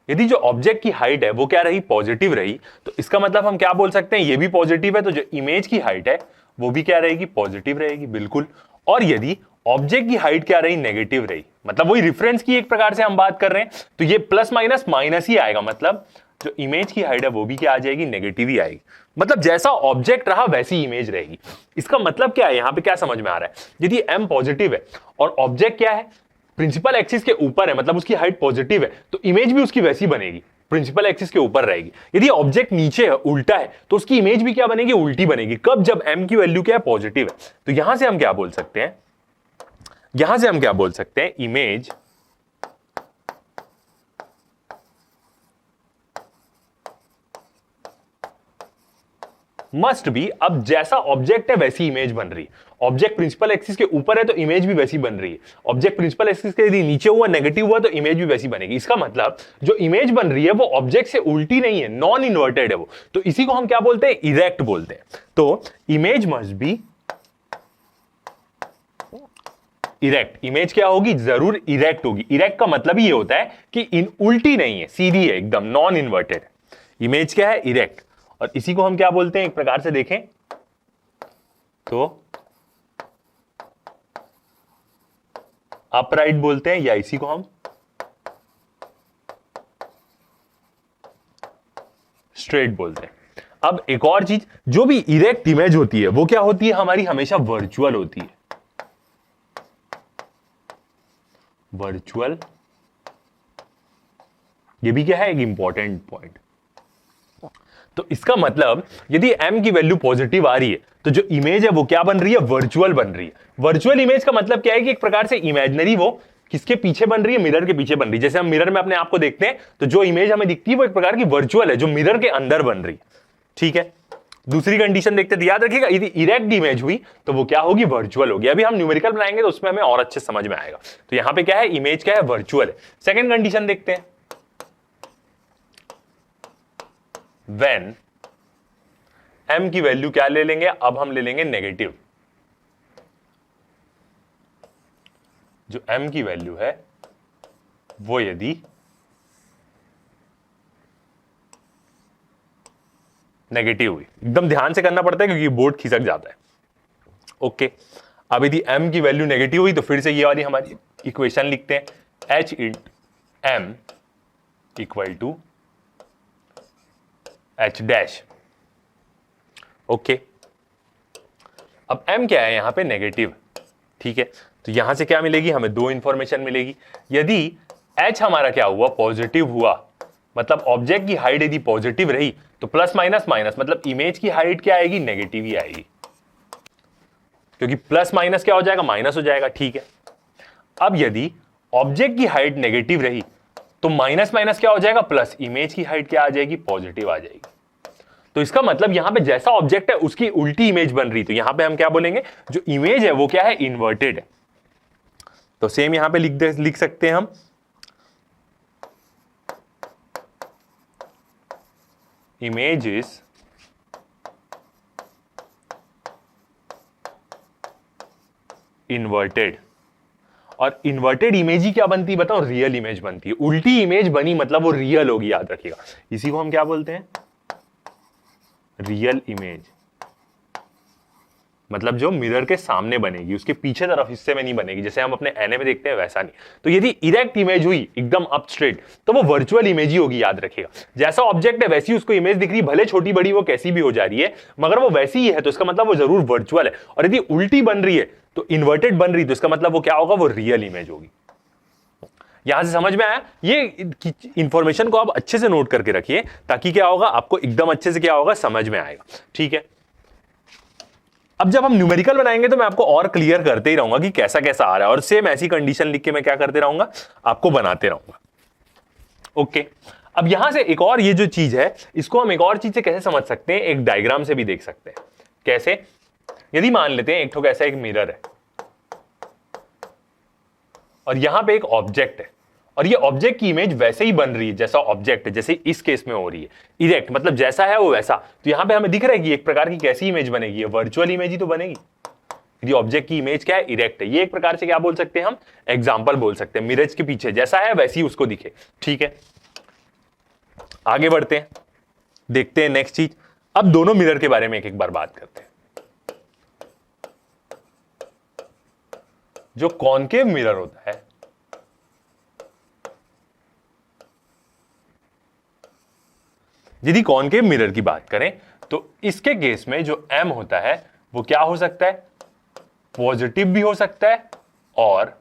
यदि जो ऑब्जेक्ट की हाइट है वो क्या रही, पॉजिटिव रही, तो इसका मतलब हम क्या बोल सकते हैं, ये भी पॉजिटिव है, तो जो इमेज की हाइट है वो भी क्या रहेगी, पॉजिटिव रहेगी, बिल्कुल। और यदि ऑब्जेक्ट की हाइट क्या रही, नेगेटिव रही, मतलब वही रेफरेंस की एक प्रकार से हम बात कर रहे हैं, तो ये प्लस माइनस माइनस ही आएगा, मतलब जो इमेज की हाइट है वो भी क्या आ जाएगी, नेगेटिव ही आएगी। मतलब जैसा ऑब्जेक्ट रहा वैसी इमेज रहेगी। इसका मतलब क्या है, यहां पे क्या समझ में आ रहा है, यदि m पॉजिटिव है और ऑब्जेक्ट क्या है, प्रिंसिपल एक्सिस के ऊपर है, मतलब उसकी हाइट पॉजिटिव है, तो इमेज भी उसकी वैसी बनेगी, प्रिंसिपल एक्सिस के ऊपर रहेगी। यदि ऑब्जेक्ट नीचे है, उल्टा है, तो उसकी इमेज भी क्या बनेगी, उल्टी बनेगी। कब, जब m की वैल्यू क्या है, पॉजिटिव है। तो यहां से हम क्या बोल सकते हैं, यहां से हम क्या बोल सकते हैं, इमेज मस्ट बी, अब जैसा ऑब्जेक्ट है वैसी इमेज बन रही है। ऑब्जेक्ट प्रिंसिपल एक्सिस के ऊपर है तो इमेज भी वैसी बन रही है। ऑब्जेक्ट प्रिंसिपल एक्सिस के यदि नीचे हुआ, नेगेटिव हुआ, तो इमेज भी वैसी बनेगी। इसका मतलब जो इमेज बन रही है वो ऑब्जेक्ट से उल्टी नहीं है, नॉन इन्वर्टेड है वो। तो इसी को हम क्या बोलते हैं? इरेक्ट बोलते हैं। तो image must be erect. Image क्या होगी? जरूर इरेक्ट होगी। इरेक्ट का मतलब ही ये होता है कि उल्टी नहीं है, सीधी है, एकदम नॉन इन्वर्टेड। इमेज क्या है? इरेक्ट। और इसी को हम क्या बोलते हैं? एक प्रकार से देखें तो अपराइट बोलते हैं, या इसी को हम स्ट्रेट बोलते हैं। अब एक और चीज, जो भी इरेक्ट इमेज होती है वो क्या होती है? हमारी हमेशा वर्चुअल होती है। वर्चुअल, ये भी क्या है? एक इंपॉर्टेंट पॉइंट। तो इसका मतलब यदि m की वैल्यू पॉजिटिव आ रही है तो जो इमेज है वो क्या बन रही है? वर्चुअल बन रही है। वर्चुअल इमेज का मतलब क्या है? कि एक प्रकार से इमेजिनरी वो किसके पीछे बन रही है? मिरर के पीछे बन रही है। जैसे हम मिरर में अपने आप को देखते हैं तो जो इमेज हमें दिखती है वो एक प्रकार की वर्चुअल है, जो मिरर के अंदर बन रही है। ठीक है, दूसरी कंडीशन देखते हैं। याद रखिएगा, यदि इरेक्ट इमेज हुई तो वो क्या होगी? वर्चुअल होगी। अभी हम न्यूमेरिकल बनाएंगे तो उसमें हमें और अच्छे समझ में आएगा। तो यहां पे क्या है? इमेज क्या है? वर्चुअल है। सेकंड कंडीशन देखते हैं, व्हेन m की वैल्यू क्या ले लेंगे? अब हम ले लेंगे नेगेटिव। जो m की वैल्यू है वो यदि नेगेटिव हुई, एकदम ध्यान से करना पड़ता है क्योंकि बोर्ड खिसक जाता है। ओके, अब यदि m की वैल्यू नेगेटिव हुई तो फिर से ये वाली हमारी इक्वेशन लिखते हैं, h in m equal to h dash. Okay, अब m क्या है? यहां पे नेगेटिव। ठीक है, तो यहां से क्या मिलेगी? हमें दो इंफॉर्मेशन मिलेगी। यदि h हमारा क्या हुआ? पॉजिटिव हुआ, मतलब ऑब्जेक्ट की हाइट यदि पॉजिटिव रही तो प्लस माइनस माइनस, मतलब इमेज की हाइट क्या आएगी? नेगेटिव ही आएगी, क्योंकि प्लस माइनस क्या हो जाएगा? माइनस हो जाएगा। ठीक है, अब यदि ऑब्जेक्ट की हाइट नेगेटिव रही तो माइनस माइनस क्या हो जाएगा? प्लस। इमेज की हाइट क्या आ जाएगी? पॉजिटिव आ जाएगी। तो इसका मतलब यहां पे जैसा ऑब्जेक्ट है उसकी उल्टी इमेज बन रही। तो यहां पे हम क्या बोलेंगे? जो इमेज है वो क्या है? इन्वर्टेड है। तो सेम यहां पे लिख सकते हैं हम, इमेज इज इन्वर्टेड। और इन्वर्टेड इमेज ही क्या बनती है? बताओ, रियल इमेज बनती है। उल्टी इमेज बनी मतलब वो रियल होगी, याद रखिएगा। इसी को हम क्या बोलते हैं? Real image. मतलब जो मिरर के सामने बनेगी, उसके पीछे तरफ हिस्से में नहीं बनेगी, जैसे हम अपने एने में देखते हैं वैसा नहीं। तो यदि इरेक्ट इमेज हुई एकदम अप स्ट्रेट तो वो वर्चुअल इमेज ही होगी, याद रखिएगा। जैसा ऑब्जेक्ट है वैसी उसको इमेज दिख रही, भले छोटी बड़ी वो कैसी भी हो जा रही है, मगर वो वैसी ही है, तो इसका मतलब वो जरूर वर्चुअल है। और यदि उल्टी बन रही है तो इन्वर्टेड बन रही, तो इसका मतलब वो क्या होगा? वो रियल इमेज होगी। यहां से समझ में आया? ये इंफॉर्मेशन को आप अच्छे से नोट करके रखिए, ताकि क्या होगा? आपको एकदम अच्छे से क्या होगा? समझ में आएगा। ठीक है, अब जब हम न्यूमेरिकल बनाएंगे तो मैं आपको और क्लियर करते ही रहूंगा कि कैसा कैसा आ रहा है, और सेम ऐसी कंडीशन लिख के मैं क्या करते रहूंगा? आपको बनाते रहूंगा। ओके, अब यहां से एक और ये जो चीज है, इसको हम एक और चीज से कैसे समझ सकते हैं? एक डायग्राम से भी देख सकते हैं। कैसे? यदि मान लेते हैं एक ठो कैसा एक मिरर है और यहां पे एक ऑब्जेक्ट है, और ये ऑब्जेक्ट की इमेज वैसे ही बन रही है जैसा ऑब्जेक्ट है, जैसे इस केस में हो रही है। इरेक्ट मतलब जैसा है वो वैसा। तो यहां पे हमें दिख रहा है कि एक प्रकार की कैसी इमेज बनेगी? वर्चुअल इमेज ही तो बनेगी। ये ऑब्जेक्ट की इमेज क्या है? इरेक्ट है। ये एक प्रकार से क्या बोल सकते हैं हम? एग्जांपल बोल सकते हैं। मिरर के पीछे जैसा है वैसी उसको दिखे। ठीक है, आगे बढ़ते हैं, देखते हैं नेक्स्ट चीज। अब दोनों मिरर के बारे में एक एक बार बात करते हैं। जो कॉनकेव मिरर होता है, यदि कॉनकेव मिरर की बात करें तो इसके केस में जो m होता है वो क्या हो सकता है? पॉजिटिव भी हो सकता है और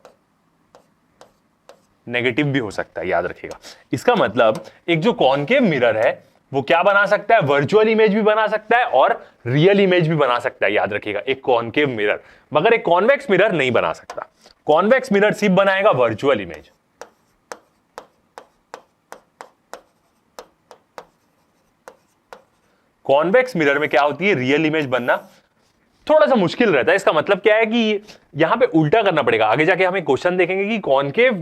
नेगेटिव भी हो सकता है, याद रखिएगा। इसका मतलब एक जो कॉनकेव मिरर है वो क्या बना सकता है? वर्चुअल इमेज भी बना सकता है और रियल इमेज भी बना सकता है, याद रखिएगा। एक कॉनकेव मिरर, मगर एक कॉन्वेक्स मिरर नहीं बना सकता। कॉन्वेक्स मिरर सिर्फ बनाएगा वर्चुअल इमेज। कॉन्वेक्स मिरर में क्या होती है, रियल इमेज बनना थोड़ा सा मुश्किल रहता है। इसका मतलब क्या है कि यहां पे उल्टा करना पड़ेगा। आगे जाके हम एक क्वेश्चन देखेंगे कि कॉनकेव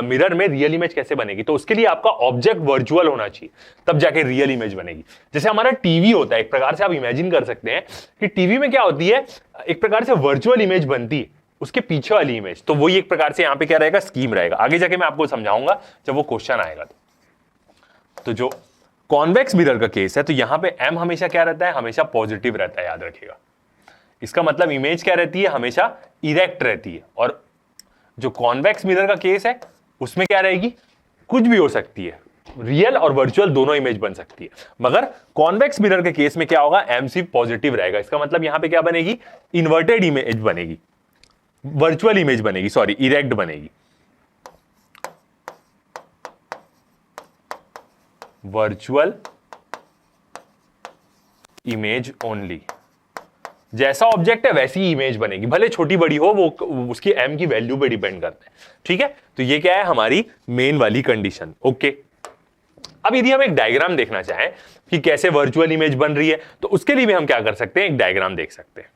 मिरर में रियल इमेज कैसे बनेगी, तो उसके लिए आपका ऑब्जेक्ट वर्चुअल होना चाहिए, तब जाके रियल इमेज बनेगी। जैसे हमारा टीवी होता है, एक प्रकार से आप इमेजिन कर सकते हैं कि टीवी में क्या होती है, एक प्रकार से वर्चुअल इमेज बनती है, उसके पीछे वाली इमेज। तो वही एक प्रकार से यहां पे क्या रहेगा, स्कीम रहेगा। आगे जाके मैं आपको समझाऊंगा जब वो क्वेश्चन आएगा। तो जो कॉन्वेक्स मिरर का केस है, तो यहां पे एम हमेशा क्या रहता है, हमेशा पॉजिटिव रहता है, याद रखिएगा। इसका मतलब इमेज क्या रहती है, हमेशा इरेक्ट रहती है। और जो कॉन्वेक्स मिरर का केस है उसमें क्या रहेगी, कुछ भी हो सकती है, रियल और वर्चुअल दोनों इमेज बन सकती है। मगर कॉन्वेक्स मिरर के केस में क्या होगा, एम सिर्फ पॉजिटिव रहेगा। इसका मतलब यहां पे क्या बनेगी, इन्वर्टेड इमेज बनेगी, वर्चुअल इमेज बनेगी, सॉरी इरेक्ट बनेगी, वर्चुअल इमेज ओनली। जैसा ऑब्जेक्ट है वैसी इमेज बनेगी, भले छोटी बड़ी हो, वो उसकी एम की वैल्यू पे डिपेंड करता है। ठीक है, तो ये क्या है, हमारी मेन वाली कंडीशन। ओके, अब यदि हम एक डायग्राम देखना चाहें कि कैसे वर्चुअल इमेज बन रही है, तो उसके लिए भी हम क्या कर सकते हैं, एक डायग्राम देख सकते हैं।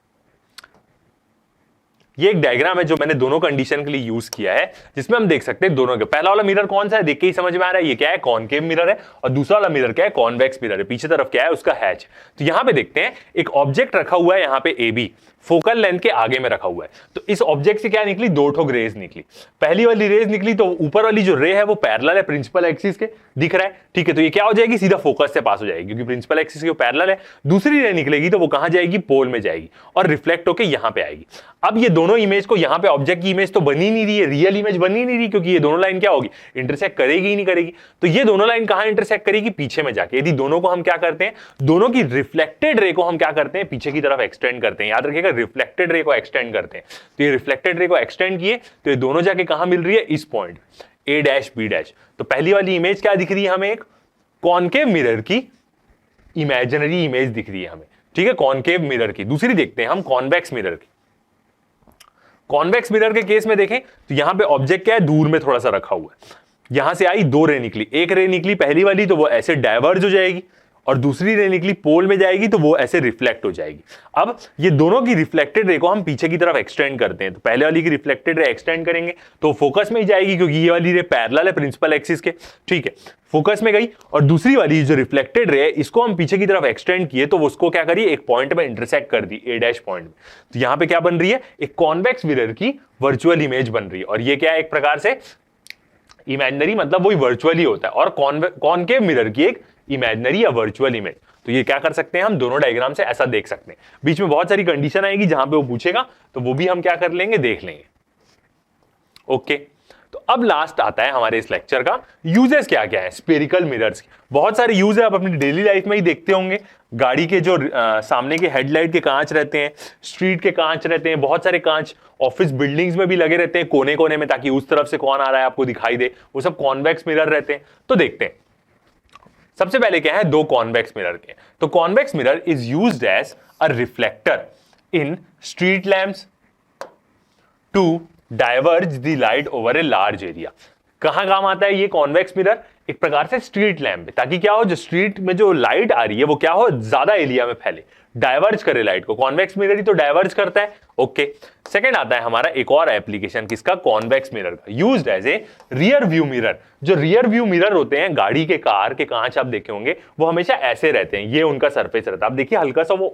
ये एक डायग्राम है जो मैंने दोनों कंडीशन के लिए यूज किया है, जिसमें हम देख सकते हैं दोनों के। पहला वाला मिरर कौन सा है, देख के ही समझ में आ रहा है, ये क्या है, कॉनकेव मिरर है। और दूसरा वाला मिरर क्या है, कॉन्वेक्स मिरर है। पीछे तरफ क्या है, उसका हैच। तो यहां पे देखते हैं एक ऑब्जेक्ट रखा हुआ है यहाँ पे ए बी, फोकल लेंथ के आगे में रखा हुआ है। तो इस ऑब्जेक्ट से क्या निकली, दो ठोक रेज निकली। पहली वाली रेज निकली तो ऊपर वाली जो रे है वो पैरेलल है प्रिंसिपल एक्सिस के, दिख रहा है। ठीक है, तो ये क्या हो जाएगी, सीधा फोकस से पास हो जाएगी, क्योंकि प्रिंसिपल एक्सिस के पैरेलल है। दूसरी रे निकलेगी तो वो कहां जाएगी, पोल में जाएगी और रिफ्लेक्ट होकर यहां पे आएगी। अब ये दोनों इमेज को, यहां पे ऑब्जेक्ट की इमेज तो बनी नहीं रही है, रियल इमेज बनी नहीं रही, क्योंकि ये दोनों लाइन क्या होगी, इंटरसेक्ट करेगी ही नहीं करेगी। तो ये दोनों लाइन कहां इंटरसेक्ट करेगी, पीछे में जाके। यदि दोनों को हम क्या करते हैं, दोनों की रिफ्लेक्टेड रे को हम क्या करते हैं, पीछे की तरफ एक्सटेंड करते हैं। याद रखिएगा, रिफ्लेक्टेड रे को एक्सटेंड करते हैं। तो ये रिफ्लेक्टेड रे को एक्सटेंड किए तो ये दोनों जाके कहां मिल रही है, इस point A dash B dash. तो पहली वाली इमेज क्या दिख रही है हमें, एक कॉनकेव मिरर की इमेजिनरी इमेज दिख रही है हमें। ठीक है, कॉनकेव मिरर की। दूसरी देखते हैं हम कॉन्वेक्स मिरर की। कॉन्वेक्स मिरर के केस में देखें तो यहां पे ऑब्जेक्ट क्या है, दूर में थोड़ा सा रखा हुआ है। यहां से आई दो रे निकली, एक रे निकली पहली वाली तो वो ऐसे डाइवर्ज हो जाएगी, और दूसरी रे निकली पोल में जाएगी तो वो ऐसे रिफ्लेक्ट हो जाएगी। अब ये दोनों की रिफ्लेक्टेड रे को हम पीछे की तरफ एक्सटेंड करते हैं। तो पहले वाली की रिफ्लेक्टेड रे एक्सटेंड करेंगे तो फोकस में ही जाएगी, क्योंकि ये वाली रे पैरेलल है प्रिंसिपल एक्सिस के। ठीक है, फोकस में गई। और दूसरी वाली जो रिफ्लेक्टेड रे है, इसको हम पीछे की तरफ एक्सटेंड किए तो उसको क्या करिए, एक पॉइंट में इंटरसेक्ट कर दी, ए डैश पॉइंट में। तो यहां पे क्या बन रही है, एक कॉन्वेक्स मिरर की वर्चुअल इमेज बन रही है। और ये क्या है, एक प्रकार से इमेजिनरी, मतलब वही वर्चुअल ही होता है, और कॉनकेव मिरर की एक इमेजिनरी या वर्चुअल इमेज। तो ये क्या कर सकते हैं, हम दोनों डायग्राम से ऐसा देख सकते हैं। बीच में बहुत सारी कंडीशन आएगी जहां पे वो पूछेगा, तो वो भी हम क्या कर लेंगे, देख लेंगे। ओके, तो अब लास्ट आता है हमारे इस लेक्चर का यूजेस क्या क्या है स्फेरिकल मिरर्स की। बहुत सारे यूज है, आप अपनी डेली लाइफ में ही देखते होंगे। गाड़ी के जो सामने के हेडलाइट के कांच रहते हैं, स्ट्रीट के कांच रहते हैं, बहुत सारे कांच ऑफिस बिल्डिंग्स में भी लगे रहते हैं कोने कोने में, ताकि उस तरफ से कौन आ रहा है आपको दिखाई दे। वो सब कॉन्वेक्स मिरर रहते हैं। तो देखते हैं सबसे पहले क्या है, दो कॉन्वेक्स मिरर के। तो convex mirror is used as a reflector in street lamps to diverge the light over a large area. कहां काम आता है ये कॉन्वेक्स मिरर, एक प्रकार से स्ट्रीट लैम्प, ताकि क्या हो, जो स्ट्रीट में जो लाइट आ रही है वो क्या हो, ज्यादा एरिया में फैले, डाइवर्ज करे लाइट को। कॉन्वेक्स मिरर ही तो डाइवर्ज करता है। ओके, सेकंड आता है हमारा एक और एप्लीकेशन किसका, कॉन्वेक्स मिरर का, used as a rear view mirror. जो रियर व्यू मिरर होते हैं गाड़ी के, कार के कांच आप देखे होंगे, वो हमेशा ऐसे रहते हैं, ये उनका सरफेस रहता है। आप देखिए हल्का सा वो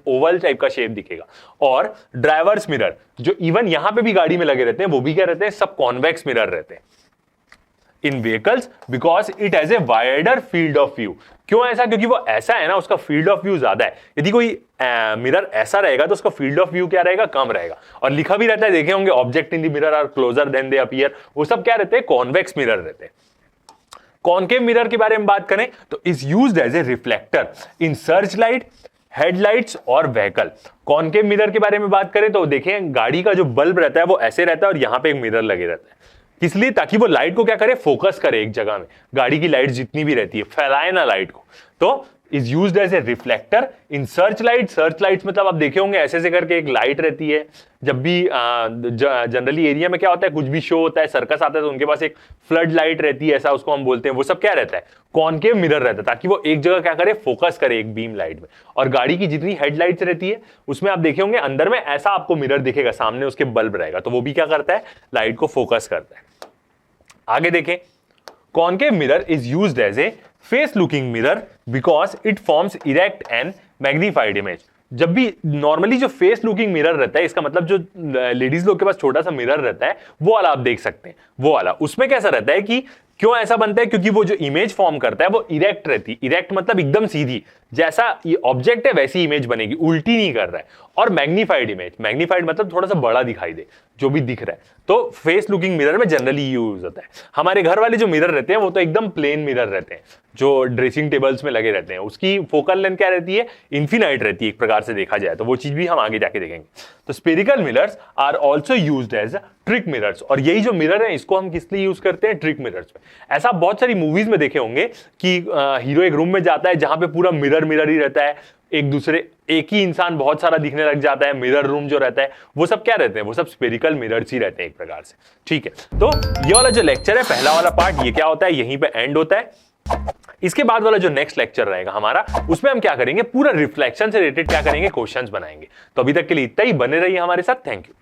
ओवल टाइप का शेप दिखेगा। और ड्राइवर्स मिरर जो इवन यहां पे भी गाड़ी में लगे रहते हैं, वो भी क्या रहते हैं, सब कॉन्वेक्स मिरर रहते हैं in vehicles, because it has a wider field of view. क्यों ऐसा, क्योंकि वो ऐसा है ना, उसका फील्ड ऑफ व्यू ज्यादा है। यदि कोई मिरर ऐसा रहेगा तो उसका फील्ड ऑफ व्यू क्या रहेगा, कम रहेगा। और लिखा भी रहता है, देखे होंगे, object in the mirror are closer than they appear. वो सब क्या रहते हैं, कॉन्वेक्स मिरर रहते हैं। कॉनकेव मिरर के बारे में बात करें तो is used as a reflector in search light, headlights और व्हीकल। कॉनकेव मिरर के बारे में बात करें तो देखें, गाड़ी का जो बल्ब रहता है वो ऐसे रहता है और यहां पे एक मिरर लगे रहता है। किस लिए, ताकि वो लाइट को क्या करे, फोकस करे एक जगह में। गाड़ी की लाइट जितनी भी रहती है, फैलाए ना लाइट को। तो is used as a reflector in search light. Search lights मतलब आप देखे होंगे ऐसे ऐसे करके एक लाइट रहती है। जब भी जनरली एरिया में क्या होता है, कुछ भी शो होता है, सर्कस आता है, तो उनके पास एक फ्लड लाइट रहती है, ऐसा उसको हम बोलते हैं। वो सब क्या रहता है, कॉनकेव मिरर रहता है, ताकि वो एक जगह क्या करे, फोकस करे एक बीम लाइट में। और गाड़ी की जितनी हेडलाइट्स रहती है उसमें आप देखे होंगे अंदर में ऐसा आपको मिरर दिखेगा, सामने उसके बल्ब रहेगा, तो वो भी क्या करता है, लाइट को फोकस करता है। आगे देखें, concave mirror is used as a face looking mirror because it forms erect and magnified image. जब भी नॉर्मली जो फेस लुकिंग मिरर रहता है, इसका मतलब जो लेडीज लोग के पास छोटा सा मिरर रहता है, वो वाला आप देख सकते हैं, वो वाला। उसमें कैसा रहता है कि क्यों ऐसा बनता है, क्योंकि वो जो इमेज फॉर्म करता है वो इरेक्ट रहती है। इरेक्ट मतलब एकदम सीधी, जैसा ये ऑब्जेक्ट है वैसी इमेज बनेगी, उल्टी नहीं कर रहा है। और मैग्नीफाइड इमेज, मैग्नीफाइड मतलब थोड़ा सा बड़ा दिखाई दे जो भी दिख रहा है, तो फेस लुकिंग मिरर में जनरली यूज होता है। हमारे घर वाले जो मिरर रहते हैं वो तो एकदम प्लेन मिरर रहते हैं, जो ड्रेसिंग टेबल्स में लगे रहते हैं। उसकी फोकल लेंथ क्या रहती है, इन्फिनाइट रहती है एक प्रकार से देखा जाए तो। वो चीज भी हम आगे जाके देखेंगे। तो spherical mirrors are also used as trick mirrors. और यही जो मिरर है इसको हम किस लिए यूज करते हैं, ट्रिक मिरर्स में। ऐसा बहुत सारी मूवीज में देखे होंगे कि हीरो एक रूम में जाता है जहां पे पूरा मिरर मिरर ही रहता है, एक ही इंसान बहुत सारा दिखने लग जाता है। मिरर रूम जो रहता है वो सब क्या रहते हैं, वो सब स्पेरिकल मिरर्स ही रहते हैं एक प्रकार से। ठीक है, तो ये वाला जो लेक्चर है, पहला वाला पार्ट, ये क्या होता है, यहीं पे एंड होता है। इसके बाद वाला जो नेक्स्ट लेक्चर रहेगा हमारा, उसमें हम क्या करेंगे, पूरा रिफ्लेक्शन से रिलेटेड क्या करेंगे, क्वेश्चंस बनाएंगे। तो अभी तक के लिए इतना ही, बने रहिए हमारे साथ। Thank you.